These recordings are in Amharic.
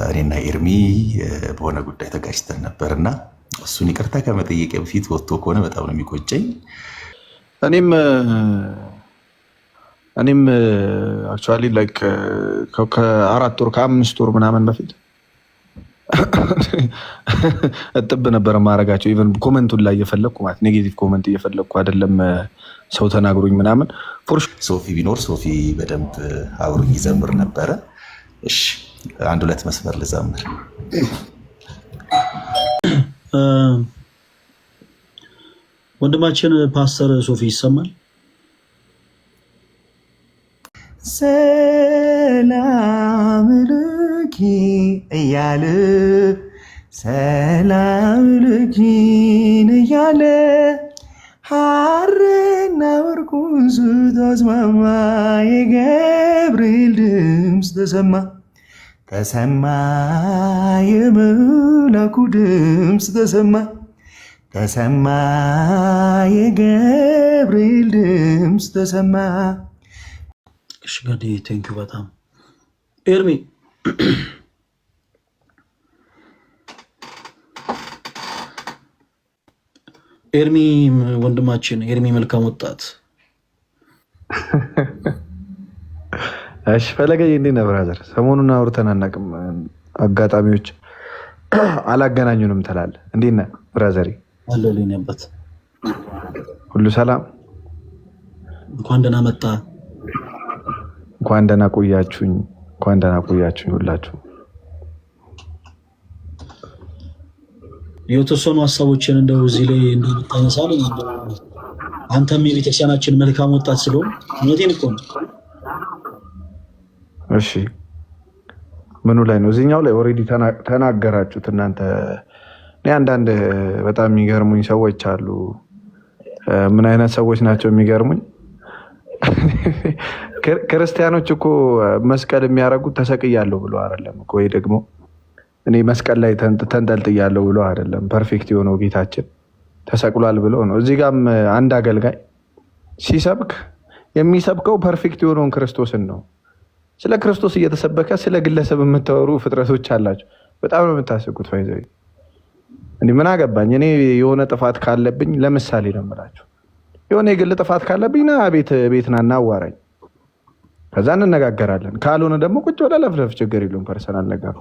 እኔና ኤርሚ በሆነ ጉዳይ ተጋጭተን ነበርና እሱን ይቅርታ ከመጠየቅ በፊት ወጥቶ ከሆነ በጣም ነው የሚቆጨኝ። እኔም አክቹዋሊ ላይክ ከ4 ወር ከ5 ወር ምናምን በፊት እጥብ ነበር ማረጋቸው። ኢቨን ኮመንቱን ላይ እየፈለግኩ ማለት ኔጌቲቭ ኮመንት እየፈለግኩ አይደለም ሰው ተናግሮኝ ምናምን። ሶፊ ቢኖር ሶፊ በደንብ አብሮኝ ይዘምር ነበረ። እሺ 1-2 መስመር ልዘምር። ወንድማችን ፓስተር ሶፊ ይሰማል? ሰላም ልኪ እያለ ሰላም ልኪን እያለ ሐርና ወርቁን ስትስማማ የገብርኤል ድምፅ ተሰማ ተሰማ የመላኩ ድምፅ ተሰማ ተሰማ የገብርኤል ድምፅ ተሰማ። እሺ ጋዲ ቴንኪው በጣም ኤርሚ ወንድማችን ኤርሚ መልካም ወጣት። እሺ ፈለገዬ እንዴት ነህ ብራዘር? ሰሞኑን አውርተን አናውቅም፣ አጋጣሚዎች አላገናኙንም ትላለህ። እንዴት ነህ ብራዘር? አለልኝ ነበር ሁሉ ሰላም? እንኳን ደህና መጣ። እንኳን ደህና ቆያችሁኝ ሁላችሁ። የተወሰኑ ሀሳቦችን እንደው እዚህ ላይ እንድታነሳል። አንተም የቤተክርስቲያናችን መልካም ወጣት ስለሆን እውነቴን እኮ ነው። እሺ ምኑ ላይ ነው? እዚህኛው ላይ ኦልሬዲ ተናገራችሁት እናንተ። እኔ አንዳንድ በጣም የሚገርሙኝ ሰዎች አሉ። ምን አይነት ሰዎች ናቸው የሚገርሙኝ? ክርስቲያኖች እኮ መስቀል የሚያደርጉት ተሰቅያለሁ ብሎ አይደለም እኮ፣ ወይ ደግሞ እኔ መስቀል ላይ ተንጠልጥያለሁ ብሎ አይደለም። ፐርፌክት የሆነው ጌታችን ተሰቅሏል ብሎ ነው። እዚህ ጋም አንድ አገልጋይ ሲሰብክ የሚሰብከው ፐርፌክት የሆነውን ክርስቶስን ነው። ስለ ክርስቶስ እየተሰበከ ስለ ግለሰብ የምታወሩ ፍጥረቶች አላቸው። በጣም ነው የምታስቁት። ፋይዘይ እንዲህ ምን አገባኝ እኔ የሆነ ጥፋት ካለብኝ፣ ለምሳሌ ነው የምላቸው፣ የሆነ የግል ጥፋት ካለብኝ ና ቤት ና እናዋራኝ፣ ከዛ እንነጋገራለን። ካልሆነ ደግሞ ቁጭ ወደ ለፍለፍ፣ ችግር የለውም፣ ፐርሰናል ነገር።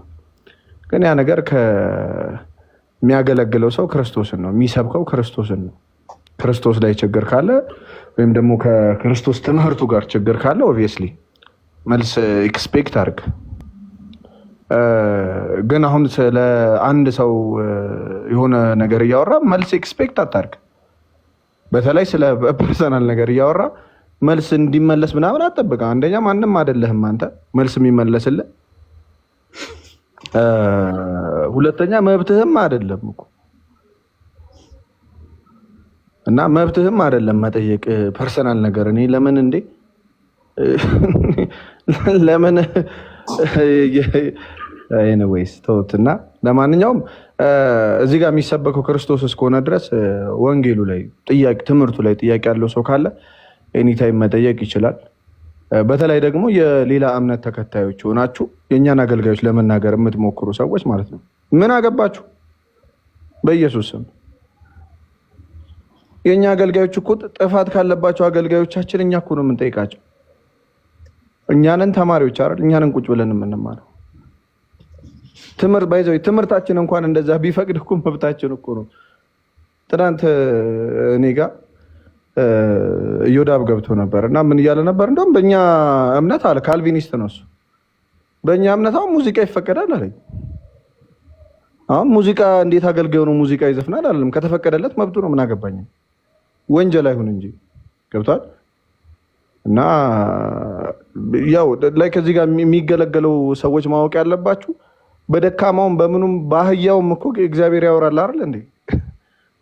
ግን ያ ነገር ከሚያገለግለው ሰው ክርስቶስን ነው የሚሰብከው፣ ክርስቶስን ነው። ክርስቶስ ላይ ችግር ካለ ወይም ደግሞ ከክርስቶስ ትምህርቱ ጋር ችግር ካለ ኦብቪየስሊ መልስ ኤክስፔክት አድርግ። ግን አሁን ስለ አንድ ሰው የሆነ ነገር እያወራ መልስ ኤክስፔክት አታርግ። በተለይ ስለ ፐርሰናል ነገር እያወራ መልስ እንዲመለስ ምናምን አጠብቃ። አንደኛ ማንም አይደለህም አንተ መልስ የሚመለስልህ፣ ሁለተኛ መብትህም አይደለም እኮ እና መብትህም አይደለም መጠየቅ ፐርሰናል ነገር። እኔ ለምን እንዴ ለምን ኤኒዌይስ ተውትና፣ ለማንኛውም እዚህ ጋር የሚሰበከው ክርስቶስ እስከሆነ ድረስ ወንጌሉ ላይ ጥያቄ፣ ትምህርቱ ላይ ጥያቄ ያለው ሰው ካለ ኤኒታይም መጠየቅ ይችላል። በተለይ ደግሞ የሌላ እምነት ተከታዮች ሆናችሁ የእኛን አገልጋዮች ለመናገር የምትሞክሩ ሰዎች ማለት ነው፣ ምን አገባችሁ? በኢየሱስ ስም የእኛ አገልጋዮች እኮ ጥፋት ካለባቸው አገልጋዮቻችን እኛ እኮ ነው የምንጠይቃቸው። እኛንን ተማሪዎች አይደል? እኛንን ቁጭ ብለን የምንማረው ትምህርት ባይዘው ትምህርታችን እንኳን እንደዛ ቢፈቅድ እኮ መብታችን እኮ ነው። ትናንት እኔ ጋር እዮዳብ ገብቶ ነበር እና ምን እያለ ነበር? እንደውም በእኛ እምነት አለ፣ ካልቪኒስት ነው እሱ። በእኛ እምነት አሁን ሙዚቃ ይፈቀዳል አለኝ። አሁን ሙዚቃ እንዴት አገልጋዩ ነው ሙዚቃ ይዘፍናል አለም? ከተፈቀደለት መብቱ ነው። ምን አገባኝ? ወንጀል አይሁን እንጂ ገብቷል። እና ያው ላይ ከዚህ ጋር የሚገለገለው ሰዎች ማወቅ ያለባችሁ በደካማውም በምኑም በአህያውም እኮ እግዚአብሔር ያወራል አይደል እንዴ?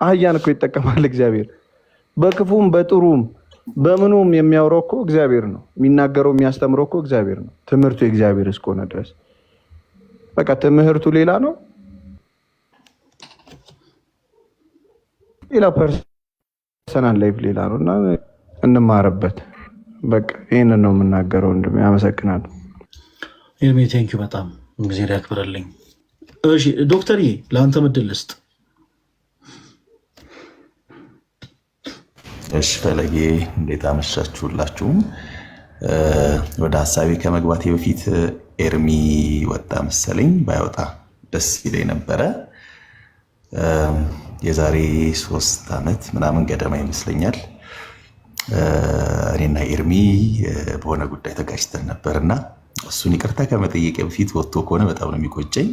አህያን እኮ ይጠቀማል እግዚአብሔር። በክፉም በጥሩም በምኑም የሚያወራው እኮ እግዚአብሔር ነው። የሚናገረው የሚያስተምረው እኮ እግዚአብሔር ነው። ትምህርቱ የእግዚአብሔር እስከሆነ ድረስ በቃ ትምህርቱ ሌላ ነው፣ ሌላ ፐርሰናል ላይፍ ሌላ ነው። እና እንማርበት። በቃ ይህንን ነው የምናገረው። አመሰግናለሁ። ኤርሚ ቴንኪው በጣም ጊዜ ያክብረልኝ። እሺ ዶክተርዬ ለአንተ ምድል ልስጥ። እሺ ፈለጌ እንዴት አመሻችሁላችሁም? ወደ ሀሳቤ ከመግባቴ በፊት ኤርሚ ወጣ መሰለኝ፣ ባይወጣ ደስ ይለኝ ነበረ። የዛሬ 3 ዓመት ምናምን ገደማ ይመስለኛል እኔና ኤርሚ በሆነ ጉዳይ ተጋጭተን ነበርና እሱን ይቅርታ ከመጠየቅ በፊት ወጥቶ ከሆነ በጣም ነው የሚቆጨኝ።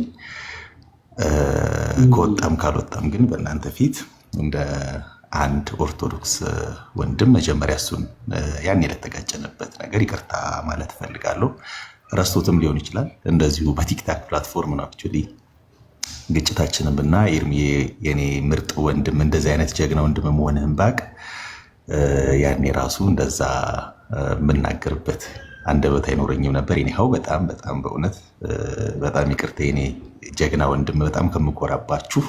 ከወጣም ካልወጣም ግን በእናንተ ፊት እንደ አንድ ኦርቶዶክስ ወንድም መጀመሪያ እሱን ያን ለተጋጨንበት ነገር ይቅርታ ማለት ፈልጋለሁ። ረስቶትም ሊሆን ይችላል። እንደዚሁ በቲክታክ ፕላትፎርም ነው አክቹሊ ግጭታችንን ብና ኤርሚ የኔ ምርጥ ወንድም እንደዚህ አይነት ጀግና ወንድም መሆንህን ባቅ ያኔ ራሱ እንደዛ የምናገርበት አንደበት አይኖረኝም ነበር። እኔው በጣም በጣም በእውነት በጣም ይቅርታ የኔ ጀግና ወንድም፣ በጣም ከምቆራባችሁ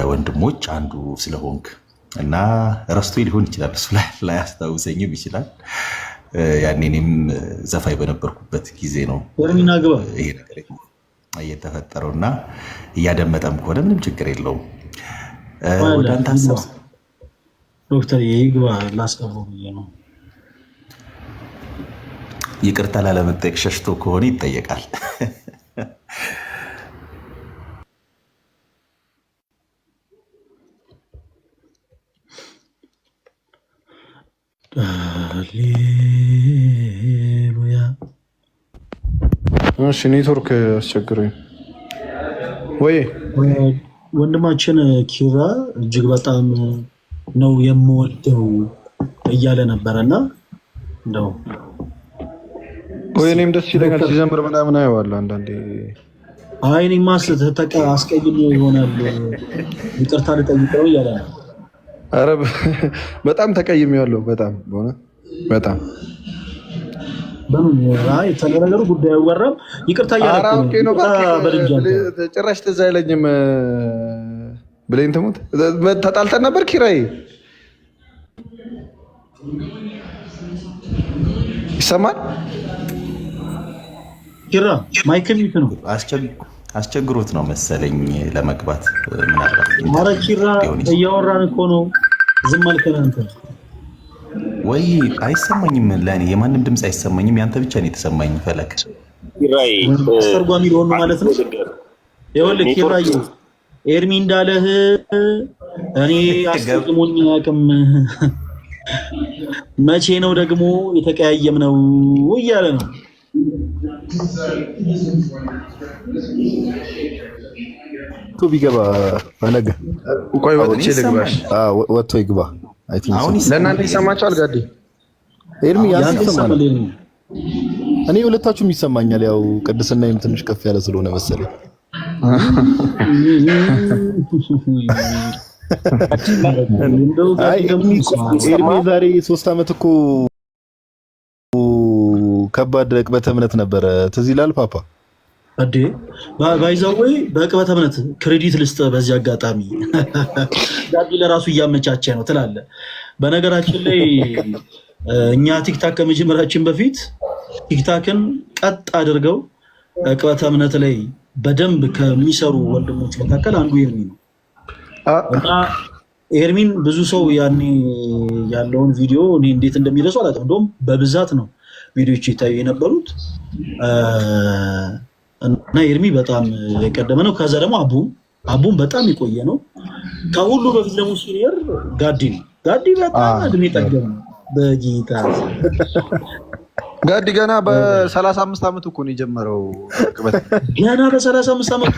ወንድሞች አንዱ ስለሆንክ እና ረስቶ ሊሆን ይችላል፣ እሱ ላይ አስታውሰኝም ይችላል። ያኔ እኔም ዘፋኝ በነበርኩበት ጊዜ ነው ይሄ ነገር እየተፈጠረውና እያደመጠም ከሆነ ምንም ችግር የለውም። ወደ አንተ ሀሳብ ዶክተር ይግባ ላስቀረው ነው። ይቅርታ ላለመጠየቅ ሸሽቶ ከሆነ ይጠየቃል። ሃሌሉያ። እሺ ኔትወርክ አስቸግሮኝ ወይ ወንድማችን ኪራ እጅግ በጣም ነው የምወደው እያለ ነበረና እንደው ወይ እኔም ደስ ይለኛል ሲዘምር ምናምን አየዋለሁ አንዳንዴ። አይ እኔማ አስቀይሜ ይሆናል ይቅርታ ልጠይቀው እያለ ነው። ኧረ በጣም ተቀይሜዋለሁ። በጣም በእውነት በጣም በምን አይ ተነገሩ ጉዳዩ ወራም ይቅርታ እያደረኩ ነው። ጭራሽ ትዝ አይለኝም ብለኝ ትሙት ተጣልተን ነበር ኪራይ ይሰማል። ኪራ ማይክ ሚት ነው አስቸግሮት ነው መሰለኝ ለመግባት። ምናልባት ኧረ ኪራ እያወራን እኮ ነው። ዝም አልከን አንተ ወይ? አይሰማኝም፣ ለእኔ የማንም ድምፅ አይሰማኝም። ያንተ ብቻ ነው የተሰማኝ። ፈለክ ኪራይ አስተርጓሚ ሊሆን ማለት ነው። ይኸውልህ ኪራይ ኤርሚ እንዳለህ እኔ አስቀድሞኝ አያውቅም። መቼ ነው ደግሞ የተቀያየም ነው እያለ ነው። ቢገባ ፈለገ ቆይ ወጥቼ ልግባሽ። ወጥቶ ይግባ። አይ ቲንክ ለእናንተ ይሰማችኋል? ጋዲ ኤርሚ ያንተሰማል። እኔ ሁለታችሁም ይሰማኛል። ያው ቅድስናዬም ትንሽ ከፍ ያለ ስለሆነ መሰለኝ። ኤርሚ ዛሬ 3 ዓመት እኮ ከባድ ዕቅበተ እምነት ነበረ። ትዝ ይላል ፓፓ አዴ ባይዛዌ በዕቅበተ እምነት ክሬዲት ልስጥ በዚህ አጋጣሚ ጋዲ ለራሱ እያመቻቸ ነው ትላለ። በነገራችን ላይ እኛ ቲክታክ ከመጀመራችን በፊት ቲክታክን ቀጥ አድርገው ዕቅበተ እምነት ላይ በደንብ ከሚሰሩ ወንድሞች መካከል አንዱ ኤርሚ ነው እና ኤርሚን ብዙ ሰው ያኔ ያለውን ቪዲዮ እኔ እንዴት እንደሚደርሱ አላውቅም። እንደውም በብዛት ነው ቪዲዮዎች ይታዩ የነበሩት እና ኤርሚ በጣም የቀደመ ነው። ከዛ ደግሞ አቡም በጣም የቆየ ነው። ከሁሉ በፊት ደግሞ ሲኒየር ጋዲ ነው። ጋዲ በጣም እድሜ ጠገብ ነው። በጌታ ጋዲ ገና በ35 ዓመቱ እኮ ነው የጀመረው። ገና በ35 ዓመቱ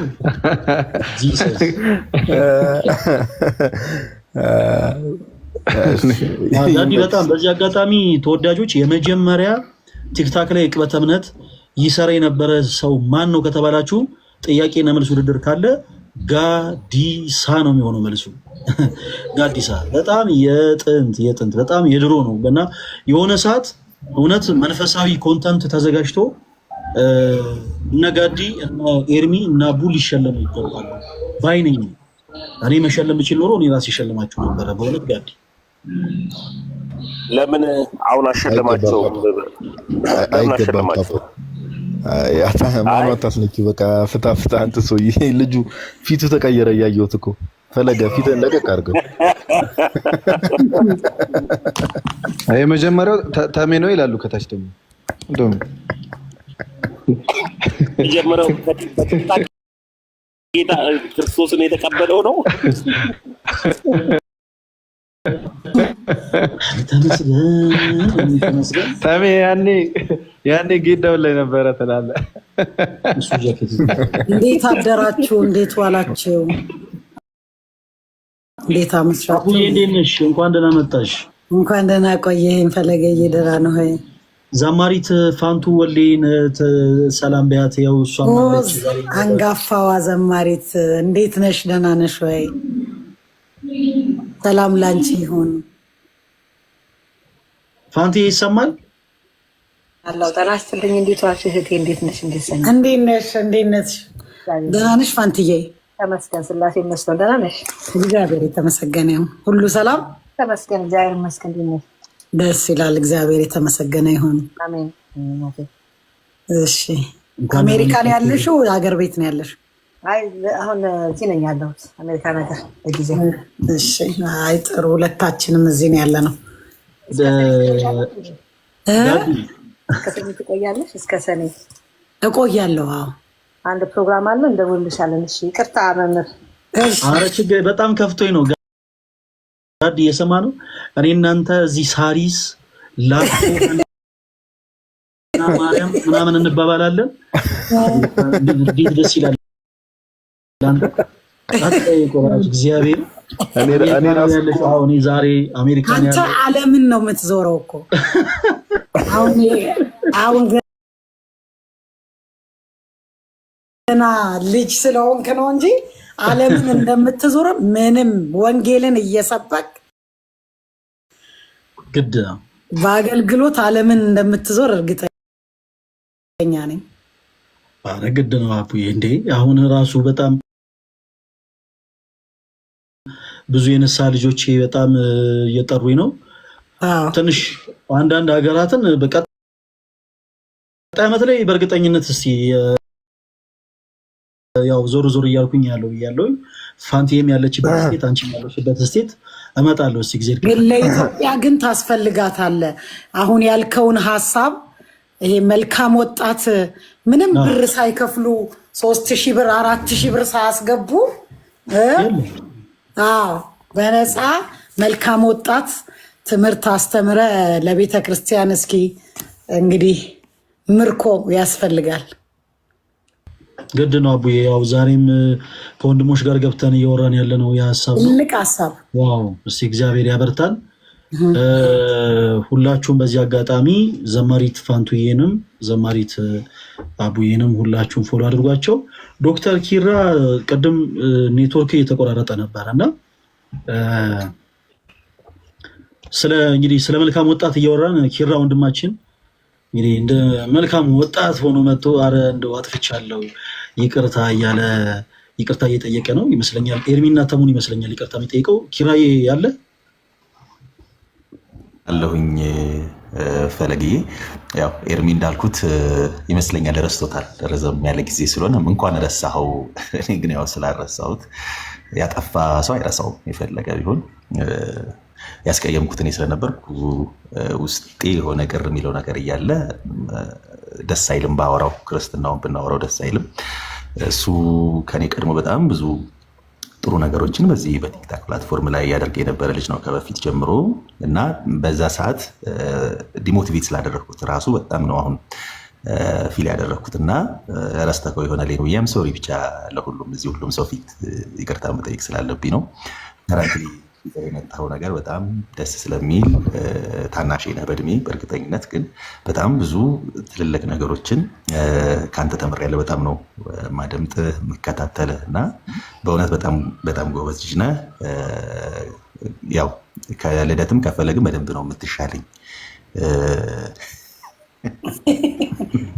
ጋዲ በጣም በዚህ አጋጣሚ ተወዳጆች የመጀመሪያ ቲክታክ ላይ ዕቅበተ እምነት ይሰራ የነበረ ሰው ማን ነው ከተባላችሁ ጥያቄና መልስ ውድድር ካለ ጋዲሳ ነው የሚሆነው መልሱ። ጋዲሳ በጣም የጥንት በጣም የድሮ ነው እና የሆነ ሰዓት እውነት መንፈሳዊ ኮንተንት ተዘጋጅቶ እነ ጋዲ እነ ኤርሚ እና ቡ ሊሸለሙ ይገባሉ ባይነኝ። እኔ መሸለም ብችል ኖሮ እኔ ራሴ ሸለማችሁ ነበረ። በእውነት ጋዲ ለምን አሁን አሸለማቸው? ማኑ አታስነኪ። በቃ ፍታ አንተ ሰውዬ። ልጁ ፊቱ ተቀየረ እያየሁት እኮ ፈለገ ፊትን ለቀቅ አድርገው። የመጀመሪያው ተሜ ነው ይላሉ ከታች ደግሞ እንደውም የጀመረው ጌታ ክርስቶስን የተቀበለው ነው። ተሜ ያኔ ጌዳው ላይ ነበረ ትላለህ። እንዴት አደራችሁ? እንዴት ዋላችሁ? እንዴት አመሻችሁ? እንዴት ነሽ? እንኳን ደህና መጣሽ። እንኳን ደህና ቆየኸኝ ፈለገ። ደህና ነው ሆይ? ዘማሪት ፋንቱ ወሌን ሰላም በያት። ያው እሷ ማለት አንጋፋዋ ዘማሪት እንዴት ነሽ? ደህና ነሽ ወይ? ሰላም ላንቺ ይሁን። ፋንቲ ይሰማል? አላህ ጤና ይስጥልኝ። እንዴት ዋልሽ እህቴ? እንዴት ነሽ? እንዴት ነሽ? ደህና ነሽ ፋንትዬ? ተመስገን ስላሴ ይመስገን። ደህና ነሽ? እግዚአብሔር የተመሰገነ ይሁን። ሁሉ ሰላም? ተመስገን እግዚአብሔር ይመስገን። ደስ ይላል። እግዚአብሔር የተመሰገነ ይሁን። አሜን። እሺ፣ አሜሪካን ያለሽው ሀገር ቤት ነው ያለሽው? አይ አሁን እዚህ ነኝ ያለሁት አሜሪካ ነገር ለጊዜው። እሺ፣ አይ ጥሩ። ሁለታችንም እዚህ ነው ያለ ነው። ከሰኔ ትቆያለሽ? እስከ ሰኔ እቆያለሁ። አዎ፣ አንድ ፕሮግራም አለ እንደውልሻለን። እሺ፣ ይቅርታ መምህር። ኧረ ችግር በጣም ከፍቶኝ ነው ጋዲ የሰማ ነው። እኔ እናንተ እዚህ ሳሪስ ላፍቶ ማርያም ምናምን እንባባላለን። እንዴት ደስ ይላል። እግዚአብሔር እኔ ዛሬ አሜሪካን አንተ ዓለምን ነው የምትዞረው እኮ አሁን ገና ልጅ ስለሆንክ ነው እንጂ ዓለምን እንደምትዞር ምንም ወንጌልን እየሰበክ ግድ ነው። በአገልግሎት ዓለምን እንደምትዞር እርግጠኛ ነኝ። ኧረ ግድ ነው አቡዬ። እንዴ አሁን ራሱ በጣም ብዙ የነሳ ልጆቼ በጣም እየጠሩኝ ነው። ትንሽ አንዳንድ ሀገራትን በቀጣይ ዓመት ላይ በእርግጠኝነት እስቲ ያው ዞር እያልኩኝ ያለውኝ ፋንቲም ያለችበት ስቴት አንቺ ያለሽበት ስቴት እመጣለሁ። እስቲ ጊዜ ግን ለኢትዮጵያ ግን ታስፈልጋታለህ። አሁን ያልከውን ሐሳብ ይሄ መልካም ወጣት ምንም ብር ሳይከፍሉ 3000 ብር 4000 ብር ሳያስገቡ በነፃ መልካም ወጣት ትምህርት አስተምረ ለቤተ ክርስቲያን እስኪ እንግዲህ ምርኮ ያስፈልጋል። ግድ ነው አቡዬ። ያው ዛሬም ከወንድሞች ጋር ገብተን እያወራን ያለ ነው የሀሳብ ትልቅ ሀሳብ። ዋው እስቲ እግዚአብሔር ያበርታል። ሁላችሁም በዚህ አጋጣሚ ዘማሪት ፋንቱዬንም ዘማሪት አቡዬንም ሁላችሁም ፎሎ አድርጓቸው። ዶክተር ኪራ ቅድም ኔትወርክ እየተቆራረጠ ነበረና እንግዲህ ስለ መልካም ወጣት እያወራን ኪራ ወንድማችን እንግዲህ እንደ መልካም ወጣት ሆኖ መጥቶ አረ እንደው አጥፍቻለሁ ይቅርታ እየጠየቀ ነው ይመስለኛል። ኤርሚና ተሙን ይመስለኛል ይቅርታ የሚጠይቀው። ኪራዬ ያለ አለሁኝ ፈለግዬ። ያው ኤርሚ እንዳልኩት ይመስለኛል ረስቶታል። ረዘም ያለ ጊዜ ስለሆነ እንኳን ረሳኸው። እኔ ግን ያው ስላልረሳሁት ያጠፋ ሰው አይረሳውም የፈለገ ቢሆን። ያስቀየምኩት እኔ ስለነበርኩ ውስጤ የሆነ ቅር የሚለው ነገር እያለ ደስ አይልም። ባወራው ክርስትናውን ብናወራው ደስ አይልም። እሱ ከኔ ቀድሞ በጣም ብዙ ጥሩ ነገሮችን በዚህ በቲክታክ ፕላትፎርም ላይ ያደርግ የነበረ ልጅ ነው ከበፊት ጀምሮ እና በዛ ሰዓት ዲሞቲቬት ስላደረግኩት ራሱ በጣም ነው አሁን ፊል ያደረግኩት እና ረስተከው የሆነ ላይ ነው። ያም ሶሪ ብቻ ለሁሉም እዚህ ሁሉም ሰው ፊት ይቅርታ መጠየቅ ስላለብኝ ነው። የመጣው ነገር በጣም ደስ ስለሚል ታናሽ ነህ በእድሜ በእርግጠኝነት ግን በጣም ብዙ ትልልቅ ነገሮችን ከአንተ ተምሬያለሁ። በጣም ነው ማደምጥህ የምከታተልህ እና በእውነት በጣም በጣም ጎበዝ ልጅ ነህ። ያው ከልደትም ከፈለግም በደንብ ነው የምትሻለኝ።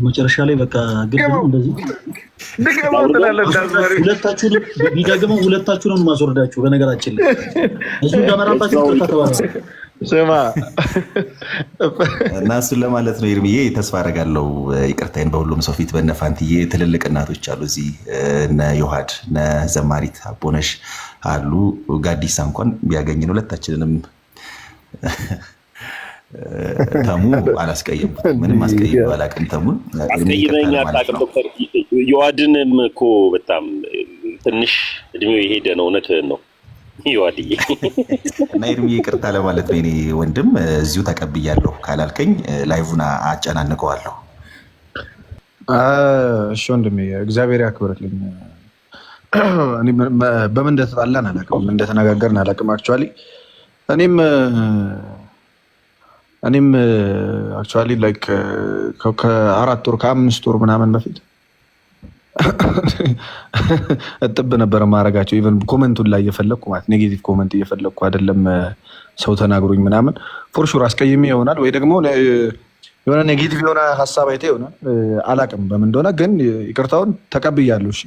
መጨረሻ ላይ በቃ ግድ ነው እንደዚህ ሁለታችሁንም ማስወርዳችሁ። በነገራችን ላይ እሱ እንደመራባችሁ ተባለ ስማ እና እሱን ለማለት ነው ኤርሚዬ። ተስፋ አደርጋለሁ ይቅርታዬን በሁሉም ሰው ፊት በነ ፋንትዬ ትልልቅ እናቶች አሉ እዚህ እነ ዮሐድ እነ ዘማሪት አቦነሽ አሉ። ጋዲሳ እንኳን ቢያገኝን ሁለታችንንም ተሙ አላስቀየምኩትም። ምንም አስቀይም አላውቅም። ተሙን አስቀይመኛ አታውቅም ዶክተር። ዮሐድንም እኮ በጣም ትንሽ እድሜው የሄደ ነው። እውነትህን ነው ዮሐድዬ። እና ኤርሚዬ ይቅርታ ለማለት ነው። እኔ ወንድም እዚሁ ተቀብያለሁ ካላልከኝ ላይቭን አጨናንቀዋለሁ። እሺ ወንድሜ እግዚአብሔር ያክብርልኝ። እኔ በምን እንደተጣላን አላውቅም፣ ምን እንደተነጋገርን አላውቅም። አክቹዋሊ እኔም አክቹዋሊ ላይክ ከ4 ወር ከ5 ወር ምናምን በፊት እጥብ ነበር ማረጋቸው። ኢቨን ኮመንቱን ላይ እየፈለግኩ ማለት ኔጌቲቭ ኮመንት እየፈለግኩ አይደለም ሰው ተናግሮኝ ምናምን ፎር ሹር አስቀይሜ ይሆናል ወይ ደግሞ የሆነ ኔጌቲቭ የሆነ ሀሳብ አይተ ይሆናል አላውቅም በምን እንደሆነ፣ ግን ይቅርታውን ተቀብያለሁ። እሺ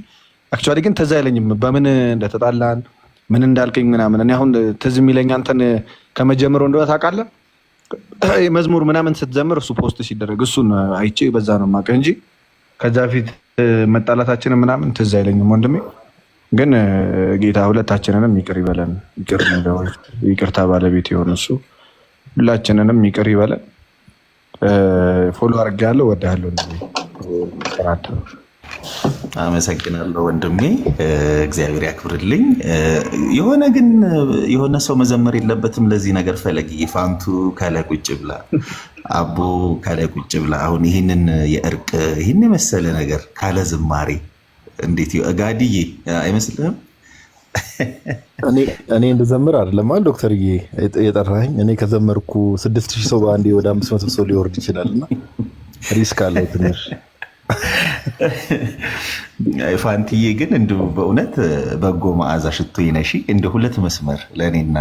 አክቹዋሊ ግን ትዝ አይለኝም በምን እንደተጣላን ምን እንዳልከኝ ምናምን። እኔ አሁን ትዝ የሚለኝ አንተን ከመጀመሩ እንደሆነ ታውቃለህ፣ መዝሙር ምናምን ስትዘምር እሱ ፖስት ሲደረግ እሱን አይቼ በዛ ነው የማውቅህ እንጂ ከዛ ፊት መጣላታችንን ምናምን ትዝ አይለኝም ወንድሜ። ግን ጌታ ሁለታችንንም ይቅር ይበለን። ይቅርታ ባለቤት የሆነ እሱ ሁላችንንም ይቅር ይበለን። ፎሎ አድርጌያለሁ። እወድሃለሁ። አመሰግናለሁ ወንድሜ፣ እግዚአብሔር ያክብርልኝ። የሆነ ሰው መዘመር የለበትም ለዚህ ነገር። ፈለግ ፋንቱ ከላይ ቁጭ ብላ፣ አቦ ከላይ ቁጭ ብላ። አሁን ይህንን የእርቅ ይህን የመሰለ ነገር ካለ ዝማሬ እንዴት ጋድዬ አይመስልህም? እኔ እንድዘምር አይደለም ዶክተርዬ የጠራኸኝ። እኔ ከዘመርኩ 6000 ሰው በአንዴ ወደ 500 ሰው ሊወርድ ይችላልና ሪስክ አለው ትንሽ። ፋንትዬ ግን እንዲሁ በእውነት በጎ መዓዛ ሽቶ ይነሺ። እንደ 2 መስመር ለእኔና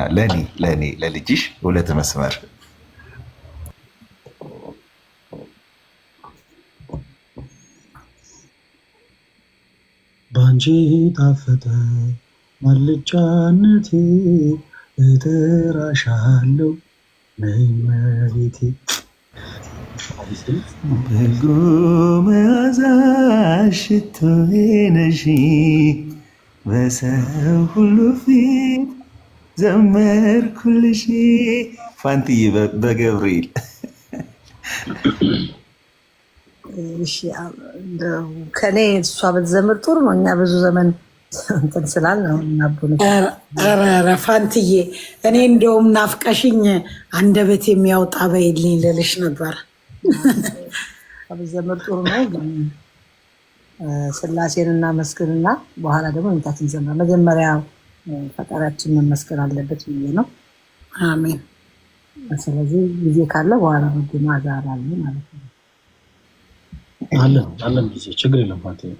ለእኔ ለልጅሽ 2 መስመር ባንቺ ጣፈጠ ማልጫነቴ እጠራሻለሁ ነይ መቤቴ። በጎ መዓዛ ሽቶዬ ነሽ በሰው ሁሉ ፊት ዘመርኩልሽ። ፋንትዬ በገብርኤል ከኔ እሷ በተዘምር ጥሩ ነው። እኛ ብዙ ዘመን እንትን ስላል ነው እናቡነ ፋንትዬ፣ እኔ እንደውም ናፍቀሽኝ አንደበት የሚያወጣ በይልኝ ልልሽ ነበር። በተዘምር ጥሩ ነው። ግን ስላሴን እናመስግንና በኋላ ደግሞ እንታችን ዘምራ። መጀመሪያ ፈጣሪያችን መመስገን አለበት ብዬ ነው። አሜን። ስለዚህ ጊዜ ካለ በኋላ ወግማ ዛር አለ ማለት ነው። አለን ጊዜ ችግር የለም። ፋንትዬ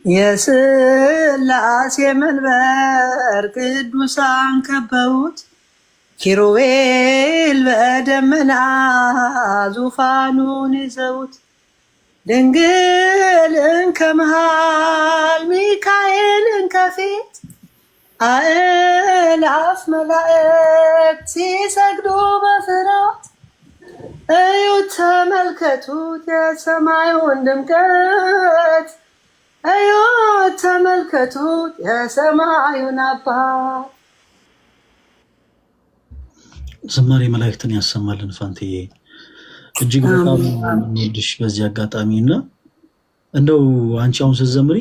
የስላሴ መንበር ቅዱሳን ከበውት ኪሩቤል በደመና ዙፋኑን ይዘውት ድንግልን ከመሃል ሚካኤልን ከፊት አእላፍ መላእክት ሲሰግዱ በፍርሃት እዩት ተመልከቱት የሰማዩን ድምቀት እዩት ተመልከቱት የሰማዩን አባት። ዝማሬ መላእክትን ያሰማልን ፋንትዬ፣ እጅግ በጣም እንወድሽ በዚህ አጋጣሚ እና እንደው አንቺ አሁን ስትዘምሪ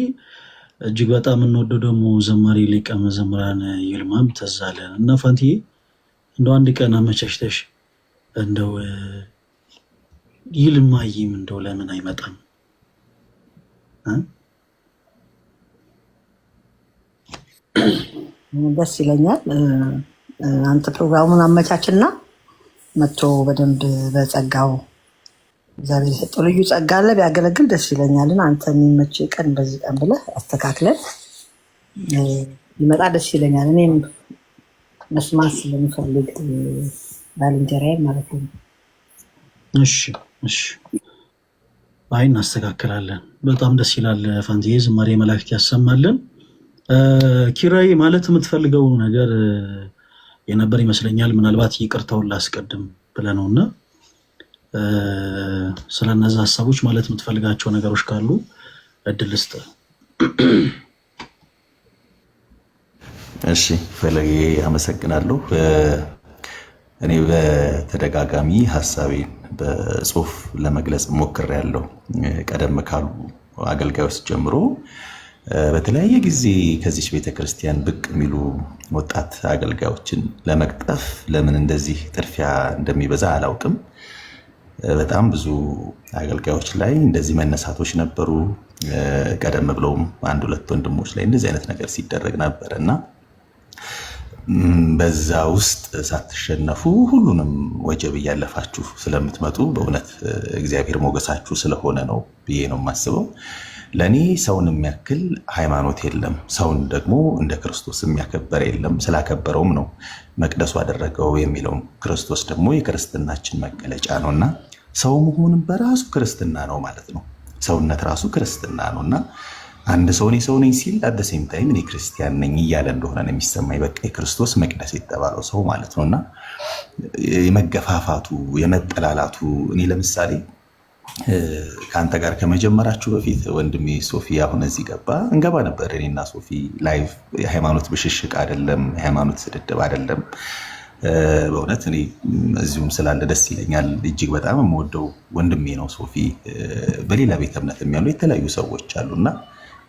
እጅግ በጣም እንወደው ደግሞ ዘማሪ ሊቀ መዘምራን ይልማም ተዛለን እና ፋንትዬ እንደው አንድ ቀን አመቻችተሽ እንደው ይልማይም እንደው ለምን አይመጣም? ደስ ይለኛል። አንተ ፕሮግራሙን አመቻችና መጥቶ በደንብ በጸጋው እግዚአብሔር የሰጠው ልዩ ጸጋ አለ ቢያገለግል ደስ ይለኛልን። አንተ የሚመች ቀን በዚህ ቀን ብለህ አስተካክለን ይመጣ ደስ ይለኛል። እኔም መስማት ስለምፈልግ ባልንጀራዬ ማለት ነው። እሺ አይ እናስተካክላለን። በጣም ደስ ይላል። ፋንቲዬ ዝማሬ መላእክት ያሰማልን። ኪራይ ማለት የምትፈልገው ነገር የነበር ይመስለኛል። ምናልባት ይቅርታውን ላስቀድም ብለህ ነውና ስለነዛ ሀሳቦች ማለት የምትፈልጋቸው ነገሮች ካሉ እድል ስጥ። እሺ ፈለጌ አመሰግናለሁ። እኔ በተደጋጋሚ ሀሳቤን በጽሁፍ ለመግለጽ ሞክሬያለሁ። ቀደም ካሉ አገልጋዮች ጀምሮ በተለያየ ጊዜ ከዚች ቤተክርስቲያን ብቅ የሚሉ ወጣት አገልጋዮችን ለመቅጠፍ ለምን እንደዚህ ጥድፊያ እንደሚበዛ አላውቅም። በጣም ብዙ አገልጋዮች ላይ እንደዚህ መነሳቶች ነበሩ። ቀደም ብለውም አንድ ሁለት ወንድሞች ላይ እንደዚህ አይነት ነገር ሲደረግ ነበር እና በዛ ውስጥ ሳትሸነፉ ሁሉንም ወጀብ እያለፋችሁ ስለምትመጡ በእውነት እግዚአብሔር ሞገሳችሁ ስለሆነ ነው ብዬ ነው የማስበው። ለእኔ ሰውን የሚያክል ሃይማኖት የለም፣ ሰውን ደግሞ እንደ ክርስቶስ የሚያከበር የለም። ስላከበረውም ነው መቅደሱ አደረገው የሚለው። ክርስቶስ ደግሞ የክርስትናችን መገለጫ ነው እና ሰው መሆንም በራሱ ክርስትና ነው ማለት ነው። ሰውነት ራሱ ክርስትና ነው እና አንድ ሰው እኔ ሰው ነኝ ሲል አት ዘ ሴም ታይም እኔ ክርስቲያን ነኝ እያለ እንደሆነ ነው የሚሰማኝ። በቃ የክርስቶስ መቅደስ የተባለው ሰው ማለት ነው እና የመገፋፋቱ የመጠላላቱ እኔ ለምሳሌ ከአንተ ጋር ከመጀመራችሁ በፊት ወንድሜ ሶፊ አሁን እዚህ ገባ እንገባ ነበር እኔና ሶፊ ላይቭ። የሃይማኖት ብሽሽቅ አይደለም፣ የሃይማኖት ስድድብ አይደለም። በእውነት እኔ እዚሁም ስላለ ደስ ይለኛል። እጅግ በጣም የምወደው ወንድሜ ነው ሶፊ። በሌላ ቤተ እምነት የሚያሉ የተለያዩ ሰዎች አሉና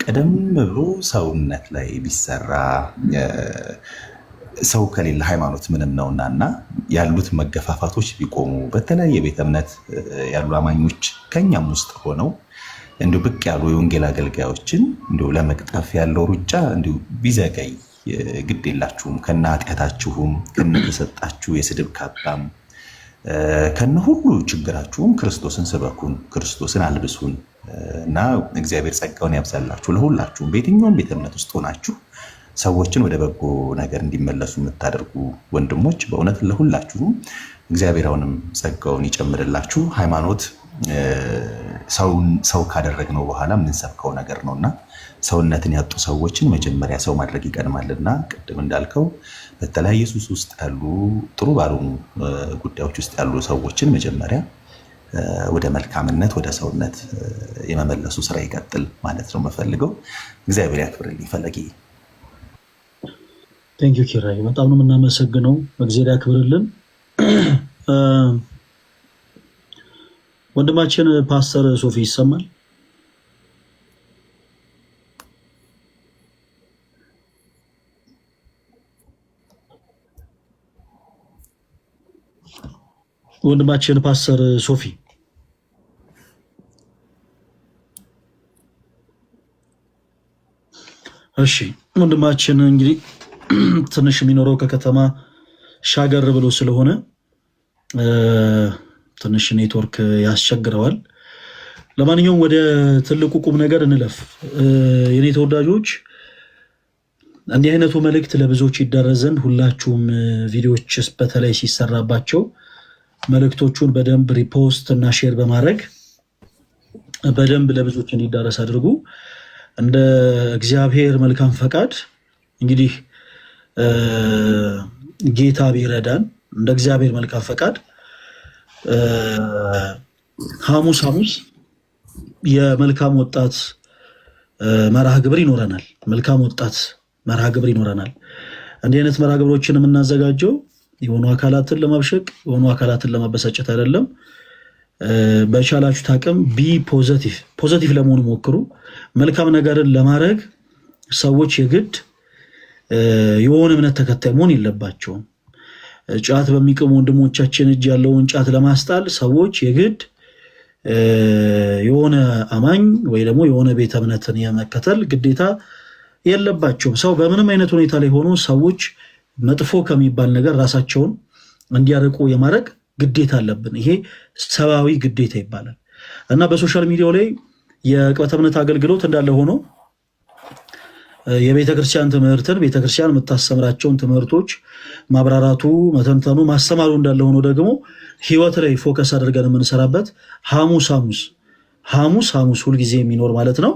ቀደም ብሎ ሰውነት ላይ ቢሰራ ሰው ከሌለ ሃይማኖት ምንም ነውና እና ያሉት መገፋፋቶች ቢቆሙ በተለያየ ቤተ እምነት ያሉ አማኞች ከኛም ውስጥ ሆነው እንዲሁ ብቅ ያሉ የወንጌል አገልጋዮችን እንዲሁ ለመቅጠፍ ያለው ሩጫ እንዲሁ ቢዘገይ ግድ የላችሁም። ከነ ኃጢአታችሁም ከነ ተሰጣችሁ የስድብ ካባም ከነ ሁሉ ችግራችሁም ክርስቶስን ስበኩን፣ ክርስቶስን አልብሱን እና እግዚአብሔር ጸጋውን ያብዛላችሁ። ለሁላችሁም በየትኛውም ቤተ እምነት ውስጥ ሆናችሁ ሰዎችን ወደ በጎ ነገር እንዲመለሱ የምታደርጉ ወንድሞች በእውነት ለሁላችሁም እግዚአብሔር አሁንም ጸጋውን ይጨምርላችሁ። ሃይማኖት ሰው ካደረግነው በኋላ የምንሰብከው ነገር ነውና ሰውነትን ያጡ ሰዎችን መጀመሪያ ሰው ማድረግ ይቀድማልና ቅድም እንዳልከው በተለያየ ሱስ ውስጥ ያሉ ጥሩ ባልሆኑ ጉዳዮች ውስጥ ያሉ ሰዎችን መጀመሪያ ወደ መልካምነት ወደ ሰውነት የመመለሱ ስራ ይቀጥል ማለት ነው የምፈልገው። እግዚአብሔር ያክብርልኝ ፈለጌ። ቴንክ ዩ ኪራይ፣ በጣም ነው የምናመሰግነው። እግዚአብሔር ያክብርልን። ወንድማችን ፓስተር ሶፊ ይሰማል? ወንድማችን ፓስተር ሶፊ እሺ፣ ወንድማችን እንግዲህ ትንሽ የሚኖረው ከከተማ ሻገር ብሎ ስለሆነ ትንሽ ኔትወርክ ያስቸግረዋል። ለማንኛውም ወደ ትልቁ ቁም ነገር እንለፍ። የኔ ተወዳጆች፣ እንዲህ አይነቱ መልእክት ለብዙዎች ይዳረስ ዘንድ ሁላችሁም ቪዲዮዎች በተለይ ሲሰራባቸው መልእክቶቹን በደንብ ሪፖስት እና ሼር በማድረግ በደንብ ለብዙዎች እንዲዳረስ አድርጉ። እንደ እግዚአብሔር መልካም ፈቃድ እንግዲህ ጌታ ቢረዳን እንደ እግዚአብሔር መልካም ፈቃድ ሐሙስ የመልካም ወጣት መርሃ ግብር ይኖረናል። መልካም ወጣት መርሃ ግብር ይኖረናል። እንዲህ አይነት መርሃ ግብሮችን የምናዘጋጀው የሆኑ አካላትን ለማብሸቅ የሆኑ አካላትን ለማበሳጨት አይደለም። በቻላችሁት አቅም ፖዘቲቭ ለመሆን ሞክሩ። መልካም ነገርን ለማድረግ ሰዎች የግድ የሆነ እምነት ተከታይ መሆን የለባቸውም። ጫት በሚቅሙ ወንድሞቻችን እጅ ያለውን ጫት ለማስጣል ሰዎች የግድ የሆነ አማኝ ወይ ደግሞ የሆነ ቤተ እምነትን የመከተል ግዴታ የለባቸውም። ሰው በምንም አይነት ሁኔታ ላይ ሆኖ ሰዎች መጥፎ ከሚባል ነገር ራሳቸውን እንዲያርቁ የማድረግ ግዴታ አለብን። ይሄ ሰብአዊ ግዴታ ይባላል እና በሶሻል ሚዲያው ላይ የቅበተ እምነት አገልግሎት እንዳለ ሆኖ የቤተክርስቲያን ትምህርትን ቤተክርስቲያን የምታስተምራቸውን ትምህርቶች ማብራራቱ፣ መተንተኑ፣ ማስተማሩ እንዳለ ሆኖ ደግሞ ህይወት ላይ ፎከስ አድርገን የምንሰራበት ሐሙስ ሁልጊዜ የሚኖር ማለት ነው።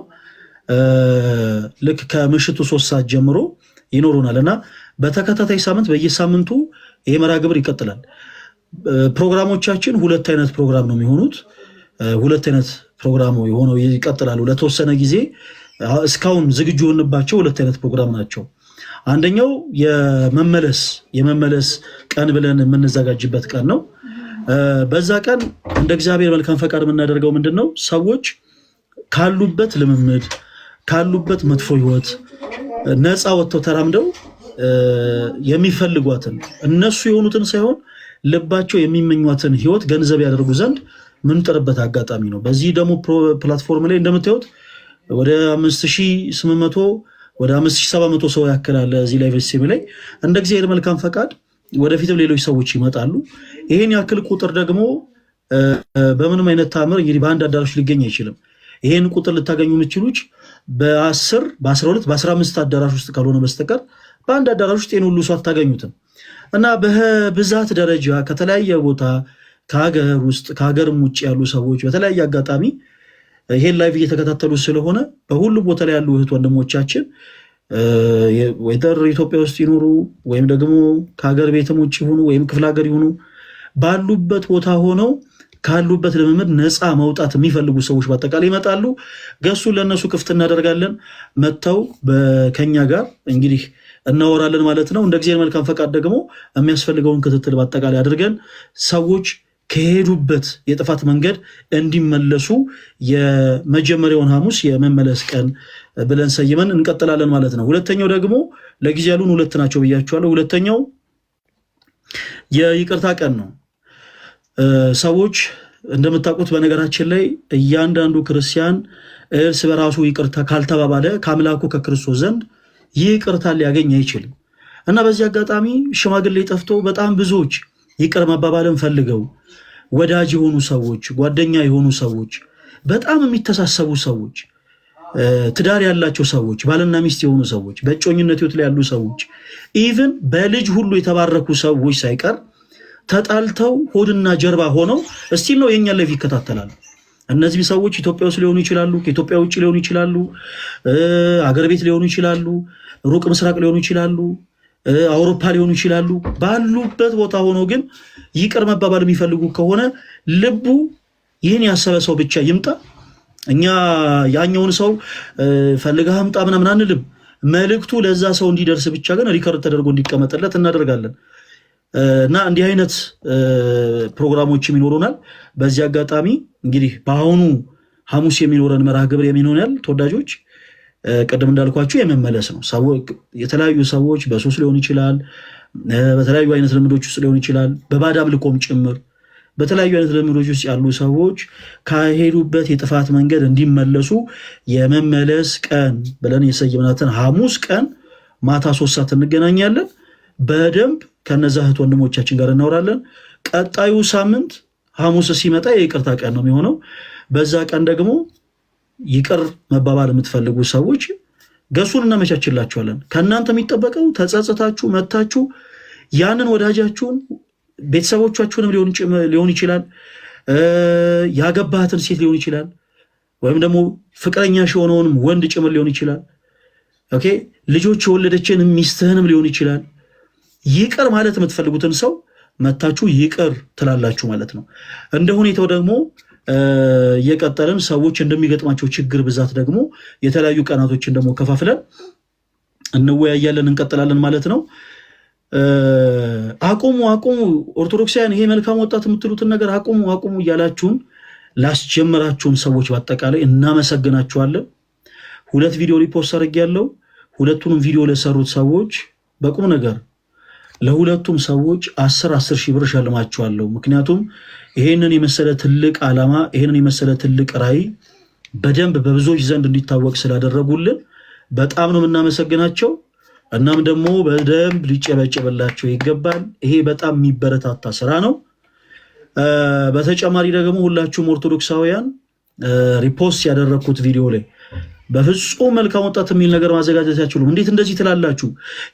ልክ ከምሽቱ 3 ሰዓት ጀምሮ ይኖሩናል እና በተከታታይ ሳምንት በየሳምንቱ ይሄ መርሃ ግብር ይቀጥላል። ፕሮግራሞቻችን 2 አይነት ፕሮግራም ነው የሚሆኑት። 2 አይነት ፕሮግራም ሆነው ይቀጥላሉ ለተወሰነ ጊዜ። እስካሁን ዝግጁ የሆንባቸው 2 አይነት ፕሮግራም ናቸው። አንደኛው የመመለስ ቀን ብለን የምንዘጋጅበት ቀን ነው። በዛ ቀን እንደ እግዚአብሔር መልካም ፈቃድ የምናደርገው ምንድን ነው? ሰዎች ካሉበት ልምምድ ካሉበት መጥፎ ህይወት ነፃ ወጥተው ተራምደው የሚፈልጓትን እነሱ የሆኑትን ሳይሆን ልባቸው የሚመኟትን ህይወት ገንዘብ ያደርጉ ዘንድ ምንጥርበት አጋጣሚ ነው። በዚህ ደግሞ ፕላትፎርም ላይ እንደምታዩት ወደ 5800 ወደ 5700 ሰው ያክላል እዚህ ላይ ቨርሲቲ ላይ እንደ እግዚአብሔር መልካም ፈቃድ ወደፊትም ሌሎች ሰዎች ይመጣሉ። ይሄን ያክል ቁጥር ደግሞ በምንም አይነት ታምር እንግዲህ በአንድ አዳራሽ ሊገኝ አይችልም። ይሄን ቁጥር ልታገኙ የምትችሉት በ10 በ12 በ15 አዳራሽ ውስጥ ካልሆነ በስተቀር በአንድ አዳራሽ ውስጥ ይሄን ሁሉ ሰው አታገኙትም። እና በብዛት ደረጃ ከተለያየ ቦታ ከሀገር ውስጥ ከሀገርም ውጭ ያሉ ሰዎች በተለያየ አጋጣሚ ይሄን ላይቭ እየተከታተሉ ስለሆነ በሁሉም ቦታ ላይ ያሉ እህት ወንድሞቻችን ወይደር ኢትዮጵያ ውስጥ ይኖሩ ወይም ደግሞ ከሀገር ቤትም ውጭ ይሆኑ ወይም ክፍለ ሀገር ይሆኑ ባሉበት ቦታ ሆነው ካሉበት ልምምድ ነፃ መውጣት የሚፈልጉ ሰዎች በአጠቃላይ ይመጣሉ። ገሱን ለእነሱ ክፍት እናደርጋለን። መጥተው ከኛ ጋር እንግዲህ እናወራለን ማለት ነው። እንደ እግዚአብሔር መልካም ፈቃድ ደግሞ የሚያስፈልገውን ክትትል በአጠቃላይ አድርገን ሰዎች ከሄዱበት የጥፋት መንገድ እንዲመለሱ የመጀመሪያውን ሐሙስ የመመለስ ቀን ብለን ሰይመን እንቀጥላለን ማለት ነው። ሁለተኛው ደግሞ ለጊዜ ያሉን 2 ናቸው ብያቸዋለሁ። ሁለተኛው የይቅርታ ቀን ነው። ሰዎች እንደምታውቁት በነገራችን ላይ እያንዳንዱ ክርስቲያን እርስ በራሱ ይቅርታ ካልተባባለ ከአምላኩ ከክርስቶስ ዘንድ ይቅርታ ሊያገኝ አይችልም እና በዚህ አጋጣሚ ሽማግሌ ጠፍቶ በጣም ብዙዎች ይቅር መባባልን ፈልገው ወዳጅ የሆኑ ሰዎች፣ ጓደኛ የሆኑ ሰዎች፣ በጣም የሚተሳሰቡ ሰዎች፣ ትዳር ያላቸው ሰዎች፣ ባልና ሚስት የሆኑ ሰዎች፣ በእጮኝነት ህይወት ላይ ያሉ ሰዎች፣ ኢቭን በልጅ ሁሉ የተባረኩ ሰዎች ሳይቀር ተጣልተው ሆድና ጀርባ ሆነው እስቲል ነው የኛ ላይፍ ይከታተላሉ። እነዚህ ሰዎች ኢትዮጵያ ውስጥ ሊሆኑ ይችላሉ፣ ከኢትዮጵያ ውጭ ሊሆኑ ይችላሉ፣ አገር ቤት ሊሆኑ ይችላሉ፣ ሩቅ ምስራቅ ሊሆኑ ይችላሉ፣ አውሮፓ ሊሆኑ ይችላሉ። ባሉበት ቦታ ሆነው ግን ይቅር መባባል የሚፈልጉ ከሆነ ልቡ ይህን ያሰበ ሰው ብቻ ይምጣ። እኛ ያኛውን ሰው ፈልገህ አምጣ ምናምን አንልም። መልእክቱ ለዛ ሰው እንዲደርስ ብቻ ግን ሪከርድ ተደርጎ እንዲቀመጥለት እናደርጋለን እና እንዲህ አይነት ፕሮግራሞችም ይኖሩናል። በዚህ አጋጣሚ እንግዲህ በአሁኑ ሐሙስ የሚኖረን መርሃ ግብር የሚሆናል ተወዳጆች ቅድም እንዳልኳችሁ የመመለስ ነው። የተለያዩ ሰዎች በሱስ ሊሆን ይችላል፣ በተለያዩ አይነት ልምዶች ውስጥ ሊሆን ይችላል፣ በባዕድ አምልኮም ጭምር በተለያዩ አይነት ልምዶች ውስጥ ያሉ ሰዎች ከሄዱበት የጥፋት መንገድ እንዲመለሱ የመመለስ ቀን ብለን የሰየምናትን ሐሙስ ቀን ማታ 3 ሰዓት እንገናኛለን። በደንብ ከነዛ እህት ወንድሞቻችን ጋር እናወራለን። ቀጣዩ ሳምንት ሐሙስ ሲመጣ የይቅርታ ቀን ነው የሚሆነው። በዛ ቀን ደግሞ ይቅር መባባል የምትፈልጉ ሰዎች ገሱን እናመቻችላችኋለን። ከእናንተ የሚጠበቀው ተጸጽታችሁ መታችሁ ያንን ወዳጃችሁን ቤተሰቦቻችሁንም ሊሆን ይችላል፣ ያገባህትን ሴት ሊሆን ይችላል፣ ወይም ደግሞ ፍቅረኛሽ የሆነውንም ወንድ ጭምር ሊሆን ይችላል። ኦኬ ልጆች የወለደችን ሚስትህንም ሊሆን ይችላል። ይቅር ማለት የምትፈልጉትን ሰው መታችሁ ይቅር ትላላችሁ ማለት ነው። እንደ ሁኔታው ደግሞ እየቀጠልን ሰዎች እንደሚገጥማቸው ችግር ብዛት ደግሞ የተለያዩ ቀናቶችን ደግሞ ከፋፍለን እንወያያለን፣ እንቀጥላለን ማለት ነው። አቁሙ ኦርቶዶክሳውያን፣ ይሄ መልካም ወጣት የምትሉትን ነገር አቁሙ እያላችሁን ላስጀመራችሁን ሰዎች በአጠቃላይ እናመሰግናችኋለን። 2 ቪዲዮ ሪፖስት አድርጌያለሁ። 2ቱንም ቪዲዮ ለሰሩት ሰዎች በቁም ነገር ለሁለቱም ሰዎች 10 ሺህ ብር ሸልማቸዋለሁ። ምክንያቱም ይሄንን የመሰለ ትልቅ ዓላማ ይሄንን የመሰለ ትልቅ ራዕይ በደንብ በብዙዎች ዘንድ እንዲታወቅ ስላደረጉልን በጣም ነው የምናመሰግናቸው። እናም ደግሞ በደንብ ሊጨበጨበላቸው ይገባል። ይሄ በጣም የሚበረታታ ስራ ነው። በተጨማሪ ደግሞ ሁላችሁም ኦርቶዶክሳውያን ሪፖስት ያደረግኩት ቪዲዮ ላይ በፍጹም መልካም ወጣት የሚል ነገር ማዘጋጀት ያችሉም፣ እንዴት እንደዚህ ትላላችሁ?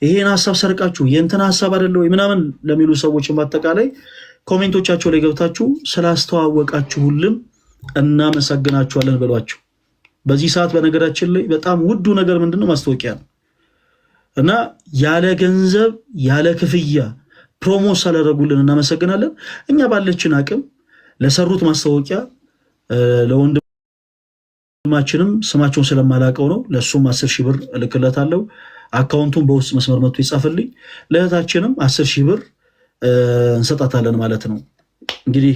ይሄን ሀሳብ ሰርቃችሁ የእንትን ሀሳብ አይደለ ወይ ምናምን ለሚሉ ሰዎች በአጠቃላይ ኮሜንቶቻቸው ላይ ገብታችሁ ስላስተዋወቃችሁልን እናመሰግናችኋለን በሏቸው። በዚህ ሰዓት በነገራችን ላይ በጣም ውዱ ነገር ምንድነው? ማስታወቂያ ነው እና ያለ ገንዘብ ያለ ክፍያ ፕሮሞት ሳላደረጉልን እናመሰግናለን። እኛ ባለችን አቅም ለሰሩት ማስታወቂያ ለወንድማችንም ስማቸውን ስለማላውቀው ነው ለሱም 10,000 ብር እልክለታለሁ። አካውንቱን በውስጥ መስመር መጥቶ ይጻፍልኝ። ለእህታችንም 10,000 ብር እንሰጣታለን ማለት ነው። እንግዲህ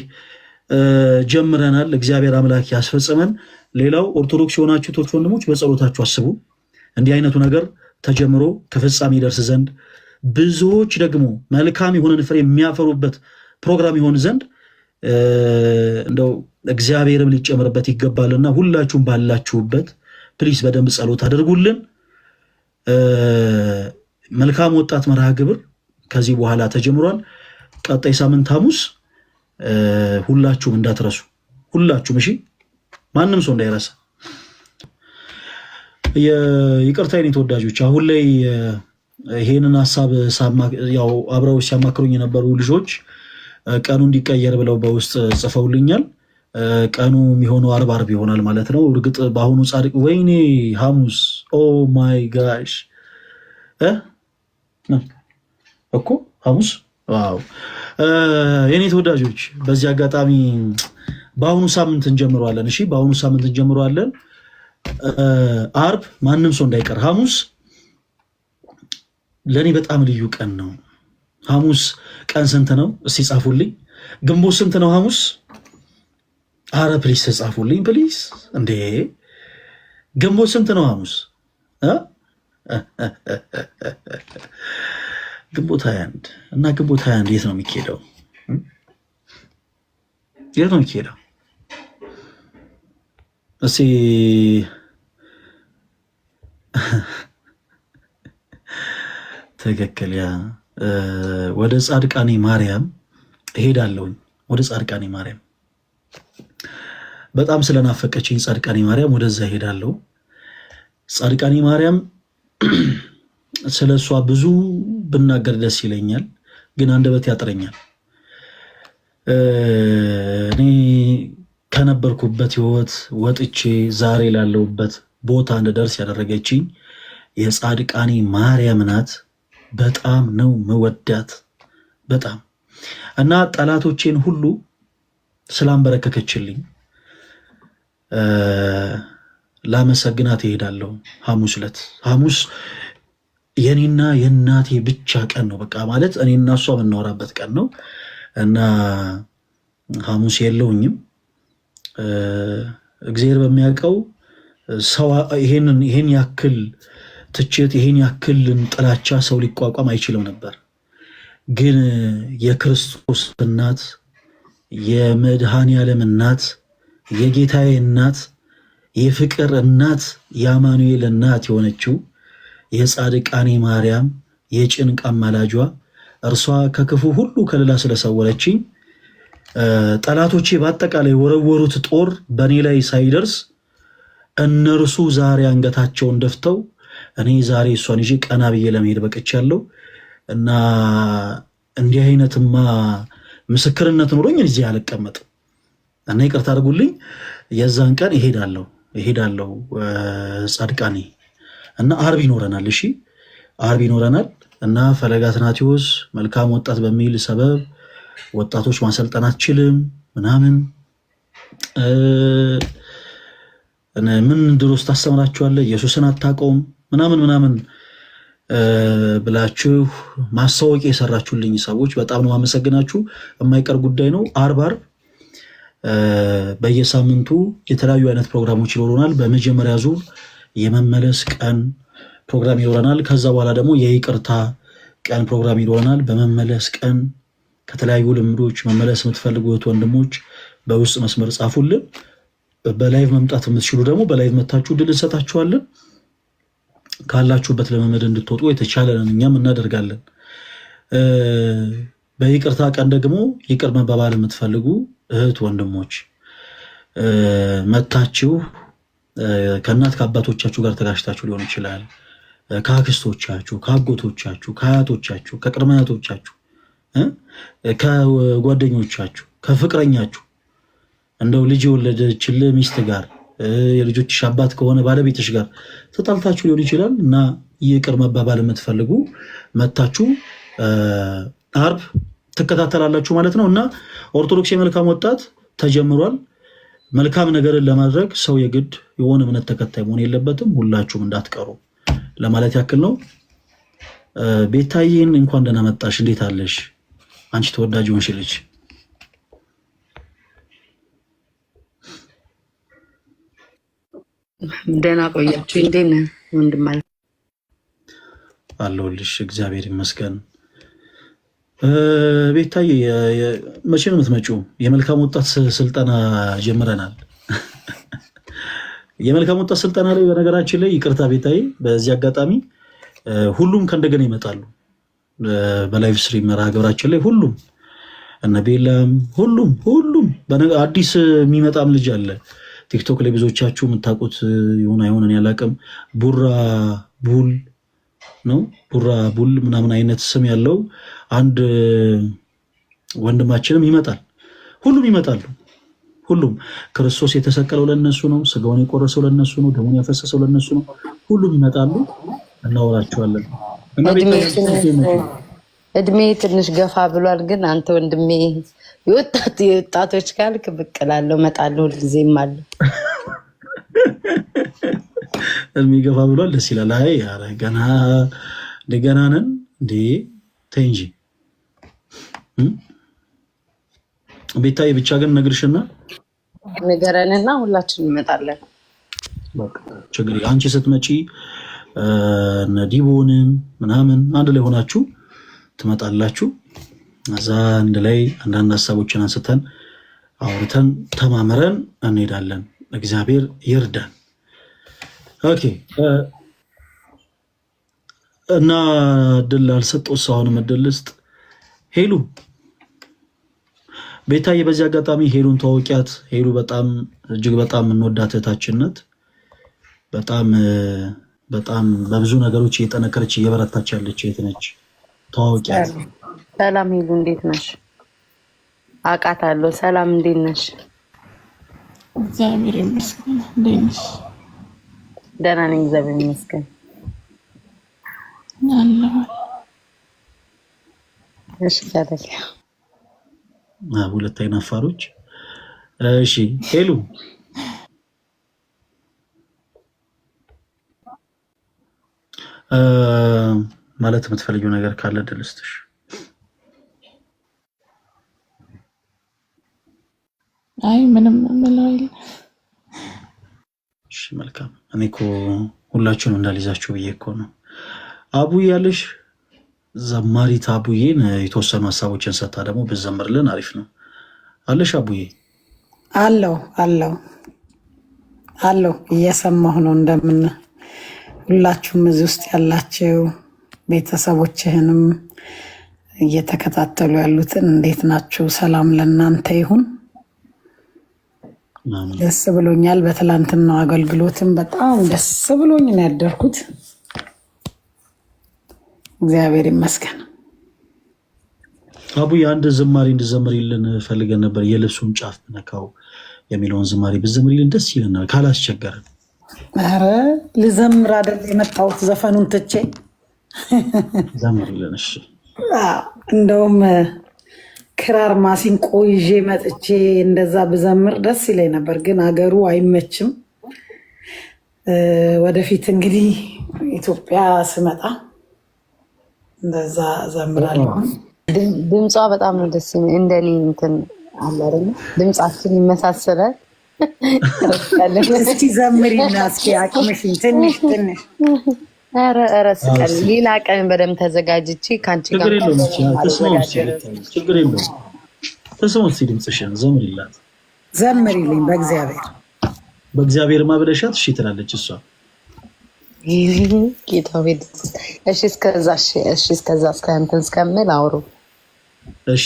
ጀምረናል። እግዚአብሔር አምላክ ያስፈጽመን። ሌላው ኦርቶዶክስ የሆናችሁ ቶች ወንድሞች በጸሎታችሁ አስቡ። እንዲህ አይነቱ ነገር ተጀምሮ ከፍጻሜ ይደርስ ዘንድ ብዙዎች ደግሞ መልካም የሆነን ፍሬ የሚያፈሩበት ፕሮግራም ይሆን ዘንድ እንደው እግዚአብሔርም ሊጨምርበት ይገባልና ሁላችሁም ባላችሁበት ፕሊስ በደንብ ጸሎት አድርጉልን። መልካም ወጣት መርሃ ግብር ከዚህ በኋላ ተጀምሯል። ቀጣይ ሳምንት ሐሙስ ሁላችሁም እንዳትረሱ፣ ሁላችሁም እሺ፣ ማንም ሰው እንዳይረሳ። ይቅርታ የኔ ተወዳጆች፣ አሁን ላይ ይሄንን ሐሳብ ያው አብረው ሲያማክሩኝ የነበሩ ልጆች ቀኑ እንዲቀየር ብለው በውስጥ ጽፈውልኛል። ቀኑ የሚሆነው አርብ ይሆናል ማለት ነው። እርግጥ በአሁኑ ጻድቅ ወይኔ ሐሙስ ኦ ማይ ጋሽ እኮ ሐሙስ ዋው። የኔ ተወዳጆች በዚህ አጋጣሚ በአሁኑ ሳምንት እንጀምረዋለን። እሺ በአሁኑ ሳምንት እንጀምረዋለን። አርብ ማንም ሰው እንዳይቀር። ሐሙስ ለእኔ በጣም ልዩ ቀን ነው። ሐሙስ ቀን ስንት ነው? እስቲ ጻፉልኝ። ግንቦት ስንት ነው ሐሙስ? አረ ፕሊስ ተጻፉልኝ ፕሊስ። እንዴ ግንቦት ስንት ነው ሐሙስ? ግንቦት 21 እና ግንቦት 21 የት ነው የሚካሄደው? የት ነው የሚካሄደው? እስቲ ትክክል ያ ወደ ጻድቃኔ ማርያም እሄዳለሁኝ። ወደ ጻድቃኔ ማርያም በጣም ስለናፈቀችኝ ጻድቃኔ ማርያም ወደዛ እሄዳለሁ። ጻድቃኔ ማርያም ስለሷ ብዙ ብናገር ደስ ይለኛል፣ ግን አንደበት ያጥረኛል። እኔ ከነበርኩበት ህይወት ወጥቼ ዛሬ ላለሁበት ቦታ እንድደርስ ያደረገችኝ የጻድቃኔ ማርያም ናት። በጣም ነው መወዳት በጣም እና ጠላቶቼን ሁሉ ስላንበረከከችልኝ ላመሰግናት እሄዳለሁ። ሐሙስ ዕለት ሐሙስ የኔና የእናቴ ብቻ ቀን ነው። በቃ ማለት እኔና እሷ የምናወራበት ቀን ነው እና ሐሙስ የለውኝም። እግዚአብሔር በሚያውቀው ሰው ይሄን ያክል ትችት ይሄን ያክልን ጥላቻ ሰው ሊቋቋም አይችልም ነበር። ግን የክርስቶስ እናት የመድኃኔ ዓለም እናት የጌታዬ እናት የፍቅር እናት የአማኑኤል እናት የሆነችው የጻድቃኔ ማርያም የጭንቅ አማላጇ እርሷ ከክፉ ሁሉ ከልላ ስለሰወረችኝ ጠላቶቼ በአጠቃላይ ወረወሩት ጦር በእኔ ላይ ሳይደርስ እነርሱ ዛሬ አንገታቸውን ደፍተው እኔ ዛሬ እሷን ይዤ ቀና ብዬ ለመሄድ በቅቻለሁ እና እንዲህ አይነትማ ምስክርነት ኖሮኝ እዚህ አልቀመጥም እና ይቅርታ አድርጉልኝ። የዛን ቀን እሄዳለሁ ጻድቃኔ እና አርብ ይኖረናል። እሺ አርብ ይኖረናል እና ፈለገ አትናቴዎስ መልካም ወጣት በሚል ሰበብ ወጣቶች ማሰልጠን አትችልም ምናምን ምን ድሮስ ታስተምራችኋለህ ኢየሱስን አታውቀውም ምናምን ብላችሁ ማስታወቂያ የሰራችሁልኝ ሰዎች በጣም ነው አመሰግናችሁ። የማይቀር ጉዳይ ነው። አርብ በየሳምንቱ የተለያዩ አይነት ፕሮግራሞች ይኖሩናል። በመጀመሪያ ዙር የመመለስ ቀን ፕሮግራም ይኖረናል። ከዛ በኋላ ደግሞ የይቅርታ ቀን ፕሮግራም ይኖረናል። በመመለስ ቀን ከተለያዩ ልምዶች መመለስ የምትፈልጉት ወንድሞች በውስጥ መስመር ጻፉልን። በላይቭ መምጣት የምትችሉ ደግሞ በላይቭ መታችሁ ድል እንሰጣችኋለን። ካላችሁበት ለመመድ እንድትወጡ የተቻለንን እኛም እናደርጋለን። በይቅርታ ቀን ደግሞ ይቅር መባባል የምትፈልጉ እህት ወንድሞች መታችሁ ከእናት ከአባቶቻችሁ ጋር ተጋጭታችሁ ሊሆን ይችላል። ከአክስቶቻችሁ፣ ከአጎቶቻችሁ፣ ከአያቶቻችሁ፣ ከቅድመ አያቶቻችሁ፣ ከጓደኞቻችሁ፣ ከፍቅረኛችሁ እንደው ልጅ የወለደችልህ ሚስት ጋር የልጆችሽ አባት ከሆነ ባለቤትሽ ጋር ተጣልታችሁ ሊሆን ይችላል እና ይቅር መባባል የምትፈልጉ መታችሁ አርብ ትከታተላላችሁ ማለት ነው። እና ኦርቶዶክስ የመልካም ወጣት ተጀምሯል። መልካም ነገርን ለማድረግ ሰው የግድ የሆነ እምነት ተከታይ መሆን የለበትም። ሁላችሁም እንዳትቀሩ ለማለት ያክል ነው። ቤታዬን እንኳን ደህና መጣሽ። እንዴት አለሽ? አንቺ ተወዳጅ ሆንሽ ልጅ። ደህና ቆያችሁ። እንዴት ነህ ወንድም? አለሁልሽ፣ እግዚአብሔር ይመስገን። ቤታዬ መቼ ነው የምትመጪው? የመልካም ወጣት ስልጠና ጀምረናል። የመልካም ወጣት ስልጠና ላይ በነገራችን ላይ ይቅርታ ቤታዬ፣ በዚህ አጋጣሚ ሁሉም ከእንደገና ይመጣሉ። በላይቭ ስትሪም መርሃ ግብራችን ላይ ሁሉም እነ ቤላም ሁሉም አዲስ የሚመጣም ልጅ አለ። ቲክቶክ ላይ ብዙዎቻችሁ የምታውቁት ይሁን አይሆን ያላቅም ቡራ ቡል ነው ቡራ ቡል ምናምን አይነት ስም ያለው አንድ ወንድማችንም ይመጣል። ሁሉም ይመጣሉ። ሁሉም ክርስቶስ የተሰቀለው ለነሱ ነው። ስጋውን የቆረሰው ለነሱ ነው። ደሙን ያፈሰሰው ለነሱ ነው። ሁሉም ይመጣሉ። እናወራቸዋለን። እድሜ ትንሽ ገፋ ብሏል፣ ግን አንተ ወንድሜ የወጣቶች ካልክ ብቅ እላለሁ እመጣለሁ፣ ሁልጊዜም አለሁ። እድሜ ገፋ ብሏል፣ ደስ ይላል። አይ ኧረ ገና ነን እንዴ? ተይ እንጂ ቤታዬ። ብቻ ግን ነግርሽና ንገረንና ሁላችን እንመጣለን። በቃ ችግር አንቺ ስትመጪ ዲቦንም ምናምን አንድ ላይ ሆናችሁ ትመጣላችሁ። እዛ አንድ ላይ አንዳንድ ሀሳቦችን አንስተን አውርተን ተማምረን እንሄዳለን። እግዚአብሔር ይርዳን። ኦኬ። እና ድል አልሰጠው ሰው አሁንም እድል ልስጥ። ሄሉ ቤታዬ፣ በዚህ አጋጣሚ ሄሉን ተዋውቂያት። ሄሉ በጣም እጅግ በጣም የምንወዳት እህታችን ናት። በጣም በብዙ ነገሮች እየጠነከረች እየበረታች ያለች እህት ነች። ተዋውቂያት። ሰላም ሄሉ፣ እንዴት ነሽ? አውቃታለሁ። ሰላም፣ እንዴት ነሽ? እግዚአብሔር ይመስገን። እንዴት ነሽ? ደህና ነኝ፣ እግዚአብሔር ይመስገን። አለሁ። እሺ ታዲያ ሁለት አይነት አፋሮች። እሺ ሄሉ፣ ማለት የምትፈልጊው ነገር ካለ እድል ልስጥሽ። አይ ምንም የምለው የለም። እሺ መልካም። እኔ እኮ ሁላችሁንም እንዳልይዛችሁ ብዬ እኮ ነው። አቡዬ ያለሽ ዘማሪት አቡዬን የተወሰኑ ሀሳቦችን ሰታ ደግሞ ብዘምርልን አሪፍ ነው። አለሽ አቡዬ? አለው እየሰማሁ ነው። እንደምን ሁላችሁም እዚህ ውስጥ ያላችሁ ቤተሰቦችህንም እየተከታተሉ ያሉትን እንዴት ናችሁ? ሰላም ለእናንተ ይሁን። ደስ ብሎኛል። በትላንትናው አገልግሎትም በጣም ደስ ብሎኝ ነው ያደርኩት። እግዚአብሔር ይመስገን። አቡዬ አንድ ዝማሬ እንድዘምሪልን ፈልገን ነበር። የልብሱን ጫፍ ነካው የሚለውን ዝማሬ ብዘምሪልን ደስ ይለናል ካላስቸገረን። ኧረ ልዘምር አይደል የመጣሁት ዘፈኑን ትቼ። ዘምሪልን። እሺ። እንደውም ክራር ማሲንቆ ይዤ መጥቼ እንደዛ ብዘምር ደስ ይለኝ ነበር፣ ግን አገሩ አይመችም። ወደፊት እንግዲህ ኢትዮጵያ ስመጣ እንደዛ ዘምራለሁ። ድምጿ በጣም ነው ደስ የሚል። እንደኔ እንትን አለ አይደል? ድምጻችን ይመሳሰላል። እስኪ ዘምሪና እስኪ አቅምሽን ትንሽ። ኧረ ስቀል ሌላ ቀን በደምብ ተዘጋጅቼ ከአንቺ ጋር ችግር የለውም። ተስማው እስኪ ድምፅሽን ዘምሪላት። ዘምሪልኝ በእግዚአብሔር ማብለሻት እሺ ትላለች እሷ። ጌታ ቤት እሺ። እስከዛ እስከ እንትን እስከምል አውሩ። እሺ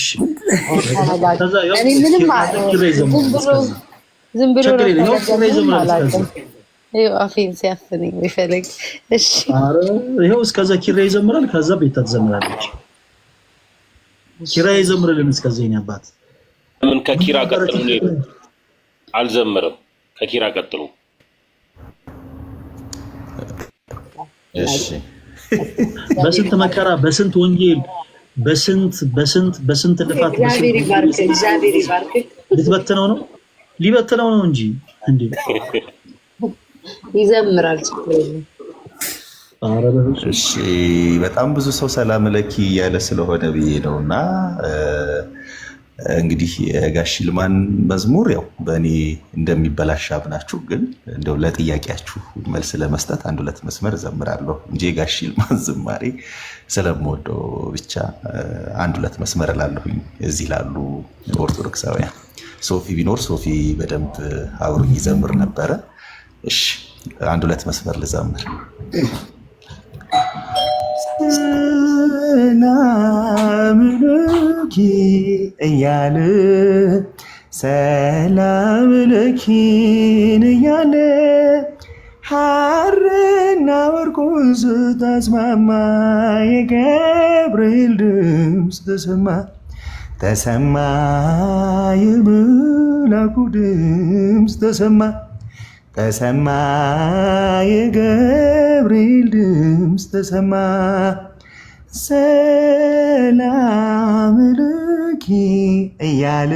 ዝም ብሎ አፌን ሲያፍነኝ ይፈልግ። እሺ ይኸው እስከዛ ኪራ ይዘምራል፣ ከዛ ቤታ ትዘምራለች። ኪራ ይዘምርልን እስከዛ። የእኔ አባት ምን ከኪራ ቀጥሎ ነው? አልዘምርም። ከኪራ ቀጥሉ። እሺ በስንት መከራ፣ በስንት ወንጌል፣ በስንት ልፋት እግዚአብሔር ይባርክ፣ እግዚአብሔር ይባርክ። ልትበትነው ነው ሊበትነው ነው እንጂ እንዴ ይዘምራል። ችግር የለም። እሺ በጣም ብዙ ሰው ሰላም ለኪ እያለ ስለሆነ ብዬ ነው። እና እንግዲህ የጋሽ ይልማን መዝሙር ያው በእኔ እንደሚበላሽ አምናችሁ፣ ግን እንደው ለጥያቄያችሁ መልስ ለመስጠት 1-2 መስመር እዘምራለሁ እንጂ የጋሽ ይልማን ዝማሬ ስለምወደው ብቻ 1-2 መስመር እላለሁኝ። እዚህ ላሉ ኦርቶዶክሳውያን ሶፊ ቢኖር ሶፊ በደንብ አብሮኝ ይዘምር ነበረ። እሺ 1-2 መስመር ልዘምር። ሰላም ለኪ እያለ ሰላም ለኪን እያለ ሐርና ወርቁን ስታስማማ የገብርኤል ድምፅ ተሰማ የመላኩ ድምፅ ተሰማ የገብርኤል ድምፅ ተሰማ። ሰላም ለኪ እያለ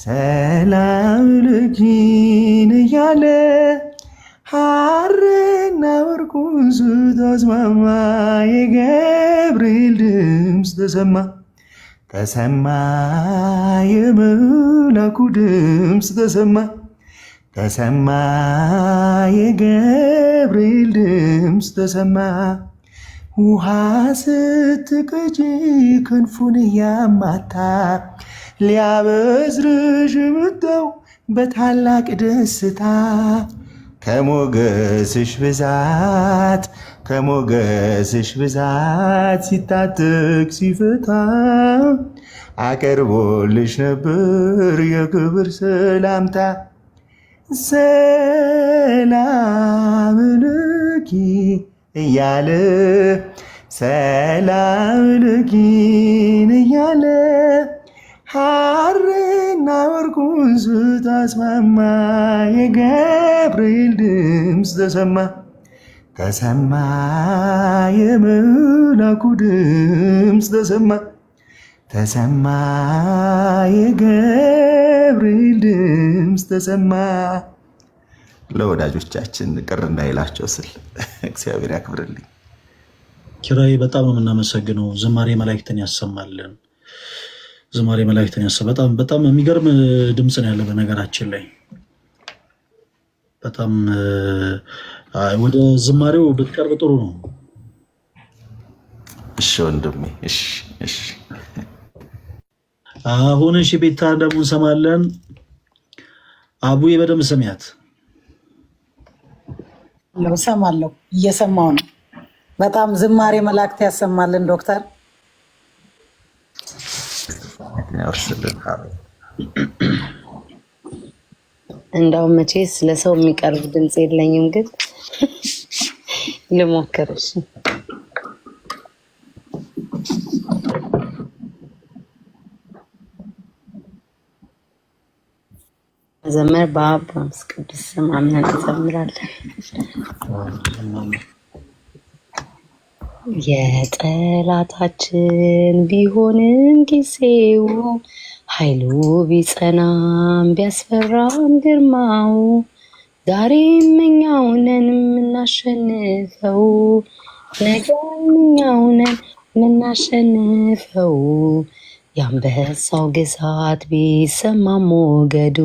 ሰላም ለኪን እያለ ሐርና ወርቁን ስታስማማ የገብርኤል ድምፅ ተሰማ የመላኩ ድምፅ ተሰማ የገብርኤል ድምፅ ተሰማ። ውሃ ስትቀጂ ክንፉን እያማታ ሊያበስርሽ መጣው በታላቅ ደስታ ከሞገስሽ ብዛት ሲታጠቅ ሲፈታ አቀርቦልሽ ነበር የክብር ሰላምታ። ሰላም ለኪ እያለ ሰላም ለኪን እያለ ሐርና ወርቁን ስታስማማ የገብርኤል ድምፅ ተሰማ የመላኩ ድምፅ ተሰማ የገብርኤል ድምፅ ተሰማ። ለወዳጆቻችን ቅር እንዳይላቸው ስል እግዚአብሔር ያክብርልኝ። ኪራይ በጣም ነው የምናመሰግነው። ዝማሬ መላእክትን ያሰማልን። ዝማሬ መላእክትን በጣም የሚገርም ድምፅ ነው ያለ። በነገራችን ላይ በጣም ወደ ዝማሬው ብትቀርብ ጥሩ ነው። እሺ ወንድሜ። እሺ አሁን እሺ ቤታ ደግሞ እንሰማለን። አቡዬ በደምብ ስሚያት። እሰማለሁ፣ እየሰማው ነው። በጣም ዝማሬ መላእክት ያሰማልን ዶክተር። እንዳውም መቼስ ለሰው የሚቀርብ ድምፅ የለኝም፣ ግን ልሞክርሽ። መዘመር በአብ በመንፈስ ቅዱስ ስም አምነን እንዘምራለን። የጠላታችን ቢሆንም ጊዜው ኃይሉ ቢጸናም ቢያስፈራም ግርማው ዛሬም እኛው ነን የምናሸንፈው፣ ነገም እኛው ነን የምናሸንፈው። የአንበሳው ግሳት ቢሰማ ሞገዱ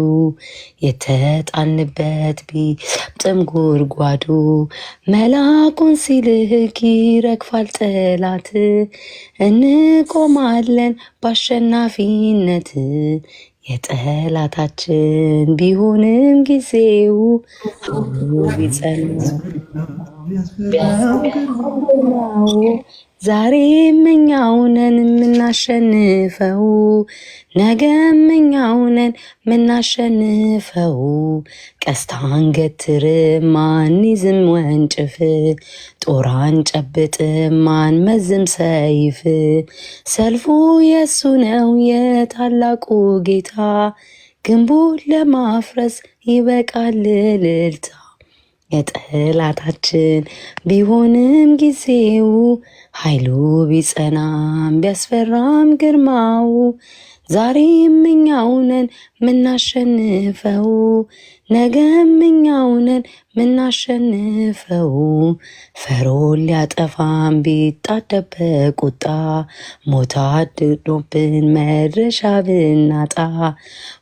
የተጣልንበት ቢሰምጥም ጉድጓዱ መልአኩን ሲልክ ይረግፋል ጠላት። እንቆማለን በአሸናፊነት የጠላታችን ቢሆንም ጊዜው ቢጸናው ዛሬም እኛው ነን የምናሸንፈው፣ ነገም እኛው ነን የምናሸንፈው። ቀስት አንገትርም አንይዝም ወንጭፍ፣ ጦር አንጨብጥም አንመዝም ሰይፍ። ሰልፉ የሱ ነው የታላቁ ጌታ፣ ግንቡን ለማፍረስ ይበቃል እልልታ። የጠላታችን ቢሆንም ጊዜው ኃይሉ ቢጸናም ቢያስፈራም ግርማው ዛሬም እኛው ነን ምናሸንፈው ነገም እኛው ነን ምናሸንፈው። ፈርዖን ሊያጠፋን ቢጣደብ በቁጣ ሞት አድኖብን መድረሻ ብናጣ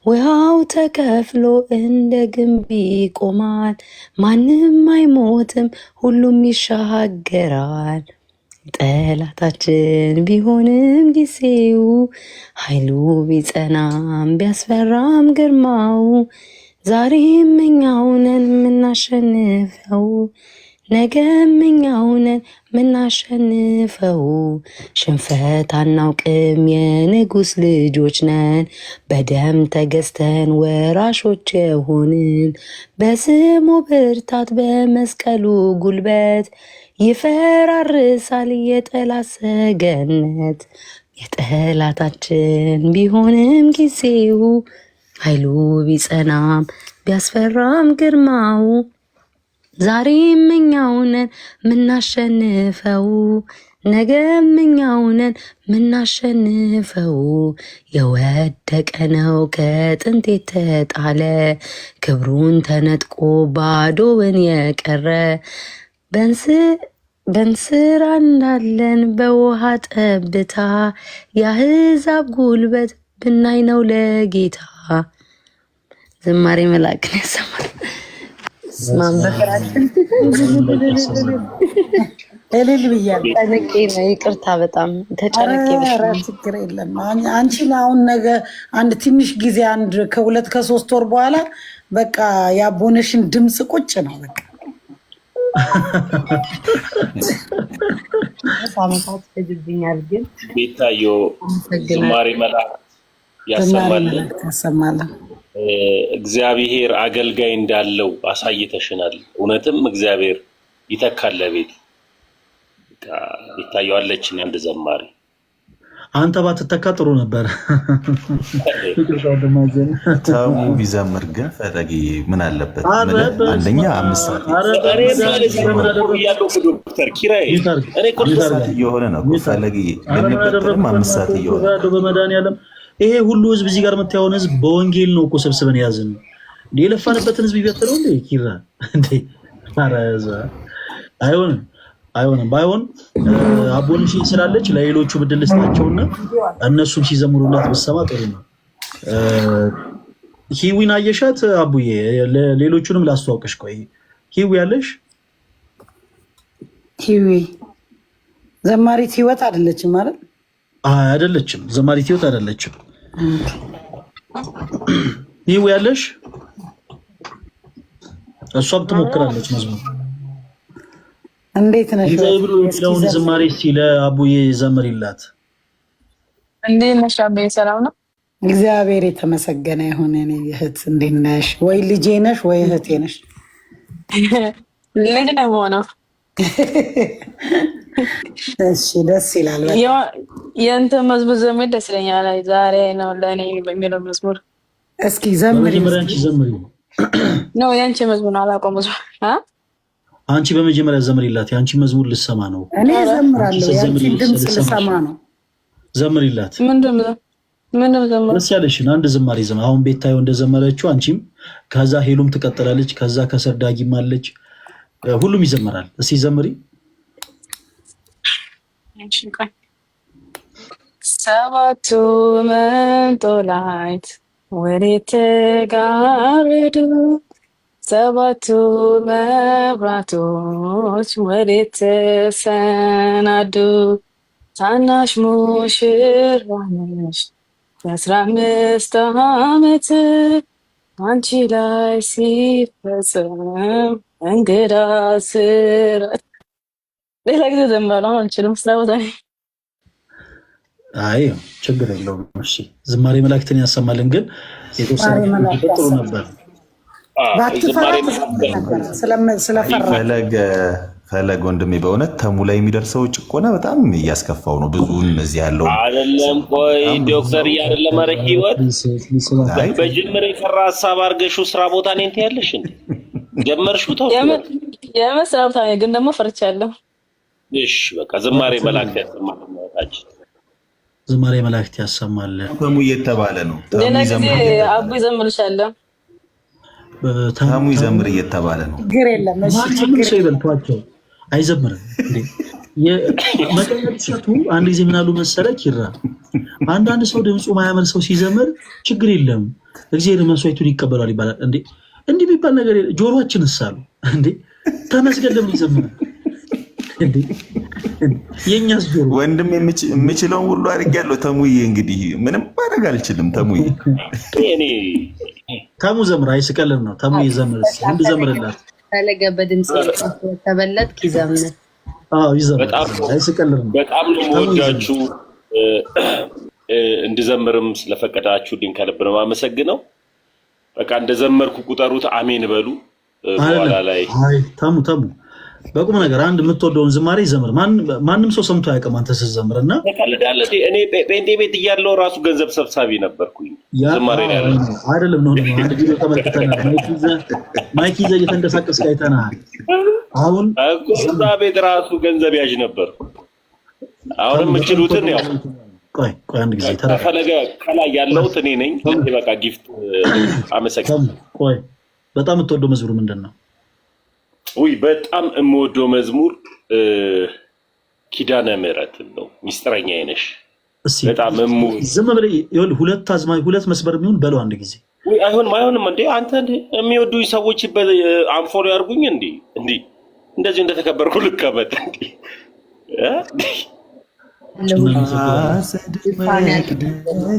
ውሃው ተከፍሎ እንደ ግንብ ይቆማል። ማንም አይሞትም ሁሉም ይሻገራል። ጠላታችን ቢሆንም ጊዜው ኃይሉ ቢጸናም ቢያስፈራም ግርማው ዛሬም እኛው ነን ምናሸንፈው ነገም እኛው ነን ምናሸንፈው። ሽንፈት አናውቅም የንጉሥ ልጆች ነን በደም ተገዝተን ወራሾች የሆንን በስሙ ብርታት በመስቀሉ ጉልበት ይፈራርሳል የጠላት ሰገነት። የጠላታችን ቢሆንም ጊዜው ኃይሉ ቢጸናም ቢያስፈራም ግርማው ዛሬም እኛው ነን ምናሸንፈው ነገም እኛው ነን ምናሸንፈው። የወደቀ ነው ከጥንት የተጣለ ክብሩን ተነጥቆ ባዶውን የቀረ በእንስራ እንዳለን በውሃ ጠብታ የአሕዛብ ጉልበት ብናይ ነው ለጌታ። ዝማሬ መላእክትን ያሰማል። ማንበራችን እልል ብያለሁ። ተጨነቄ ነው ይቅርታ፣ በጣም ተጨነቄ። ችግር የለም። አንቺን አሁን ነገ አንድ ትንሽ ጊዜ አንድ ከ2 ከ3 ወር በኋላ በቃ የአቦነሽን ድምፅ ቁጭ ነው በቃ ሳመታት ተጅብኛል። ግን ቤታዮ ዝማሬ መላእክት ያሰማልን። እግዚአብሔር አገልጋይ እንዳለው አሳይተሽናል። እውነትም እግዚአብሔር ይተካል ለቤት ቤታዮ አለችን አንድ ዘማሪ። አንተ ባትተካ ጥሩ ነበር። ተው ቢዘምር ግን ፈለጊ ምን አለበት? አንደኛ 5 ሰዓት ዶክተር ኪራይ እየሆነ ነው ፈለጊ ለሚቀጥልም 5 ሰዓት እየሆነ በመድኃኒዓለም ይሄ ሁሉ ህዝብ እዚህ ጋር የምታየውን ህዝብ በወንጌል ነው እኮ ሰብስበን ያዝን ነው እንዴ? የለፋንበትን ህዝብ ይበትረው እንዴ? ኪራ እንዴ ማራዛ አይሆንም። ባይሆን አቦነሽ ስላለች ለሌሎቹ ብድል ስጣቸውና እነሱም ሲዘምሩላት ብሰማ ጥሩ ነው። ሂዊን አየሻት አቡዬ? ሌሎቹንም ላስተዋውቅሽ። ቆይ ሂዊ ያለሽ? ሂዊ ዘማሪት ህይወት አይደለችም ማለት? አይደለችም፣ ዘማሪት ህይወት አይደለችም። ሂዊ ያለሽ? እሷም ትሞክራለች መዝሙር። እንዴት ነሽ? ብሎ የሚለውን ዝማሬ ሲለ አቡዬ ዘምሪላት። እንዴት ነሽ አቡዬ? ሰላም ነው? እግዚአብሔር የተመሰገነ ይሁን። እኔ እህት እንዴት ነሽ? ወይ ልጄ ነሽ ወይ እህቴ ነሽ? ልጅ ነው የምሆነው። እሺ ደስ ይላል። የእንተ መዝሙር ዘምር ደስ ይለኛል። ዛሬ ነው ለእኔ በሚለው መዝሙር እስኪ ዘምሪ። ነው የአንቺ መዝሙር አላውቀውም። አንቺ በመጀመሪያ ዘምሪላት። የአንቺ መዝሙር ልሰማ ነው። እኔ ዘምራለሁ። የአንቺ ድምፅ ልሰማ ነው። ዘምሪላት። ምንድነው ዘምር? ደስ ያለሽን አንድ ዝማሬ ዘምሪ። አሁን ቤታዮ እንደዘመረችው አንቺም፣ ከዛ ሄሉም ትቀጥላለች፣ ከዛ ከስር ዳጊም አለች፣ ሁሉም ይዘምራል። እስኪ ዘምሪ። ሰባቱ መንጦላይት ወዴት ተጋረዱ? ሰባቱ መብራቶች ወዴት ተሰናዱ? ታናሽ ሙሽራ ነሽ የ15 ዓመት አንቺ ላይ ሲፈጸም እንግዳ ስራት። ሌላ ጊዜ ዘምራለሁ። አልችልም ስራ ቦታ። አይ ችግር የለውም። እሺ ዝማሬ መላእክትን ያሰማልን። ግን የተወሰነ ጥሩ ነበር። ፈለግ ወንድሜ በእውነት ተሙ ላይ የሚደርሰው ጭቆና በጣም እያስከፋው ነው። ብዙውን እዚህ ያለው አይደለም። ቆይ ዶክተር አይደለም ኧረ ህይወት በጅምር የፈራ ሀሳብ አድርገሽው ስራ ቦታ ነኝ ትያለሽ እንዴ? ጀመርሽው ተው የመስራት ቦታ ግን ደግሞ ፈርቻለሁ። እሺ በቃ ዝማሬ መላእክት ያሰማል። ዝማሬ መላእክት ያሰማል። ተሙ እየተባለ ነው። ተሙ ይዘምር አቡ ይዘምርሻለሁ። ተሙ ይዘምር እየተባለ ነው። ችግር የለም። እሺ ችግር ይበልቷቸው አይዘምርም እንዴ? የመቀነጥሸቱ አንድ ጊዜ ምን አሉ መሰለህ ኪራ፣ አንዳንድ ሰው ድምፁ ማያምር ሰው ሲዘምር ችግር የለም እግዚአብሔር መስዋዕቱን ይቀበላል ይባላል። እንዴ እንዲህ ቢባል ነገር ጆሮአችን እሳሉ እንዴ ተመስገን ለምን ይዘምራል እንዴ? የኛስ ጆሮ ወንድም የምችለውን ሁሉ አድርጌያለሁ። ተሙዬ እንግዲህ ምንም ማድረግ አልችልም። ተሙዬ ተሙ ዘምር አይስቀልም ነው። ተሙ ይዘምር እንድዘምርላት ፈለገ በድምጽ ተበለጥክ ይዘምር። ይዘምር አይስቀልም። በጣም ነው የምወዳችሁ። እንድዘምርም ስለፈቀዳችሁልኝ ከልብ ነው የማመሰግነው። በቃ እንደዘመርኩ ቁጠሩት፣ አሜን በሉ። በኋላ ላይ ተሙ በቁም ነገር አንድ የምትወደውን ዝማሬ ይዘምር። ማንም ሰው ሰምቶ አያውቅም አንተ ስትዘምርና ተቀልዳለህ። እኔ ጴንጤ ቤት እያለሁ ራሱ ገንዘብ ሰብሳቢ ነበርኩኝ። ዝማሬ ላይ አይደለም ነው። አንድ ቪዲዮ ተመልክተናል። ማይክ ይዘህ እየተንቀሳቀስክ አይተናል። አሁን እዛ ቤት ራሱ ገንዘብ ያዥ ነበር። አሁን የምችሉትን ያው ቆይ አንድ ጊዜ ተፈለገ ከላይ ያለሁት እኔ ነኝ። በቃ ጊፍት አመሰግናለሁ። ቆይ በጣም የምትወደው መዝሙር ምንድን ነው? ውይ በጣም የምወደው መዝሙር ኪዳነ ምህረትን ነው። ሚስጥረኛዬ ነሽ በጣም ዝም ብለህ ሁለት መስበር የሚሆን በለው አንድ ጊዜ። ውይ አይሆንም እንዴ አንተ የሚወዱኝ ሰዎች አንፎሎ ያርጉኝ እንዴ? እንደዚህ እንደተከበርኩ ልቀበጥ እንዴ?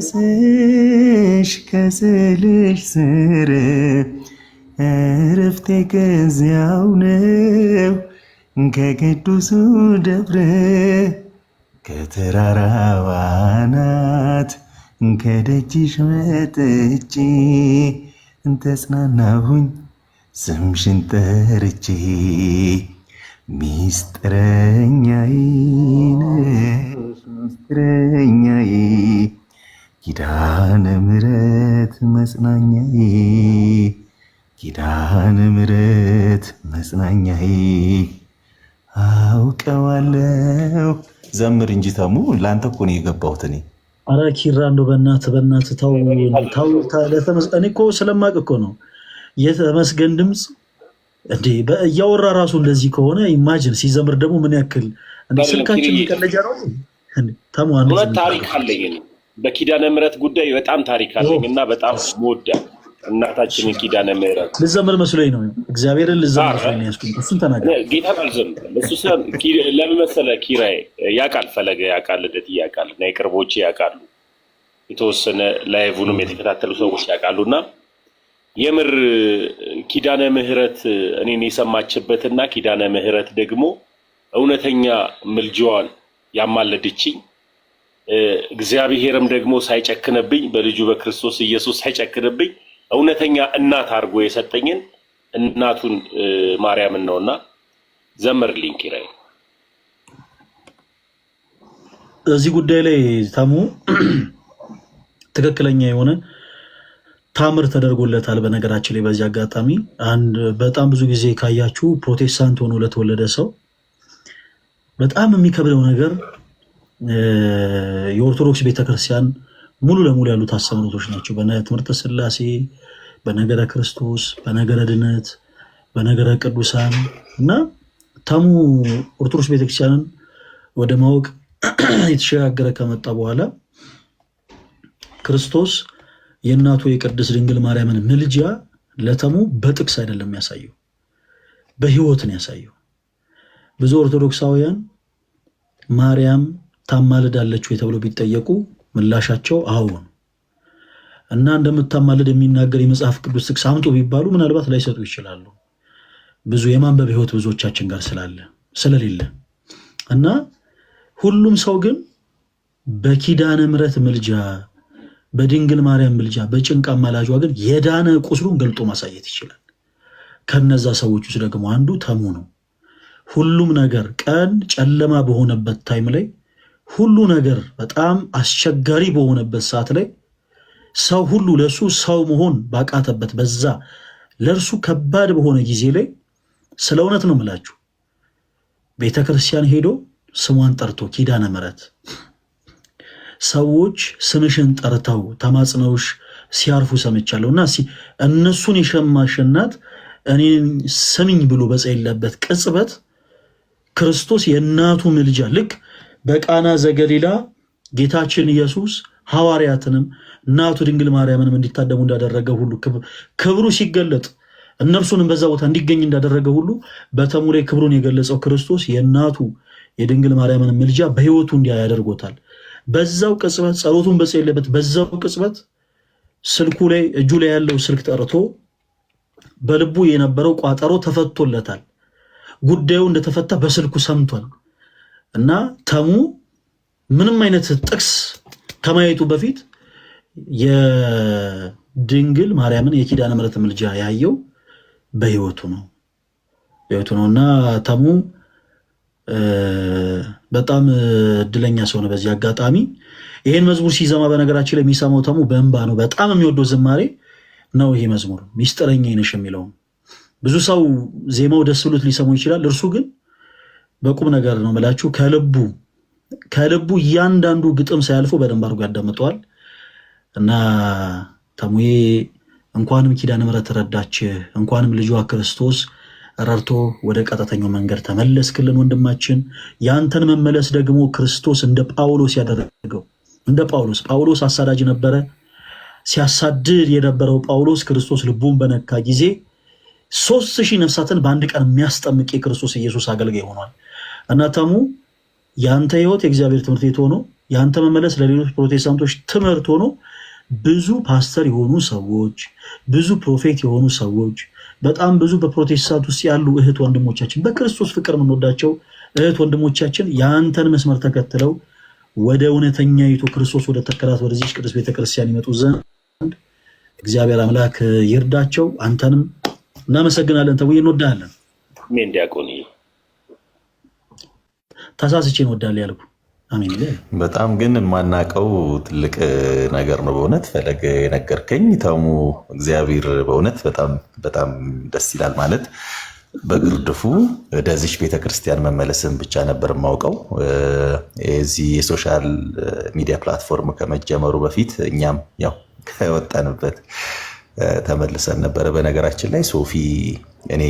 መቅደስሽ ከስልሽ ስር እረፍቴ ከዚያው ነው ከቅዱሱ ደብረ ከተራራው አናት ከደጅሽ መጥቼ ተጽናናሁኝ ስምሽን ጠርቼ ሚስጥረኛዬ ነሽ ሚስጥረኛዬ ኪዳነ ምህረት መጽናኛዬ ኪዳነ ምህረት መጽናኛዬ አውቀዋለሁ። ዘምር እንጂ ተሙ ለአንተ እኮ ነው የገባሁት እኔ። ኧረ ኪራ እንደው በእናትህ ተው። እኔ እኮ ስለማቅ እኮ ነው የተመስገን ድምፅ እንዴ እያወራ ራሱ እንደዚህ ከሆነ ኢማጂን ሲዘምር ደግሞ ምን ያክል ስልካችን እየቀለጃ ነው። ተሙ ሁለት ታሪክ አለኝ በኪዳነ ምህረት ጉዳይ በጣም ታሪክ አለኝ እና በጣም ሞዳ እናታችንን ኪዳነ ምህረት ልዘምር መስሎኝ ነው። እግዚአብሔርን ልዘምር መስሎኝ ነው ያስኩኝ። እሱን ተናገር። ጌታን አልዘምርም። እሱ ለምን መሰለህ ኪራይ ያውቃል፣ ፈለገ ያውቃል፣ ልደት ያውቃል እና የቅርቦቼ ያውቃሉ፣ የተወሰነ ላይቭኑም የተከታተሉ ሰዎች ያውቃሉና የምር ኪዳነ ምህረት እኔን የሰማችበትና ኪዳነ ምህረት ደግሞ እውነተኛ ምልጃዋን ያማለደችኝ እግዚአብሔርም ደግሞ ሳይጨክንብኝ በልጁ በክርስቶስ ኢየሱስ ሳይጨክንብኝ እውነተኛ እናት አድርጎ የሰጠኝን እናቱን ማርያምን ነውና ዘምርልኝ ኪራይ። እዚህ ጉዳይ ላይ ተሙ ትክክለኛ የሆነ ታምር ተደርጎለታል። በነገራችን ላይ በዚህ አጋጣሚ አንድ በጣም ብዙ ጊዜ ካያችሁ ፕሮቴስታንት ሆኖ ለተወለደ ሰው በጣም የሚከብደው ነገር የኦርቶዶክስ ቤተክርስቲያን ሙሉ ለሙሉ ያሉት አስተምህሮቶች ናቸው። በትምህርተ ሥላሴ፣ በነገረ ክርስቶስ፣ በነገረ ድነት፣ በነገረ ቅዱሳን እና ተሙ ኦርቶዶክስ ቤተክርስቲያንን ወደ ማወቅ የተሸጋገረ ከመጣ በኋላ ክርስቶስ የእናቱ የቅድስት ድንግል ማርያምን ምልጃ ለተሙ በጥቅስ አይደለም ያሳየው፣ በህይወት ነው ያሳየው። ብዙ ኦርቶዶክሳውያን ማርያም ታማልዳለች ወይ ተብሎ ቢጠየቁ ምላሻቸው አዎ ነው እና እንደምታማልድ የሚናገር የመጽሐፍ ቅዱስ ጥቅስ አምጡ ቢባሉ ምናልባት ላይሰጡ ይችላሉ። ብዙ የማንበብ ህይወት ብዙዎቻችን ጋር ስለሌለ እና ሁሉም ሰው ግን በኪዳነ ምህረት ምልጃ፣ በድንግል ማርያም ምልጃ፣ በጭንቅ አማላጇ ግን የዳነ ቁስሉን ገልጦ ማሳየት ይችላል። ከነዛ ሰዎች ውስጥ ደግሞ አንዱ ተሙ ነው። ሁሉም ነገር ቀን ጨለማ በሆነበት ታይም ላይ ሁሉ ነገር በጣም አስቸጋሪ በሆነበት ሰዓት ላይ ሰው ሁሉ ለሱ ሰው መሆን ባቃተበት በዛ ለርሱ ከባድ በሆነ ጊዜ ላይ ስለ እውነት ነው የምላችሁ ቤተክርስቲያን ሄዶ ስሟን ጠርቶ ኪዳነ ምሕረት ሰዎች ስምሽን ጠርተው ተማጽነውሽ ሲያርፉ ሰምቻለሁና እነሱን የሸማሽናት እኔን ስምኝ ብሎ በጸለየበት ቅጽበት ክርስቶስ የእናቱ ምልጃ ልክ በቃና ዘገሊላ ጌታችን ኢየሱስ ሐዋርያትንም እናቱ ድንግል ማርያምንም እንዲታደሙ እንዳደረገ ሁሉ ክብሩ ሲገለጥ እነርሱንም በዛ ቦታ እንዲገኝ እንዳደረገ ሁሉ በተሙ ላይ ክብሩን የገለጸው ክርስቶስ የእናቱ የድንግል ማርያምን ምልጃ በህይወቱ እንዲያ ያደርጎታል። በዛው ቅጽበት ጸሎቱን በጸለየበት በዛው ቅጽበት ስልኩ ላይ እጁ ላይ ያለው ስልክ ጠርቶ በልቡ የነበረው ቋጠሮ ተፈቶለታል። ጉዳዩ እንደተፈታ በስልኩ ሰምቷል እና ተሙ ምንም አይነት ጥቅስ ከማየቱ በፊት የድንግል ማርያምን የኪዳነ ምሕረት ምልጃ ያየው በህይወቱ ነውና ተሙ በጣም እድለኛ ሰው ነው። በዚህ አጋጣሚ ይሄን መዝሙር ሲሰማ በነገራችን ላይ የሚሰማው ተሙ በእንባ ነው። በጣም የሚወደው ዝማሬ ነው ይሄ መዝሙር ሚስጥረኛዬ ነሽ የሚለው። ብዙ ሰው ዜማው ደስ ብሎት ሊሰማው ይችላል። እርሱ ግን በቁም ነገር ነው የምላችሁ ከልቡ እያንዳንዱ ግጥም ሳያልፈው በደንብ አድርጎ ያዳምጠዋል እና ተሙዬ እንኳንም ኪዳነ ምሕረት ረዳች፣ እንኳንም ልጇ ክርስቶስ ረድቶ ወደ ቀጥተኛው መንገድ ተመለስክልን ወንድማችን። ያንተን መመለስ ደግሞ ክርስቶስ እንደ ጳውሎስ ያደረገው እንደ ጳውሎስ አሳዳጅ ነበረ። ሲያሳድድ የነበረው ጳውሎስ ክርስቶስ ልቡን በነካ ጊዜ 3000 ነፍሳትን በአንድ ቀን የሚያስጠምቅ የክርስቶስ ኢየሱስ አገልጋይ ሆኗል እና ተሙ ያንተ ህይወት የእግዚአብሔር ትምህርት ቤት ሆኖ ያንተ መመለስ ለሌሎች ፕሮቴስታንቶች ትምህርት ሆኖ ብዙ ፓስተር የሆኑ ሰዎች፣ ብዙ ፕሮፌት የሆኑ ሰዎች፣ በጣም ብዙ በፕሮቴስታንት ውስጥ ያሉ እህት ወንድሞቻችን በክርስቶስ ፍቅር የምንወዳቸው እህት ወንድሞቻችን ያንተን መስመር ተከትለው ወደ እውነተኛይቱ ክርስቶስ ወደ ተከላት ወደዚህ ቅዱስ ቤተክርስቲያን ይመጡ ዘንድ እግዚአብሔር አምላክ ይርዳቸው። አንተንም እናመሰግናለን። ተውዬ እንወዳለን። ምን ዲያቆን ተሳስቼ እንወዳለን ያልኩ አሜን ይላል። በጣም ግን የማናውቀው ትልቅ ነገር ነው በእውነት ፈለገ የነገርከኝ ተሙ። እግዚአብሔር በእውነት በጣም ደስ ይላል። ማለት በግርድፉ ወደዚህ ቤተክርስቲያን መመለስን ብቻ ነበር የማውቀው። የዚህ የሶሻል ሚዲያ ፕላትፎርም ከመጀመሩ በፊት እኛም ያው ከወጣንበት ተመልሰን ነበረ። በነገራችን ላይ ሶፊ እኔ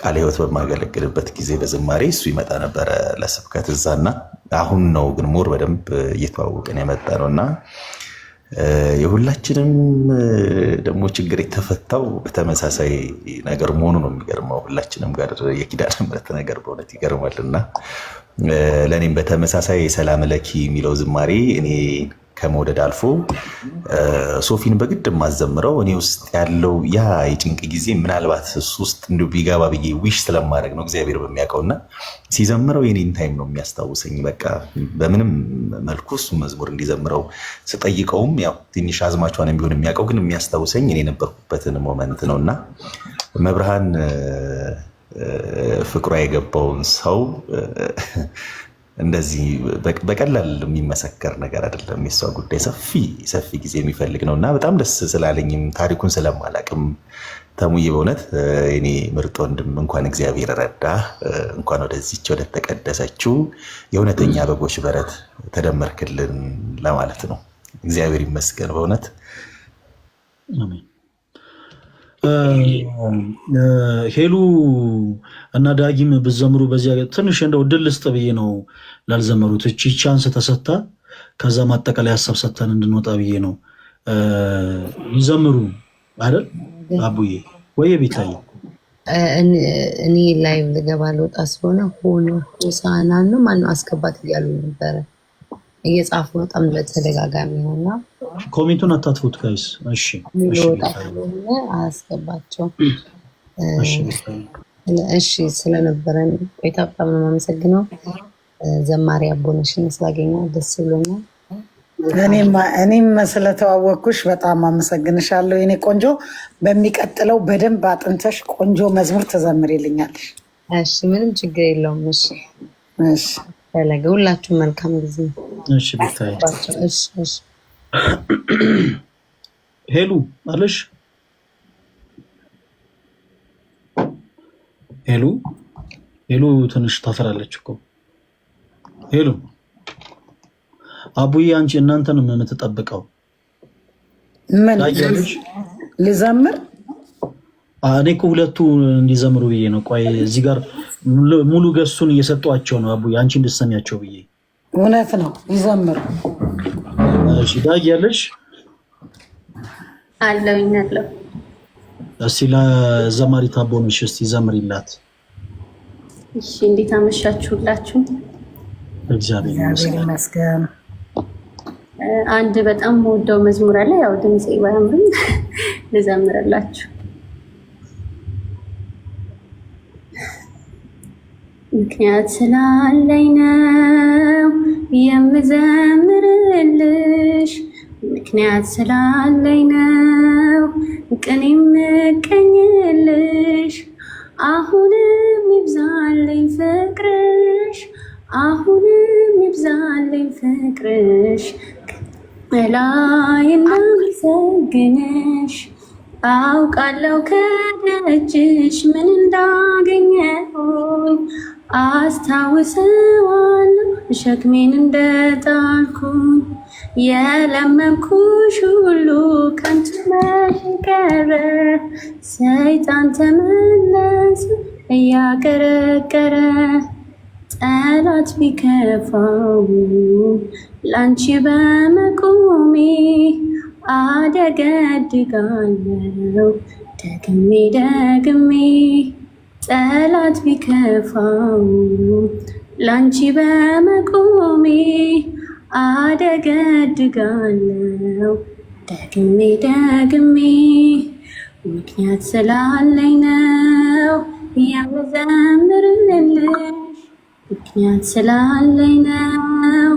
ቃለ ሕይወት በማገለግልበት ጊዜ በዝማሬ እሱ ይመጣ ነበረ ለስብከት እዛና አሁን ነው ግን ሞር በደንብ እየተዋወቅን የመጣ ነው እና የሁላችንም ደግሞ ችግር የተፈታው በተመሳሳይ ነገር መሆኑ ነው የሚገርመው። ሁላችንም ጋር የኪዳነ ምሕረት ነገር በእውነት ይገርማልና ለእኔም በተመሳሳይ ሰላም ለኪ የሚለው ዝማሬ እኔ ከመውደድ አልፎ ሶፊን በግድ የማዘምረው እኔ ውስጥ ያለው ያ የጭንቅ ጊዜ ምናልባት እሱ ውስጥ እንዲሁ ቢገባ ብዬ ዊሽ ስለማድረግ ነው እግዚአብሔር በሚያውቀውና ሲዘምረው የኔን ታይም ነው የሚያስታውሰኝ። በቃ በምንም መልኩ እሱ መዝሙር እንዲዘምረው ስጠይቀውም ያው ትንሽ አዝማቿን ቢሆን የሚያውቀው ግን የሚያስታውሰኝ እኔ የነበርኩበትን ሞመንት ነው እና መብርሃን ፍቅሯ የገባውን ሰው እንደዚህ በቀላል የሚመሰከር ነገር አይደለም። የሷ ጉዳይ ሰፊ ጊዜ የሚፈልግ ነው እና በጣም ደስ ስላለኝም ታሪኩን ስለማላቅም ተሙዬ በእውነት እኔ ምርጥ ወንድም እንኳን እግዚአብሔር ረዳ፣ እንኳን ወደዚች ወደ ተቀደሰችው የእውነተኛ በጎች በረት ተደመርክልን ለማለት ነው። እግዚአብሔር ይመስገን በእውነት አሜን። ሄሉ እና ዳጊም ብዘምሩ በዚያ ትንሽ እንደው ድል ልስጥ ብዬ ነው ላልዘመሩት። እቺ ቻንስ ተሰጣ ከዛ ማጠቃለያ ሀሳብ ሰጥተን እንድንወጣ ብዬ ነው። ይዘምሩ አይደል አቡዬ ወይ ቤታዬ? እኔ ላይቭ ልገባ ልወጣ ስለሆነ ሆሳና ነው ማነው አስገባት እያሉ ነበረ እየጻፉ በጣም በተደጋጋሚ ነውና ኮሜንቱን አታጥፉት ጋይስ። እሺ አስገባቸው። እሺ ስለነበረን ቆይታ በጣም ነው የማመሰግነው። ዘማሪ አቦነሽን ስላገኘሁ ደስ ብሎኛል። እኔም ስለተዋወቅኩሽ በጣም አመሰግንሻለሁ የኔ ቆንጆ። በሚቀጥለው በደንብ አጥንተሽ ቆንጆ መዝሙር ትዘምሪልኛለሽ። እሺ ምንም ችግር የለውም። እሺ እሺ ፈለገ ሁላችሁም መልካም ጊዜ። እሺ ቤታይ እሺ እሺ ሄሉ አለሽ ሄሉ ትንሽ ታፈራለች እኮ ሄሉ አቡዬ አንቺ እናንተን ነው የምትጠብቀው። ምን ልዘምር? እኔ እኮ ሁለቱ እንዲዘምሩ ብዬ ነው። ቆይ እዚህ ጋር ሙሉ ገሱን እየሰጧቸው ነው አቡዬ አንቺ እንድትሰሚያቸው ብዬ። እውነት ነው ይዘምሩ። እሺ ዳጊ ያለሽ አለውኛለሁ። እስቲ ለዘማሪ ታቦንሽ እስቲ ዘምሪላት። እሺ እንዴት አመሻችሁላችሁ? እግዚአብሔር ይመስገን። አንድ በጣም ወደው መዝሙር አለ። ያው ድምጼ ባያምርም ልዘምርላችሁ። ምክንያት ስላለኝ ነው የምዘምርልሽ፣ ምክንያት ስላለኝ ነው ቅኔ የምቀኝልሽ። አሁንም ይብዛልኝ ፍቅርሽ፣ አሁንም ይብዛልኝ ፍቅርሽ፣ ላይ እንዳመሰግንሽ አውቃለሁ ከደጅሽ ምን እንዳገኘሁኝ አስታውሰዋለሁ ሸክሜን እንደጣልኩኝ። የለመንኩሽ ሁሉ ከንቱ ቀረ፣ ሰይጣን ተመለሰ እያቀረቀረ። ጠላት ቢከፋው ላንቺ በመቆሜ አደገድጋለሁ ደግሜ ደግሜ። ጠላት ቢከፋው ላንቺ በመቆሜ አደገድጋለሁ ደግሜ ደግሜ። ምክንያት ስላለኝ ነው የምዘምርልሽ፣ ምክንያት ስላለኝ ነው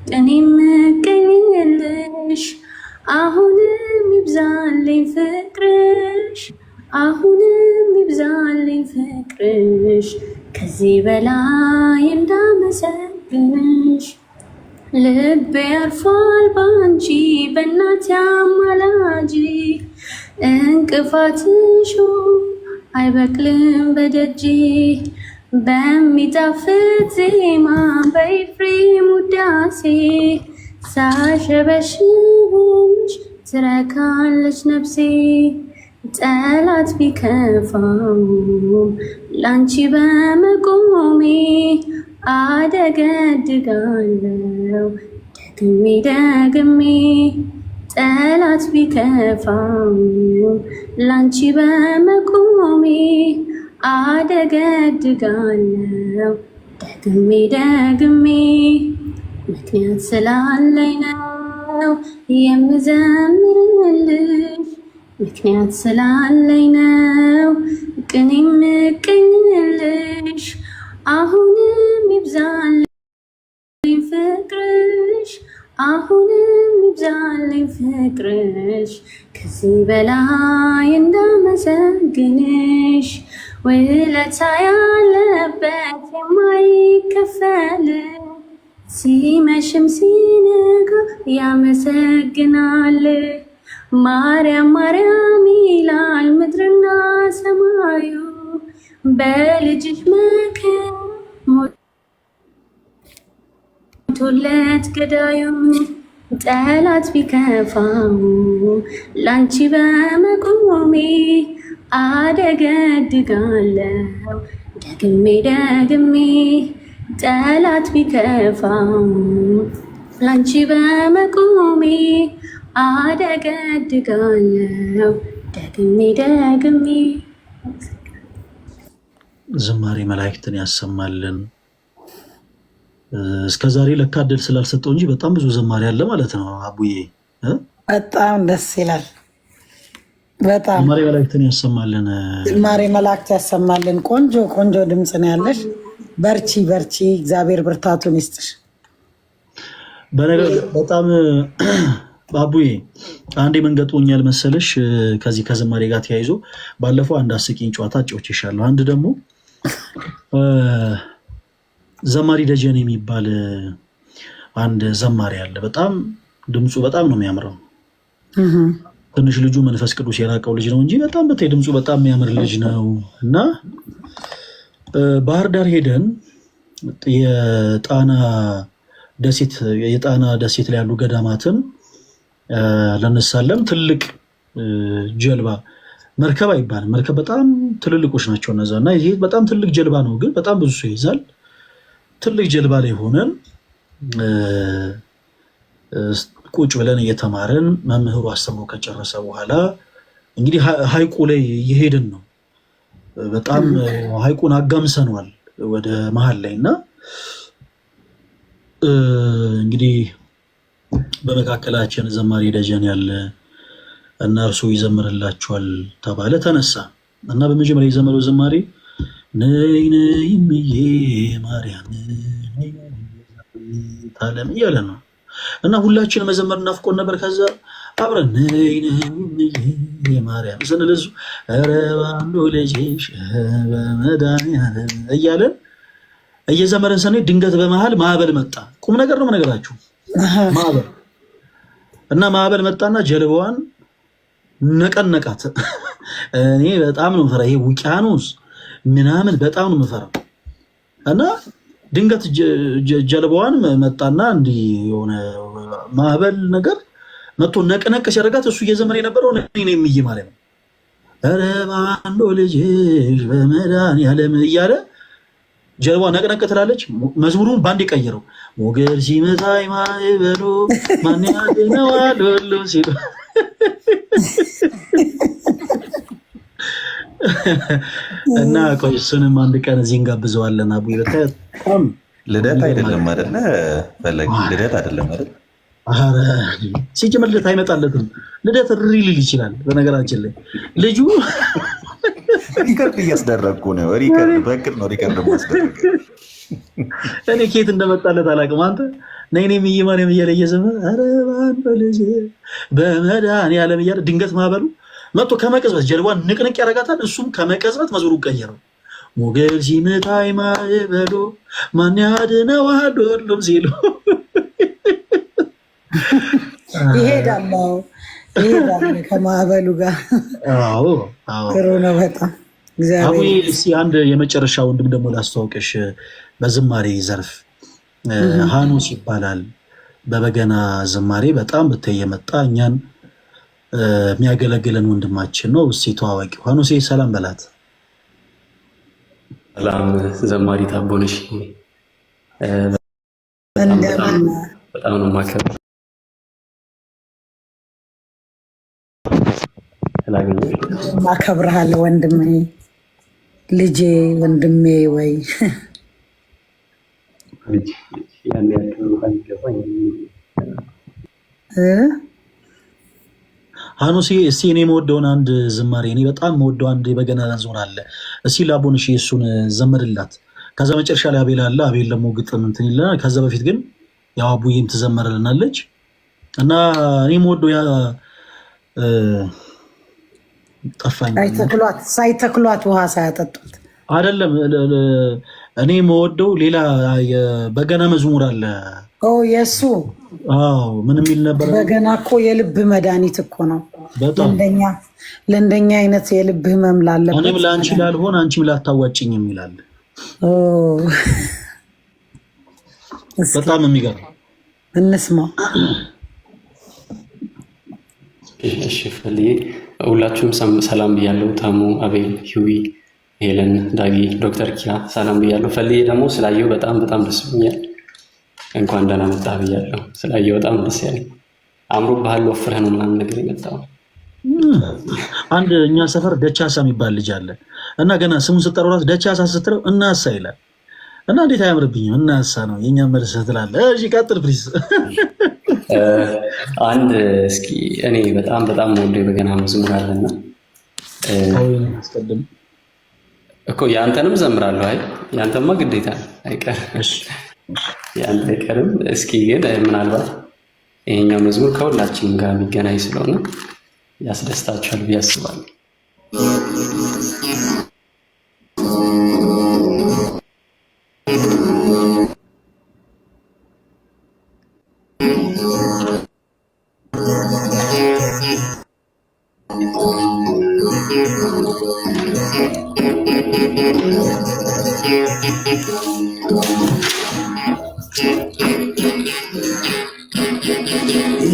ቅኔ የምቀኝልሽ። አሁንም ይብዛልኝ ፍቅርሽ፣ አሁንም ይብዛልኝ ፍቅርሽ፣ ከዚህ በላይ እንዳመሰግንሽ። ልቤ ያርፏል ባንቺ በእናት አማላጅ፣ እንቅፋትሽ አይበቅልም በደጅ። በሚጣፍጥ ዜማ በኤፍሬም ውዳሴ ሳሸበሽብሽ ትረካለች ነፍሴ። ጠላት ቢከፋውም ላንቺ በመቆሜ አደገድጋለሁ ደግሜ ደግሜ። ጠላት ቢከፋውም ላንቺ በመቆሜ አደገድጋለሁ ደግሜ ደግሜ። ምክንያት ስላለኝ ነው የምዘምርልሽ፣ ምክንያት ስላለኝ ነው ቅኔ የምቀኝልሽ። አሁንም ይብዛልኝ ፍቅርሽ፣ አሁንም ይብዛልኝ ፍቅርሽ፣ ከዚህ በላይ እንዳመሰግንሽ። ውለታ ያለበት የማይከፈል ሲመሽም ሲነጋ ያመሰግናል። ማርያም ማርያም ይላል ምድርና ሰማዩ፣ በልጅሽ መከራ ሞቶለት ገዳዩ። ጠላት ቢከፋው ላንቺ በመቆሜ አደገድጋለሁ ደግሜ ደግሜ። ጠላት ቢከፋው ላንቺ በመቆሜ አደገድጋለሁ ደግሜ ደግሜ። ዝማሬ መላእክትን ያሰማልን። እስከዛሬ ለካ እድል ስላልሰጠው እንጂ በጣም ብዙ ዝማሬ አለ ማለት ነው አቡዬ። በጣም ደስ ይላል። በጣም ዝማሬ መላእክትን ያሰማልን። ዝማሬ መላእክት ያሰማልን። ቆንጆ ቆንጆ ድምፅ ነው ያለሽ። በርቺ በርቺ፣ እግዚአብሔር ብርታቱን ይስጥሽ። በነገር በጣም አቡዬ አንዴ ምን ገጥሞኛል መሰለሽ፣ ከዚህ ከዝማሬ ጋር ተያይዞ ባለፈው አንድ አስቂኝ ጨዋታ አጫውቼሻለሁ። አንድ ደግሞ ዘማሪ ደጀን የሚባል አንድ ዘማሪ አለ። በጣም ድምፁ በጣም ነው የሚያምረው። ትንሽ ልጁ መንፈስ ቅዱስ የራቀው ልጅ ነው እንጂ በጣም በተይ ድምፁ በጣም የሚያምር ልጅ ነው። እና ባህር ዳር ሄደን የጣና ደሴት ላይ ያሉ ገዳማትን ለነሳለም ትልቅ ጀልባ መርከብ አይባልም፣ መርከብ በጣም ትልልቆች ናቸው እነዛ። እና ይሄ በጣም ትልቅ ጀልባ ነው፣ ግን በጣም ብዙ ሰው ይይዛል። ትልቅ ጀልባ ላይ ሆነን ቁጭ ብለን እየተማረን መምህሩ አስተምሮ ከጨረሰ በኋላ እንግዲህ ሐይቁ ላይ እየሄድን ነው። በጣም ሐይቁን አጋምሰነዋል ወደ መሀል ላይ እና እንግዲህ በመካከላችን ዘማሪ ደጀን ያለ እና እርሱ ይዘምርላችኋል ተባለ። ተነሳ እና በመጀመሪያ የዘመረው ዝማሬ ነይ ነይ እምዬ ማርያም ታለም እያለ ነው እና ሁላችን መዘመር እናፍቆን ነበር። ከዛ አብረን ነይ ነይ እምዬ ማርያም ስንል እሱ ኧረ ባንዶ ልጅሽ በመድኃኒዓለም እያለን እየዘመረን ስንሄድ ድንገት በመሃል ማዕበል መጣ። ቁም ነገር ነው የምነግራችሁ። ማዕበል እና ማዕበል መጣና ጀልባዋን ነቀነቃት። እኔ በጣም ነው የምፈራ፣ ይሄ ውቅያኖስ ምናምን በጣም ነው የምፈራው። እና ድንገት ጀልባዋን መጣና እንዲህ የሆነ ማዕበል ነገር መጥቶ ነቅነቅ ሲያደርጋት እሱ እየዘመረ የነበረው እኔ የምዬ ማለት ነው። ኧረ ባንዶ ልጅሽ በመድኃኒዓለም እያለ ጀልባ ነቅነቅ ትላለች። መዝሙሩን ባንድ የቀየረው ሞገድ ሲመታኝ ማዕበሉ ማን ያድነዋል ሁሉ ሲሉ እና ቆይ እሱንም አንድ ቀን እዚህ እንጋብዘዋለን። አቡ በጣም ልደት አይደለም አይደለ? ፈለግ ልደት አይደለም አይደል? ኧረ ሲጀመር ልደት አይመጣለትም። ልደት ሪል ይችላል። በነገራችን ላይ ልጁ ሪከርድ እያስደረግኩ ነው። ሪከርድ በእቅድ ነው ሪከርድ ማስደረግ። እኔ ኬት እንደመጣለት አላውቅም። አንተ ነይ ነይ እምዬ ማርያም እያለ እየዘመረ ኧረ ባንዶ ልጅ በመድኃኒዓለም እያለ ድንገት ማዕበሉ መጥቶ ከመቀዝበት ጀልባን ንቅንቅ ያደርጋታል። እሱም ከመቀዝበት መዝሙሩ ቀየረው። ሞገድ ሲመታኝ ማዕበሉ ማን ያድነዋል ሁሉም ሲሉ ይሄዳል ከማዕበሉ ጋር። ጥሩ ነው በጣም እግዚአብሔር። እስኪ አንድ የመጨረሻ ወንድም ደግሞ ላስተዋውቅሽ። በዝማሬ ዘርፍ ሃኖስ ይባላል። በበገና ዝማሬ በጣም ብታይ የመጣ እኛን የሚያገለግለን ወንድማችን ነው። እስኪ ተዋወቂው። ሃኖሴ ሰላም በላት። ሰላም ዘማሪ ታቦነሽ፣ በጣም ነው የማከብረው አከብርሃለሁ ወንድሜ፣ ልጄ፣ ወንድሜ ወይ ሃኖሴ እስኪ እኔ የምወደውን አንድ ዝማሬ እኔ በጣም የምወደው አንድ የበገና ዞን አለ። እስኪ ላቦንሽ እሱን ዘምርላት። ከዛ መጨረሻ ላይ አቤል አለ። አቤል ደግሞ ግጥም እንትን ይለናል። ከዛ በፊት ግን ያው አቡዬም ትዘመርልናለች እና እኔ የምወደው ያ ጠፋኝ። ሳይተክሏት ውሃ ሳያጠጡት አይደለም። እኔ የምወደው ሌላ የበገና መዝሙር አለ። የእሱ ምን የሚል ነበር? በገና እኮ የልብ መድኃኒት እኮ ነው። ለእንደኛ አይነት የልብ ህመም ላለበት እኔም ለአንቺ ላልሆን አንቺም ላታዋጭኝ የሚላል። በጣም የሚገርም እንስማው። እሺ ፈልዬ ሁላችሁም ሰላም ብያለሁ። ታሙ፣ አቤል፣ ሂዊ፣ ሄለን፣ ዳጊ፣ ዶክተር ኪራ ሰላም ብያለሁ። ፈልዬ ደግሞ ስላየው በጣም ደስ ብኛል። እንኳን ደህና መጣህ ብያለሁ። ስላየው በጣም ደስ ያለኝ። አምሮብሃል፣ ወፍረህ ነው ምናምን ነገር የመጣው። አንድ እኛ ሰፈር ደቻሳ የሚባል ልጅ አለ እና ገና ስሙን ስጠራው እራሱ ደቻሳ ስትለው እናሳ ይላል እና እንዴት አያምርብኝም? እናሳ ነው የኛ መልስ ትላለህ። እሺ ቀጥል ፕሊዝ። አንድ እስኪ እኔ በጣም ወደ የበገና መዝሙር አለና አስቀድም እኮ የአንተንም ዘምራለሁ። አይ የአንተማ ግዴታ አይቀርም። የአንተ አይቀርም። እስኪ ግን ምናልባት ይሄኛው መዝሙር ከሁላችንም ጋር የሚገናኝ ስለሆነ ያስደስታችኋል ብዬ አስባለሁ።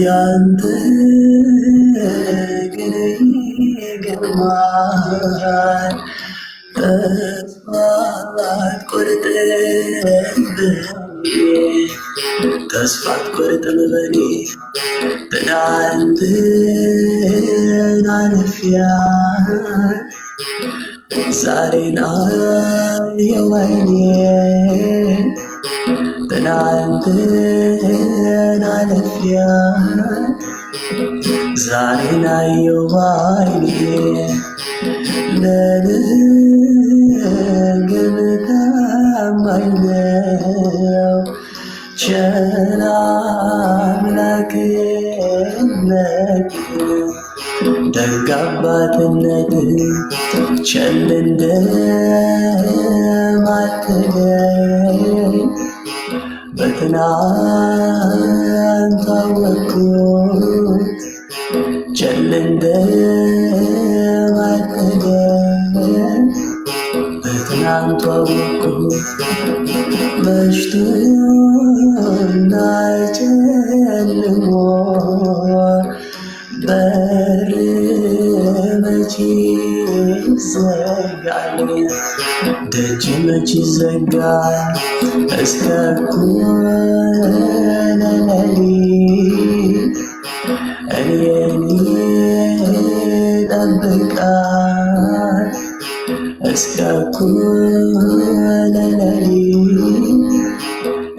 ያንተ ግን ይገርማል ተስፋ አትቆርጥም በኔ ትናንትን አልፌያለሁ ዛሬን አየሁ አይኔ ትናንትን አልፌያለሁ ዛሬን አየሁ አይኔ ለነገም ታማኝ ነው ቸር አምላክነት ደግ አባትነት ቸል እንደማትለኝ በትናንት አወቅኩት ቸል እንደማትለኝ በትናንት አወቅኩት መሽቶና ጨልሞ በር መቼ ይዘጋል ደጅ መቼ ይዘጋል እስከ እኩለ ሌሊት እኔን ይጠብቃል እስከ እኩለ ሌሊት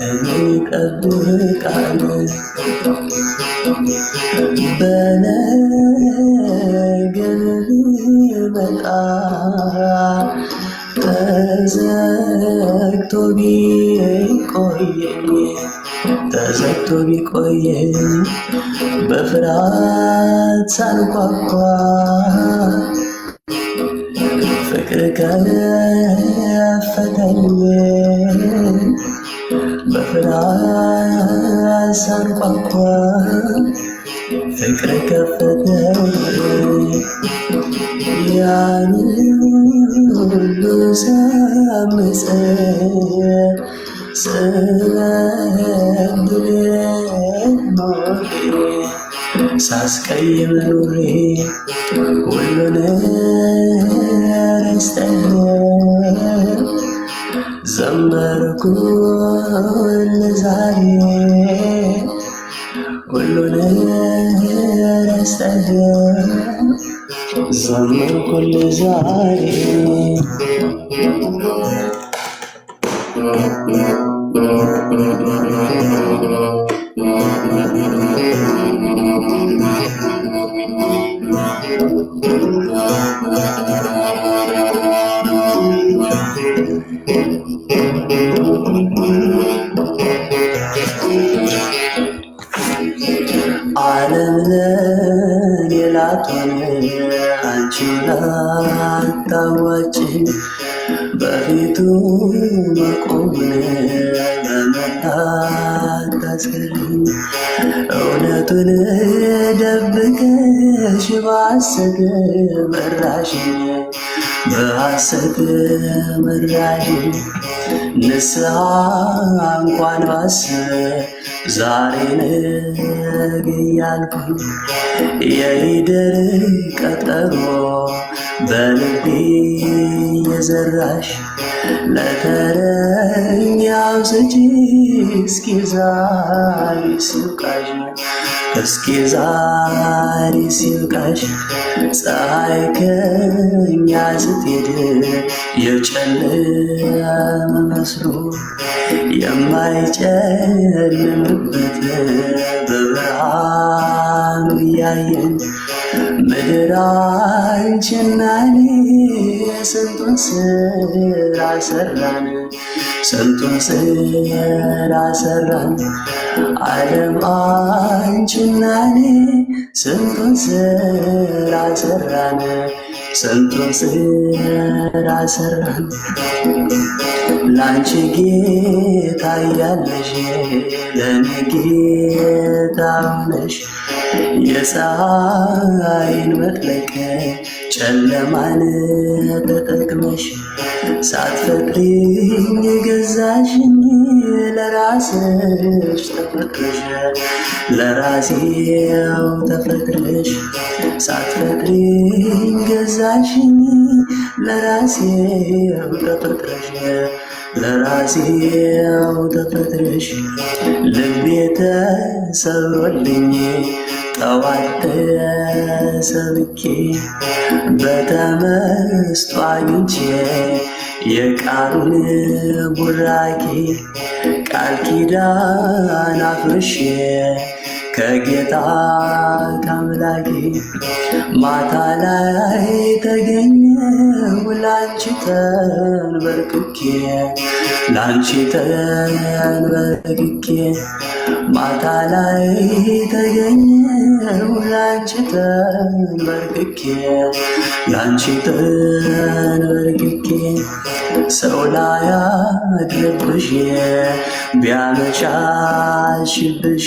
እኔን ይጠብቃል በነገር ቢመጣ ተዘግቶ ቢቆየኝ በፍርሃት ሳንኳኳ ፍቅር ከፈተልኝ በፍርሃት ሳንኳኳ ፍቅር ከፈተልኝ ያን ሁሉ ሳምፅ ስበድል ኖሬ ሳስቀይም ኖሬ ሁሉን ረስተህ ዘመርኩልህ ዛሬ ሁሉን ረስተህ ዘመርኩልህ ዛሬ ዓለም ለኔ ላትሆን አንቺ ላታዋጭኝ በፊቱ መቆምን በመላት ታስገሪኝ እውነቱን ደብቀሽ በሐሰት መራሽኝ ንስሐ እንኳን ባስብ ዛሬ ነገ እያልኩኝ የይደር ቀጠሮ በልቤ የዘራሽ ለተረኛው ስጪ እስኪ ዛሬ ሲብቃሽ ፀሐይ ከኛ ስትሄድ የጨለመ መስሎ የማይጨልምበት በብርሃኑ እያየን ምድር አንቺና እኔ ስንቱን ስራ ሰራን ዓለም አንቺና እኔ ስንቱን ስራ ሰራን ስንቱን ስራ ሰራን ላንቺ ጌታ ያለሽ ለኔ ጌታ ሆነሽ የፀሐይን መጥለቅ ጨለማን ተጠቅመሽ ሳትፈቅሪኝ ገዛሽኝ ለራስሽ ተፈቅረሽ ለራሴው ተፈቅረሽ ሳትፈቅሪኝ ገዛሽኝ ለራሴው ተፈቅረሽ ለራሴው ተፈቅረሽ ልቤ ተሰብሮልኝ ጠዋት ተሰብኬ በተመስጦ አግኝቼ የቃሉን ቡራኬ ቃል ኪዳን አፍርሼ ከጌታ ከአምላኬ ማታ ላይ ተገኘሁ ላንቺ ተንበርክኬ ላንቺ ተንበርክኬ ማታ ላይ ተገኘሁ ላንቺ ተንበርክኬ ላንቺ ተንበርክኬ ሰው ላይ አድርብሽ ቢያመቻሽብሽ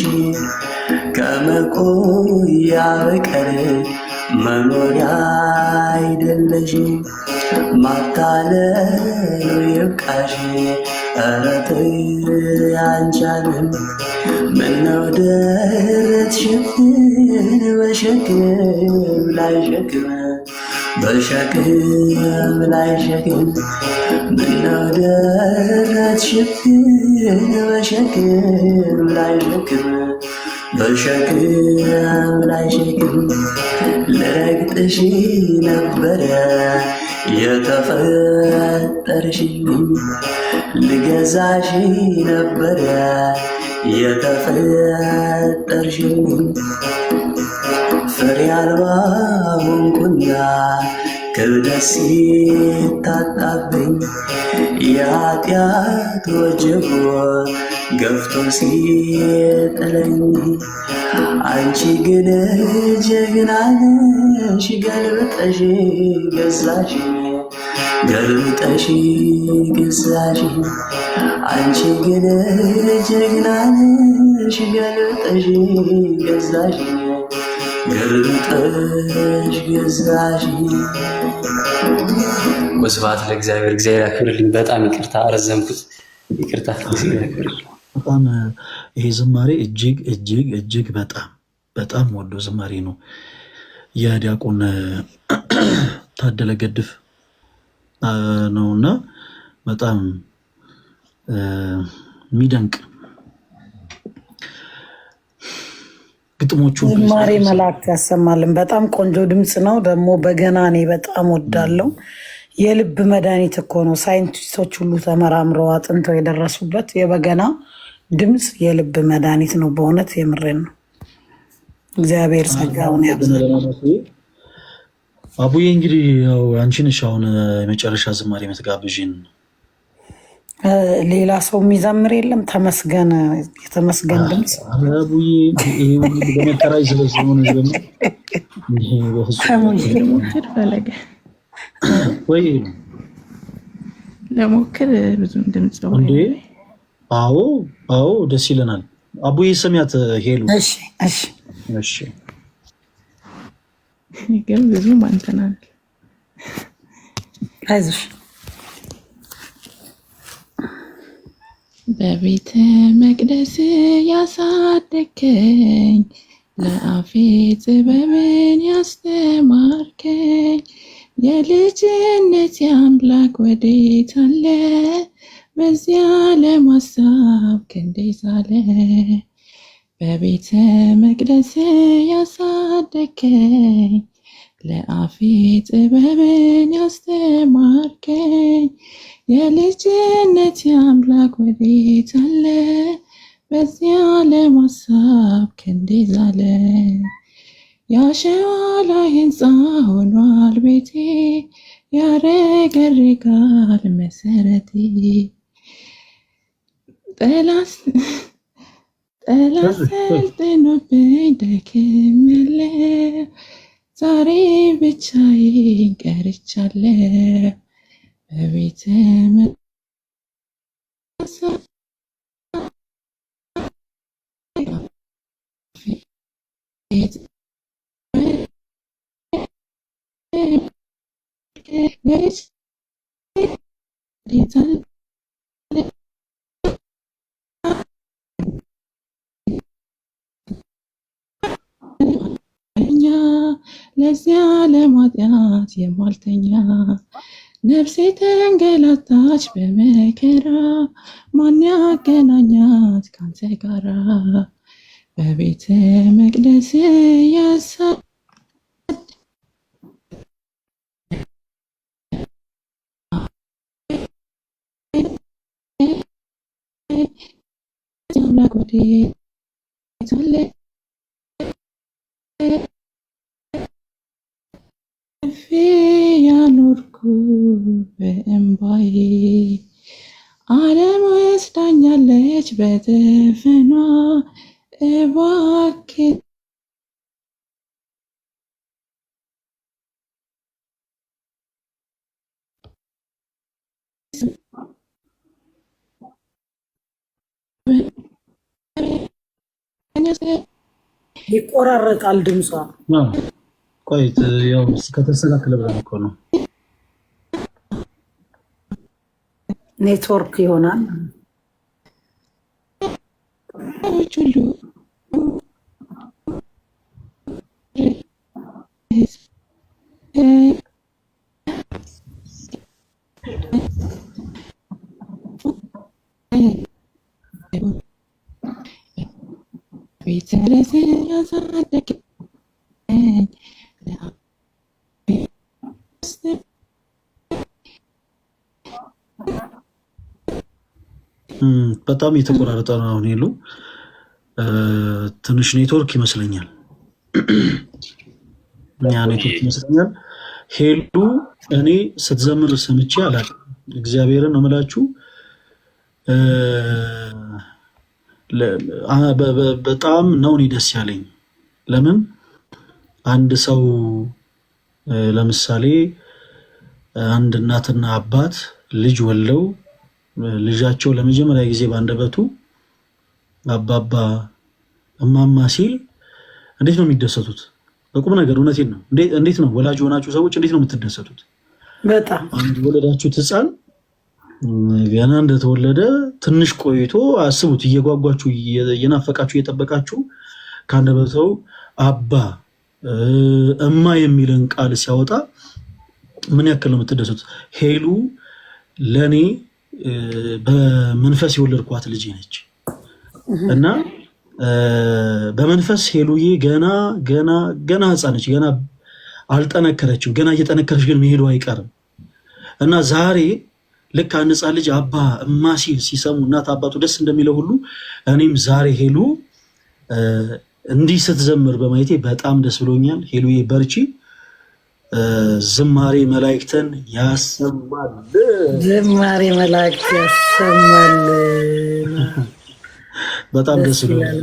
ከመቆያ በቀር መኖሪያ አይደለሽ ማታለል ይብቃሽ ኧረ ተይ አንቻልም ምነው ደረትሽብን በሸክም ላይ ሸክም በሸክም ላይ ሸክም ምነው ደረትሽብን በሸክም ላይ ሸክም በሸክም ላይ ሸክም ልረግጥሽ ነበረ የተፈጠርሽልኝ ልገዛሽ ነበረ የተፈጠርሽልኝ ፍሬ አልባ ሆንኩና ክብደት ሲታጣብኝ የኃጢአት ወጀቦ ገፍቶ ሲጥለኝ አንቺ ግን ጀግና ነሽ ገልብጠሽ ገዛሽ ገልብጠሽ ገዛሽ አንቺ ግን ጀግና ነሽ ገልብጠሽ ገዛሽ ገልብጠሽ ገዛሽ። ወስብሐት ለእግዚአብሔር። እግዚአብሔር ያክብርልኝ። በጣም ይቅርታ አረዘምኩት። ይቅርታ። በጣም ይሄ ዝማሬ እጅግ እጅግ እጅግ በጣም ወዶ ዝማሬ ነው። የዲያቆን ታደለ ገድፍ ነውና በጣም የሚደንቅ ግጥሞቹ ዝማሬ መላእክት ያሰማልን። በጣም ቆንጆ ድምፅ ነው። ደግሞ በገና እኔ በጣም ወዳለው የልብ መድኃኒት እኮ ነው። ሳይንቲስቶች ሁሉ ተመራምረው አጥንተው የደረሱበት የበገና ድምፅ የልብ መድኃኒት ነው። በእውነት የምሬን ነው። እግዚአብሔር ጸጋውን ያብዛል። አቡዬ እንግዲህ ያው አንቺ ነሽ አሁን የመጨረሻ ዝማሬ የምትጋብዥን። ሌላ ሰው የሚዘምር የለም። ተመስገን የተመስገን ድምፅ አቡዬ ይሄ በመከራይ ስለሆነ ለሞክር ፈለገ ወይ ለሞክር ብዙም ድምፅ እንዴ? አዎ ደስ ይለናል። አቡዬ ሰሚያት ሄሉ። እሺ እሺ እሺ ግን ብዙ ማንተናል። አይዞሽ። በቤተ መቅደስ ያሳደከኝ ለአፌ ጥበብን ያስተማርከኝ የልጅነት አምላክ ወዴት አለ? በዚያ ለማሳብ ክንዴት አለ? በቤተ መቅደስ ያሳደከኝ ለአፌ ጥበብን ያስተማርከኝ የልጅነት አምላክ ወዴት አለ? በዚያ ለማሳብ ክንዴት አለ? ያሸዋ ላይ ሕንፃ ሆኗል ቤቴ ያረገርጋል መሰረቴ ጠላት ሰልጥኖብኝ ደክሜያለሁ ዛሬ ብቻዬን ቀር ገብቻለሁ በቤተ ለዚያ ለማጥያት የማልተኛ ነፍሴ ተንገላታች በመከራ ማን ያገናኛት ካንተ ጋራ በቤተ መቅደስ ያሳ አምላክ ወዴት አለ ያኖርኩ በእምባዬ ዓለም ወስዳኛለች በደፈኗ እባክህ ይቆራረጣል ድምጿ። ቆይ ያው ከተስተካከለ ብለን እኮ ነው ኔትወርክ ይሆናል። በጣም የተቆራረጠ ነው። አሁን ሄሉ ትንሽ ኔትወርክ ይመስለኛል። ኔትወርክ ይመስለኛል። ሄሉ እኔ ስትዘምር ሰምቼ አላውቅም። እግዚአብሔርን እምላችሁ በጣም ነው እኔ ደስ ያለኝ። ለምን አንድ ሰው ለምሳሌ አንድ እናትና አባት ልጅ ወለው ልጃቸው ለመጀመሪያ ጊዜ ባንደበቱ አባባ እማማ ሲል እንዴት ነው የሚደሰቱት? በቁም ነገር እውነቴን ነው። እንዴት ነው ወላጅ የሆናችሁ ሰዎች እንዴት ነው የምትደሰቱት? በጣም አንድ የወለዳችሁት ሕፃን ገና እንደተወለደ ትንሽ ቆይቶ አስቡት፣ እየጓጓችሁ እየናፈቃችሁ እየጠበቃችሁ ከአንደበተው አባ እማ የሚልን ቃል ሲያወጣ ምን ያክል ነው የምትደሰቱት? ሄሉ ለኔ በመንፈስ የወለድኳት ልጅ ነች እና በመንፈስ ሄሉዬ ገና ህፃን ነች። ገና አልጠነከረችም። ገና እየጠነከረች ግን መሄዱ አይቀርም እና ዛሬ ልክ አንድ ህፃን ልጅ አባ እማ ሲል ሲሰሙ እናት አባቱ ደስ እንደሚለው ሁሉ እኔም ዛሬ ሄሉ እንዲህ ስትዘምር በማየቴ በጣም ደስ ብሎኛል። ሄሉዬ በርቺ። ዝማሬ መላእክትን ያሰማል። ዝማሬ መላእክት ያሰማል። በጣም ደስ ብሎኛል።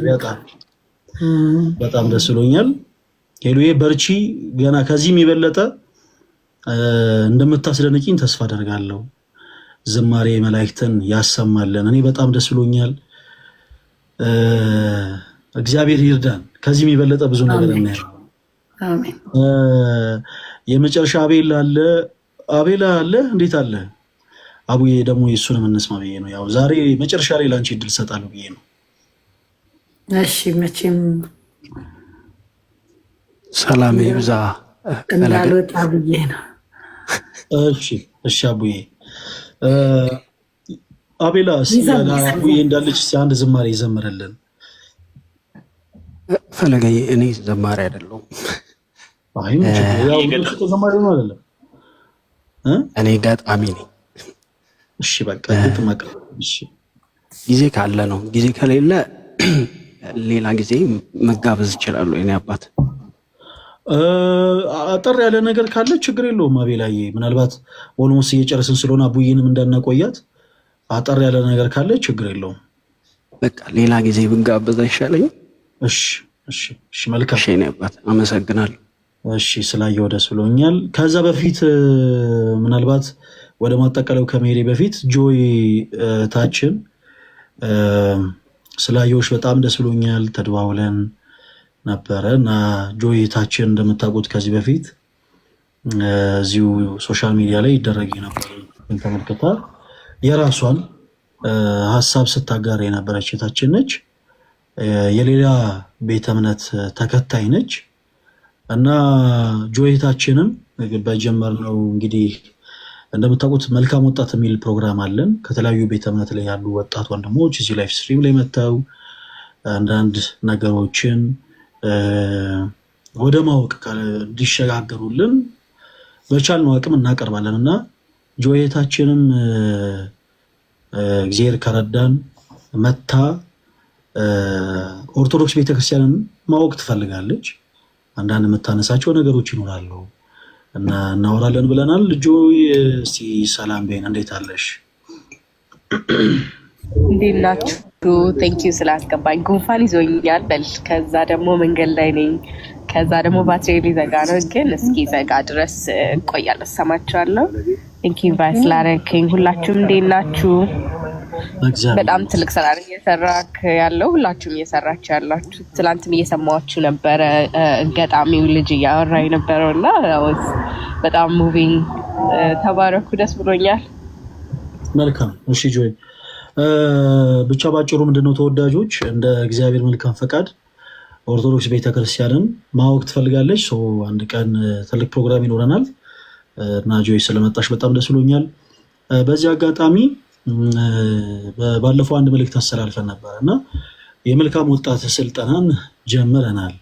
በጣም ደስ ብሎኛል። ሄሉዬ በርቺ። ገና ከዚህም የበለጠ እንደምታስደንቂኝ ተስፋ አደርጋለሁ። ዝማሬ መላእክትን ያሰማልን። እኔ በጣም ደስ ብሎኛል። እግዚአብሔር ይርዳን። ከዚህም የበለጠ ብዙ ነገር እናያለን። አሜን። የመጨረሻ አቤል አለ። እንዴት አለ? አቡዬ ደግሞ የእሱንም እንስማ ብዬ ነው። ያው ዛሬ መጨረሻ ላይ ላንቺ እድል እሰጣለሁ ብዬ ነው። እሺ፣ መቼም ሰላም ይብዛ እንዳልወጣ ብዬ ነው። እሺ አቡዬ። አቤላ አቡዬ እንዳለች አንድ ዝማሬ ይዘምርልን። ፈለገዬ፣ እኔ ዘማሪ አይደለሁም። ዘማሪ ነው አይደለም፣ እኔ ገጣሚ ነኝ። እሺ በቃ ጊዜ ካለ ነው፣ ጊዜ ከሌለ ሌላ ጊዜ መጋበዝ ይችላሉ። የኔ አባት አጠር ያለ ነገር ካለ ችግር የለውም አቤላዬ። ምናልባት ኦልሞስት እየጨረስን ስለሆነ አቡዬንም እንዳናቆያት አጠር ያለ ነገር ካለ ችግር የለውም። በቃ ሌላ ጊዜ ብንጋበዝ አይሻለኝም? እሺ መልካም። የኔ አባት አመሰግናለሁ። እሺ ስላየው ደስ ብሎኛል። ከዛ በፊት ምናልባት ወደ ማጠቃለያው ከመሄዴ በፊት ጆይ ታችን ስላየውሽ በጣም ደስ ብሎኛል። ተደዋውለን ነበረ እና ጆይ ታችን እንደምታውቁት ከዚህ በፊት እዚሁ ሶሻል ሚዲያ ላይ ይደረግ የነበረ ተመልክታ የራሷን ሀሳብ ስታጋር የነበረች እህታችን ነች። የሌላ ቤተ እምነት ተከታይ ነች እና ጆይታችንም በጀመርነው እንግዲህ እንደምታውቁት መልካም ወጣት የሚል ፕሮግራም አለን። ከተለያዩ ቤተ እምነት ላይ ያሉ ወጣት ወንድሞች እዚህ ላይፍ ስትሪም ላይ መጥተው አንዳንድ ነገሮችን ወደ ማወቅ እንዲሸጋገሩልን በቻልነው አቅም እናቀርባለን እና ጆይታችንም እግዚአብሔር ከረዳን መታ ኦርቶዶክስ ቤተክርስቲያንን ማወቅ ትፈልጋለች። አንዳንድ የምታነሳቸው ነገሮች ይኖራሉ እና እናወራለን ብለናል። ጆይ እስቲ ሰላም በይን፣ እንዴት አለሽ? እንዴት ናችሁ? ቴንኪዩ ስላስገባኝ። ጉንፋን ይዞኛል በል። ከዛ ደግሞ መንገድ ላይ ነኝ። ከዛ ደግሞ ባትሪ ሊዘጋ ነው፣ ግን እስኪ ዘጋ ድረስ እንቆያለን። ሰማችኋለሁ። ቴንኪዩ ኢንቫይት ስላደረግከኝ። ሁላችሁም እንዴት ናችሁ? በጣም ትልቅ ስራ እየሰራክ ያለው ሁላችሁም እየሰራችሁ ያላችሁ። ትላንትም እየሰማችሁ ነበረ ገጣሚው ልጅ እያወራ የነበረው እና በጣም ሙቪንግ። ተባረኩ፣ ደስ ብሎኛል። መልካም። እሺ ጆይ ብቻ ባጭሩ ምንድነው ተወዳጆች፣ እንደ እግዚአብሔር መልካም ፈቃድ ኦርቶዶክስ ቤተክርስቲያንን ማወቅ ትፈልጋለች። አንድ ቀን ትልቅ ፕሮግራም ይኖረናል እና ጆይ ስለመጣሽ በጣም ደስ ብሎኛል። በዚህ አጋጣሚ ባለፈው አንድ መልእክት አስተላልፈን ነበር እና የመልካም ወጣት ስልጠናን ጀምረናል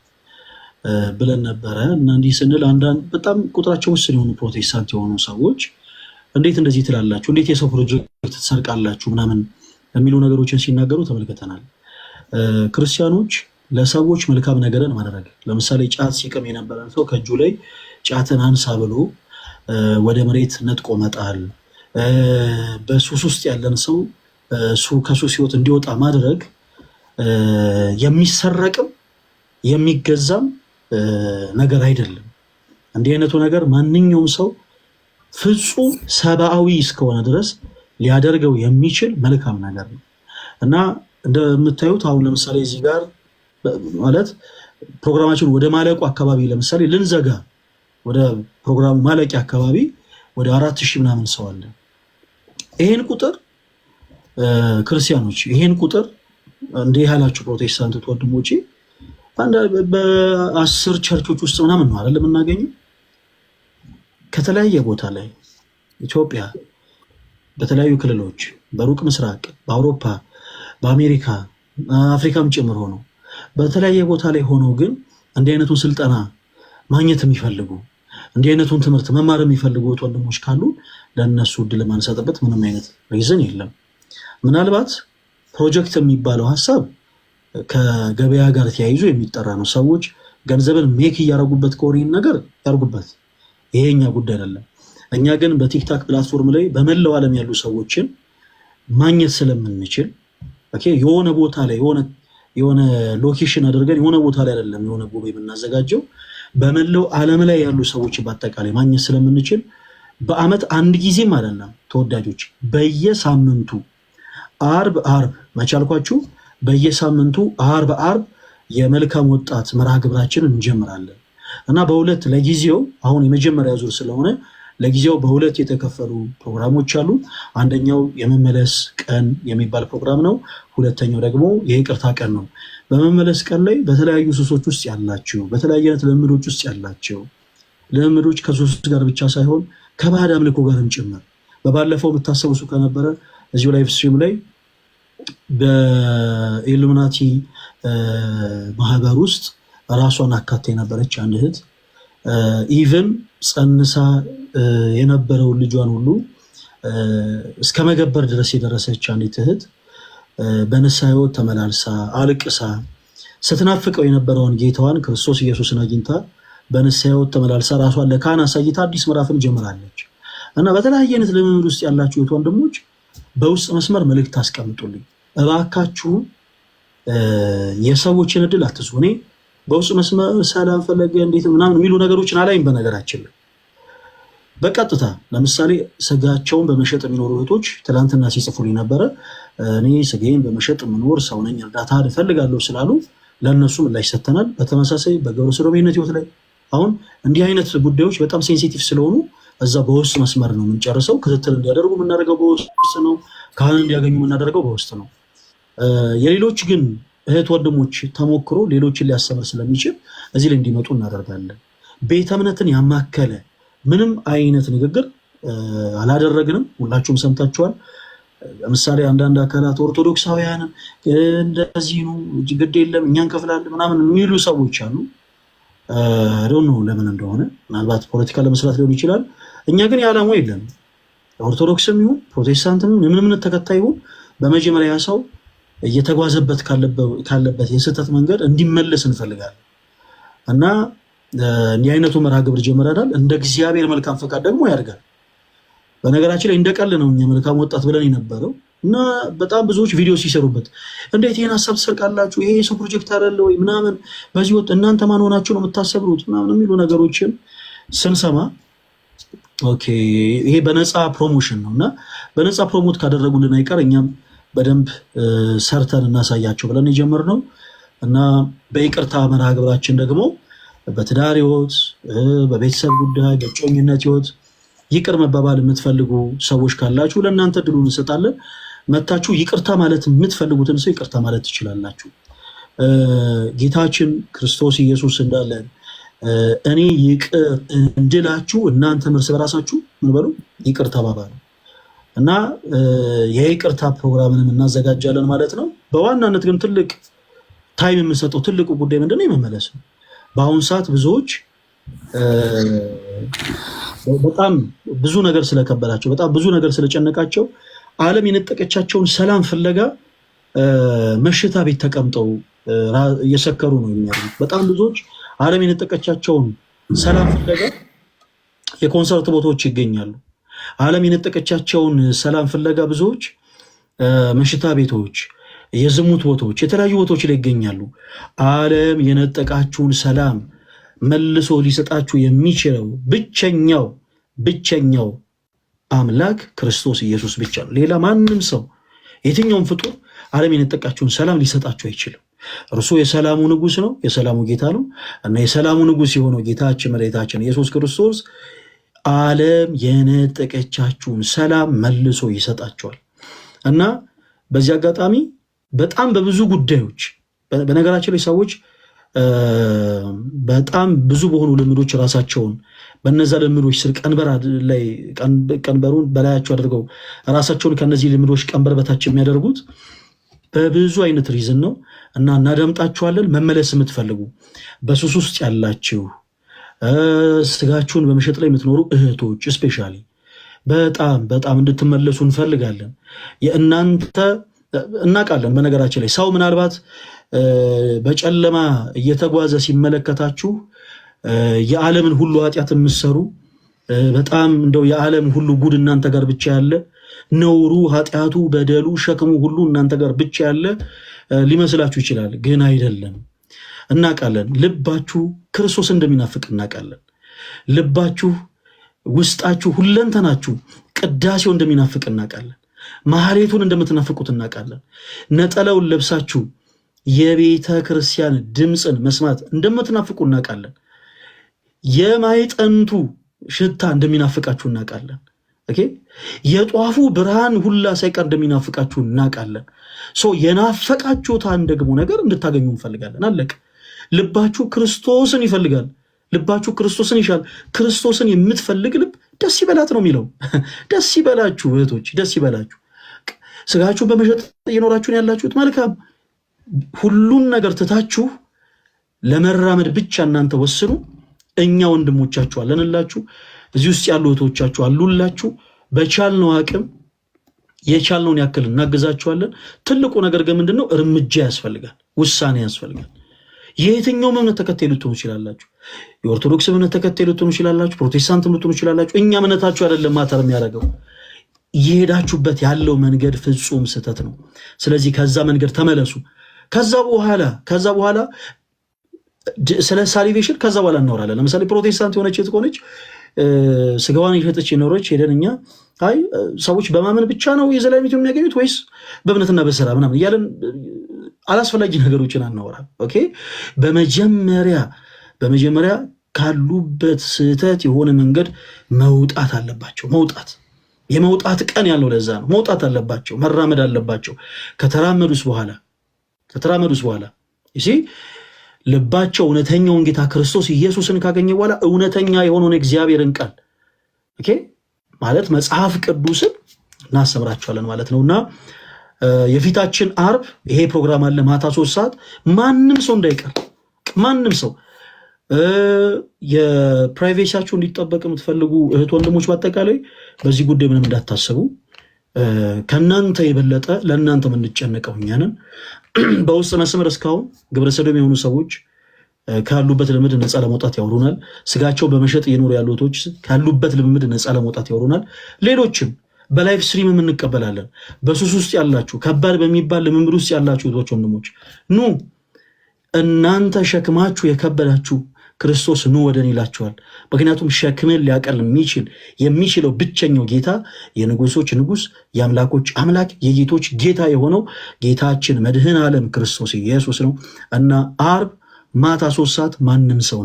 ብለን ነበረ እና እንዲህ ስንል አንዳንድ በጣም ቁጥራቸው ውስን የሆኑ ፕሮቴስታንት የሆኑ ሰዎች እንዴት እንደዚህ ትላላችሁ፣ እንዴት የሰው ፕሮጀክት ትሰርቃላችሁ ምናምን የሚሉ ነገሮችን ሲናገሩ ተመልክተናል። ክርስቲያኖች ለሰዎች መልካም ነገርን ማድረግ፣ ለምሳሌ ጫት ሲቅም የነበረን ሰው ከእጁ ላይ ጫትን አንሳ ብሎ ወደ መሬት ነጥቆ መጣል፣ በሱስ ውስጥ ያለን ሰው ከሱስ ህይወት እንዲወጣ ማድረግ የሚሰረቅም የሚገዛም ነገር አይደለም። እንዲህ አይነቱ ነገር ማንኛውም ሰው ፍጹም ሰብአዊ እስከሆነ ድረስ ሊያደርገው የሚችል መልካም ነገር ነው እና እንደምታዩት አሁን ለምሳሌ እዚህ ጋር ማለት ፕሮግራማችን ወደ ማለቁ አካባቢ ለምሳሌ ልንዘጋ ወደ ፕሮግራሙ ማለቂያ አካባቢ ወደ 4000 ምናምን ሰው አለ። ይሄን ቁጥር ክርስቲያኖች፣ ይሄን ቁጥር እንዲህ ያላችሁ ፕሮቴስታንት ወንድሞቼ በ10 ቸርቾች ውስጥ ምናምን ነው አይደል የምናገኘው። ከተለያየ ቦታ ላይ ኢትዮጵያ፣ በተለያዩ ክልሎች፣ በሩቅ ምስራቅ፣ በአውሮፓ፣ በአሜሪካ፣ አፍሪካም ጭምር ሆኖ በተለያየ ቦታ ላይ ሆነው ግን እንዲህ አይነቱን ስልጠና ማግኘት የሚፈልጉ እንዲህ አይነቱን ትምህርት መማር የሚፈልጉ ወንድሞች ካሉ ለእነሱ እድል የማንሰጥበት ምንም አይነት ሪዝን የለም። ምናልባት ፕሮጀክት የሚባለው ሀሳብ ከገበያ ጋር ተያይዞ የሚጠራ ነው። ሰዎች ገንዘብን ሜክ እያደረጉበት ከሆነ ነገር ያርጉበት፣ ይሄኛ ጉዳይ አይደለም። እኛ ግን በቲክታክ ፕላትፎርም ላይ በመላው ዓለም ያሉ ሰዎችን ማግኘት ስለምንችል የሆነ ቦታ ላይ የሆነ ሎኬሽን አድርገን የሆነ ቦታ ላይ አይደለም የሆነ ጉባኤ የምናዘጋጀው፣ በመላው ዓለም ላይ ያሉ ሰዎች በአጠቃላይ ማግኘት ስለምንችል በአመት አንድ ጊዜም አይደለም ተወዳጆች፣ በየሳምንቱ አርብ መቻልኳችሁ በየሳምንቱ አርብ የመልካም ወጣት መርሃ ግብራችንን እንጀምራለን እና በሁለት ለጊዜው አሁን የመጀመሪያ ዙር ስለሆነ ለጊዜው በሁለት የተከፈሉ ፕሮግራሞች አሉ። አንደኛው የመመለስ ቀን የሚባል ፕሮግራም ነው። ሁለተኛው ደግሞ የይቅርታ ቀን ነው። በመመለስ ቀን ላይ በተለያዩ ሱሶች ውስጥ ያላችሁ፣ በተለያየ አይነት ልምዶች ውስጥ ያላችሁ፣ ልምዶች ከሱስ ጋር ብቻ ሳይሆን ከባዕድ አምልኮ ጋርም ጭምር በባለፈው የምታሰብሱ ከነበረ እዚሁ ላይቭ ስትሪም ላይ በኢሉሚናቲ ማህበር ውስጥ ራሷን አካታ የነበረች አንድ እህት ኢቨን ጸንሳ የነበረውን ልጇን ሁሉ እስከ መገበር ድረስ የደረሰች አንዲት እህት በንስሐ ሕይወት ተመላልሳ አልቅሳ ስትናፍቀው የነበረውን ጌታዋን ክርስቶስ ኢየሱስን አግኝታ በንስሐ ሕይወት ተመላልሳ ራሷን ለካህን አሳይታ አዲስ ምዕራፍን ጀምራለች እና በተለያየ አይነት ልምምድ ውስጥ ያላችሁ ወንድሞች በውስጥ መስመር መልእክት አስቀምጡልኝ እባካችሁ። የሰዎችን እድል አትዙ። እኔ በውስጥ መስመር ሰላም ፈለገ እንዴት ምናምን የሚሉ ነገሮችን አላይም። በነገራችን ላይ በቀጥታ ለምሳሌ ስጋቸውን በመሸጥ የሚኖሩ እህቶች ትናንትና ሲጽፉልኝ ነበረ። እኔ ስጋዬን በመሸጥ የምኖር ሰው ነኝ፣ እርዳታ እፈልጋለሁ ስላሉ ለእነሱ ምላሽ ሰጥተናል። በተመሳሳይ በግብረ ሰዶሜነት ህይወት ላይ አሁን እንዲህ አይነት ጉዳዮች በጣም ሴንሲቲቭ ስለሆኑ እዛ በውስጥ መስመር ነው የምንጨርሰው። ክትትል እንዲያደርጉ የምናደርገው በውስጥ ነው። ካህን እንዲያገኙ የምናደርገው በውስጥ ነው። የሌሎች ግን እህት ወንድሞች ተሞክሮ ሌሎችን ሊያስተምር ስለሚችል እዚህ ላይ እንዲመጡ እናደርጋለን። ቤተ እምነትን ያማከለ ምንም አይነት ንግግር አላደረግንም። ሁላችሁም ሰምታችኋል። ለምሳሌ አንዳንድ አካላት ኦርቶዶክሳውያን እንደዚህ ነው ግድ የለም እኛ እንከፍላለን ምናምን የሚሉ ሰዎች አሉ። ነው ለምን እንደሆነ ምናልባት ፖለቲካ ለመስራት ሊሆን ይችላል። እኛ ግን የዓላማው የለም። ኦርቶዶክስም ይሁን ፕሮቴስታንትም የምን እምነት ተከታይ ይሁን በመጀመሪያ ሰው እየተጓዘበት ካለበት የስህተት መንገድ እንዲመለስ እንፈልጋለን እና እንዲህ አይነቱ መርሃ ግብር ጀምረናል። እንደ እግዚአብሔር መልካም ፈቃድ ደግሞ ያድጋል። በነገራችን ላይ እንደቀል ነው እኛ መልካም ወጣት ብለን የነበረው እና በጣም ብዙዎች ቪዲዮ ሲሰሩበት እንዴት ይሄን ሀሳብ ትሰርቃላችሁ? ይሄ የሰው ፕሮጀክት አይደለ ወይ ምናምን በዚህ ወጥ እናንተ ማን ሆናችሁ ነው የምታሰብሩት ምናምን የሚሉ ነገሮችን ስንሰማ ኦኬ ይሄ በነፃ ፕሮሞሽን ነው እና በነፃ ፕሮሞት ካደረጉልን አይቀር እኛም በደንብ ሰርተን እናሳያቸው ብለን የጀመርነው እና በይቅርታ መርሃ ግብራችን ደግሞ በትዳር ህይወት፣ በቤተሰብ ጉዳይ፣ በጮኝነት ህይወት ይቅር መባባል የምትፈልጉ ሰዎች ካላችሁ ለእናንተ ድሉ እንሰጣለን። መታችሁ ይቅርታ ማለት የምትፈልጉትን ሰው ይቅርታ ማለት ትችላላችሁ። ጌታችን ክርስቶስ ኢየሱስ እንዳለን እኔ ይቅር እንድላችሁ እናንተ እርስ በራሳችሁ ምን በሉ ይቅር ተባባሉ እና የይቅርታ ፕሮግራምንም እናዘጋጃለን ማለት ነው። በዋናነት ግን ትልቅ ታይም የምንሰጠው ትልቁ ጉዳይ ምንድነው? የመመለስ ነው። በአሁኑ ሰዓት ብዙዎች በጣም ብዙ ነገር ስለከበዳቸው በጣም ብዙ ነገር ስለጨነቃቸው ዓለም የነጠቀቻቸውን ሰላም ፍለጋ መሽታ ቤት ተቀምጠው እየሰከሩ ነው የሚያደርጉት። በጣም ብዙዎች ዓለም የነጠቀቻቸውን ሰላም ፍለጋ የኮንሰርት ቦታዎች ይገኛሉ። ዓለም የነጠቀቻቸውን ሰላም ፍለጋ ብዙዎች መሽታ ቤቶች፣ የዝሙት ቦታዎች፣ የተለያዩ ቦታዎች ላይ ይገኛሉ። ዓለም የነጠቃችሁን ሰላም መልሶ ሊሰጣችሁ የሚችለው ብቸኛው አምላክ ክርስቶስ ኢየሱስ ብቻ ነው። ሌላ ማንም ሰው የትኛውም ፍጡር ዓለም የነጠቃችሁን ሰላም ሊሰጣችሁ አይችልም። እርሱ የሰላሙ ንጉሥ ነው፣ የሰላሙ ጌታ ነው እና የሰላሙ ንጉሥ የሆነው ጌታችን መድኃኒታችን ኢየሱስ ክርስቶስ ዓለም የነጠቀቻችሁን ሰላም መልሶ ይሰጣቸዋል እና በዚህ አጋጣሚ በጣም በብዙ ጉዳዮች በነገራችን ላይ ሰዎች በጣም ብዙ በሆኑ ልምዶች ራሳቸውን በነዛ ልምዶች ስር ቀንበሩን በላያቸው አድርገው ራሳቸውን ከነዚህ ልምዶች ቀንበር በታች የሚያደርጉት በብዙ አይነት ሪዝን ነው እና እናዳምጣችኋለን። መመለስ የምትፈልጉ በሱስ ውስጥ ያላችሁ ስጋችሁን በመሸጥ ላይ የምትኖሩ እህቶች ስፔሻሊ በጣም እንድትመለሱ እንፈልጋለን። የእናንተ እናውቃለን። በነገራችን ላይ ሰው ምናልባት በጨለማ እየተጓዘ ሲመለከታችሁ የዓለምን ሁሉ ኃጢአት የምትሰሩ በጣም እንደው የዓለም ሁሉ ጉድ እናንተ ጋር ብቻ ያለ ነውሩ፣ ኃጢአቱ፣ በደሉ፣ ሸክሙ ሁሉ እናንተ ጋር ብቻ ያለ ሊመስላችሁ ይችላል። ግን አይደለም። እናውቃለን። ልባችሁ ክርስቶስ እንደሚናፍቅ እናውቃለን። ልባችሁ፣ ውስጣችሁ፣ ሁለንተናችሁ ቅዳሴው እንደሚናፍቅ እናውቃለን። ማህሌቱን እንደምትናፍቁት እናውቃለን። ነጠላውን ለብሳችሁ የቤተ ክርስቲያን ድምፅን መስማት እንደምትናፍቁ እናውቃለን። የማይጠንቱ ሽታ እንደሚናፍቃችሁ እናውቃለን። ኦኬ የጧፉ ብርሃን ሁላ ሳይቀር እንደሚናፍቃችሁ እናውቃለን። የናፈቃችሁታን ደግሞ ነገር እንድታገኙ እንፈልጋለን። አለቅ ልባችሁ ክርስቶስን ይፈልጋል። ልባችሁ ክርስቶስን ይሻል። ክርስቶስን የምትፈልግ ልብ ደስ ይበላት ነው የሚለው። ደስ ይበላችሁ እህቶች፣ ደስ ይበላችሁ። ስጋችሁን በመሸጥ እየኖራችሁን ያላችሁት መልካም፣ ሁሉን ነገር ትታችሁ ለመራመድ ብቻ እናንተ ወስኑ። እኛ ወንድሞቻችሁ አለንላችሁ። እዚህ ውስጥ ያሉ እህቶቻችሁ አሉላችሁ። በቻልነው አቅም የቻልነውን ያክል እናግዛችኋለን። ትልቁ ነገር ግን ምንድነው? እርምጃ ያስፈልጋል፣ ውሳኔ ያስፈልጋል። የየትኛውም እምነት ተከታይ ልትሆኑ ይችላላችሁ። የኦርቶዶክስ እምነት ተከታይ ልትሆኑ ይችላላችሁ። ፕሮቴስታንት ልትሆኑ ይችላላችሁ። እኛ እምነታችሁ አይደለም ማተር የሚያደርገው፣ የሄዳችሁበት ያለው መንገድ ፍጹም ስህተት ነው። ስለዚህ ከዛ መንገድ ተመለሱ። ከዛ በኋላ ስለ ሳሊቬሽን ከዛ በኋላ እናወራለን። ለምሳሌ ፕሮቴስታንት የሆነች እህት ከሆነች ስጋዋን የሸጠች የኖረች ሄደን እኛ አይ ሰዎች በማመን ብቻ ነው የዘላለሚቱ የሚያገኙት ወይስ በእምነትና በስራ ምናምን እያለን አላስፈላጊ ነገሮችን አናወራም። ኦኬ በመጀመሪያ ካሉበት ስህተት የሆነ መንገድ መውጣት አለባቸው። የመውጣት ቀን ያለው ለዛ ነው። መውጣት አለባቸው፣ መራመድ አለባቸው። ከተራመዱስ በኋላ እሺ ልባቸው እውነተኛውን ጌታ ክርስቶስ ኢየሱስን ካገኘ በኋላ እውነተኛ የሆነውን እግዚአብሔርን ቃል ኦኬ ማለት መጽሐፍ ቅዱስን እናስተምራቸዋለን ማለት ነውና የፊታችን አርብ ይሄ ፕሮግራም አለ ማታ 3 ሰዓት። ማንም ሰው እንዳይቀር፣ ማንም ሰው የፕራይቬሲያችሁ እንዲጠበቅ የምትፈልጉ እህት ወንድሞች በአጠቃላይ በዚህ ጉዳይ ምንም እንዳታስቡ። ከእናንተ የበለጠ ለእናንተ የምንጨነቀው እኛ ነን። በውስጥ መስመር እስካሁን ግብረ ሰዶም የሆኑ ሰዎች ካሉበት ልምድ ነፃ ለመውጣት ያወሩናል። ስጋቸው በመሸጥ እየኖሩ ያሉ እህቶች ካሉበት ልምድ ነፃ ለመውጣት ያወሩናል። ሌሎችም በላይቭ ስትሪም እንቀበላለን። በሱስ ውስጥ ያላችሁ ከባድ በሚባል ልምምድ ውስጥ ያላችሁ እህቶች ወንድሞች ኑ፣ እናንተ ሸክማችሁ የከበዳችሁ ክርስቶስ ኑ ወደኔ ይላችኋል። ምክንያቱም ሸክምን ሊያቀል የሚችለው ብቸኛው ጌታ የንጉሶች ንጉስ የአምላኮች አምላክ የጌቶች ጌታ የሆነው ጌታችን መድህን ዓለም ክርስቶስ ኢየሱስ ነው እና አርብ ማታ 3 ሰዓት ማንም ሰው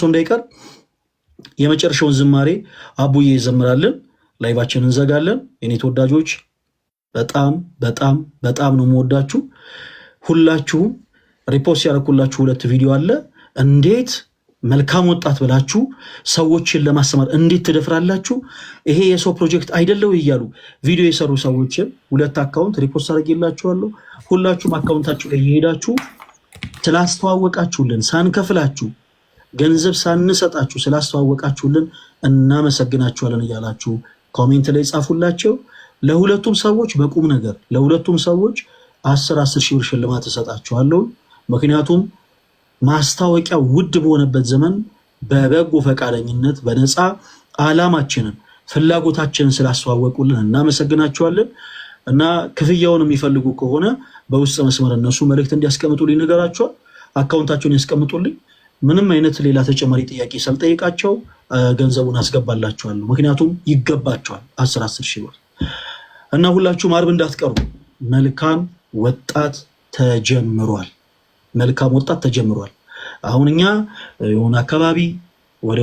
እንዳይቀር የመጨረሻውን ዝማሬ አቡዬ ይዘምራልን። ላይቫችን እንዘጋለን። የኔ ተወዳጆች በጣም በጣም በጣም ነው የምወዳችሁ። ሁላችሁም ሪፖርት ያደረኩላችሁ 2 ቪዲዮ አለ። እንዴት መልካም ወጣት ብላችሁ ሰዎችን ለማስተማር እንዴት ትደፍራላችሁ? ይሄ የሰው ፕሮጀክት አይደለው እያሉ ቪዲዮ የሰሩ ሰዎችን 2 አካውንት ሪፖርት አድርጌላችኋለሁ። ሁላችሁም አካውንታችሁ ላይ እየሄዳችሁ ስላስተዋወቃችሁልን፣ ሳንከፍላችሁ ገንዘብ ሳንሰጣችሁ ስላስተዋወቃችሁልን እናመሰግናችኋለን እያላችሁ ኮሜንት ላይ ጻፉላቸው። ለሁለቱም ሰዎች በቁም ነገር ለሁለቱም ሰዎች 10 ሺህ ብር ሽልማት እሰጣችኋለሁ። ምክንያቱም ማስታወቂያ ውድ በሆነበት ዘመን በበጎ ፈቃደኝነት በነፃ ዓላማችንን ፍላጎታችንን ስላስተዋወቁልን እናመሰግናችኋለን። እና ክፍያውን የሚፈልጉ ከሆነ በውስጥ መስመር እነሱ መልእክት እንዲያስቀምጡልኝ ነገራቸዋል። አካውንታቸውን ያስቀምጡልኝ። ምንም አይነት ሌላ ተጨማሪ ጥያቄ ሳልጠይቃቸው ገንዘቡን አስገባላችኋለሁ። ምክንያቱም ይገባቸዋል 10 ሺህ ብር። እና ሁላችሁም አርብ እንዳትቀሩ። መልካም ወጣት ተጀምሯል። አሁን እኛ የሆነ አካባቢ ወደ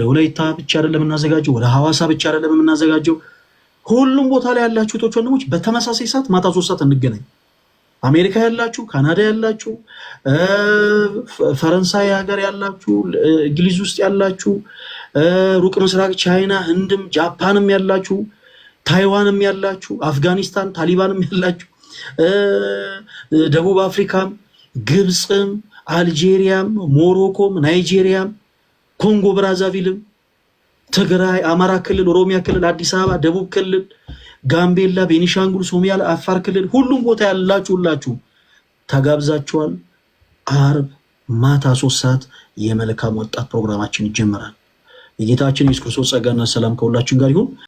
ወላይታ ብቻ አይደለም የምናዘጋጀው፣ ወደ ሐዋሳ ብቻ አይደለም የምናዘጋጀው። ሁሉም ቦታ ላይ ያላችሁ እህቶች ወንድሞች በተመሳሳይ ሰዓት ማታ 3 ሰዓት እንገናኝ። አሜሪካ ያላችሁ፣ ካናዳ ያላችሁ፣ ፈረንሳይ ሀገር ያላችሁ፣ እንግሊዝ ውስጥ ያላችሁ፣ ሩቅ ምስራቅ ቻይና፣ ህንድም ጃፓንም ያላችሁ፣ ታይዋንም ያላችሁ፣ አፍጋኒስታን ታሊባንም ያላችሁ፣ ደቡብ አፍሪካም፣ ግብፅም፣ አልጄሪያም፣ ሞሮኮም፣ ናይጄሪያም፣ ኮንጎ ብራዛቪልም፣ ትግራይ፣ አማራ ክልል፣ ኦሮሚያ ክልል፣ አዲስ አበባ፣ ደቡብ ክልል፣ ጋምቤላ፣ ቤኒሻንጉል፣ ሶማሊያ፣ አፋር ክልል ሁሉም ቦታ ያላችሁ ሁላችሁ ተጋብዛችኋል። አርብ ማታ 3 ሰዓት የመልካም ወጣት ፕሮግራማችን ይጀምራል። የጌታችን ኢየሱስ ክርስቶስ ጸጋና ሰላም ከሁላችን ጋር ይሁን።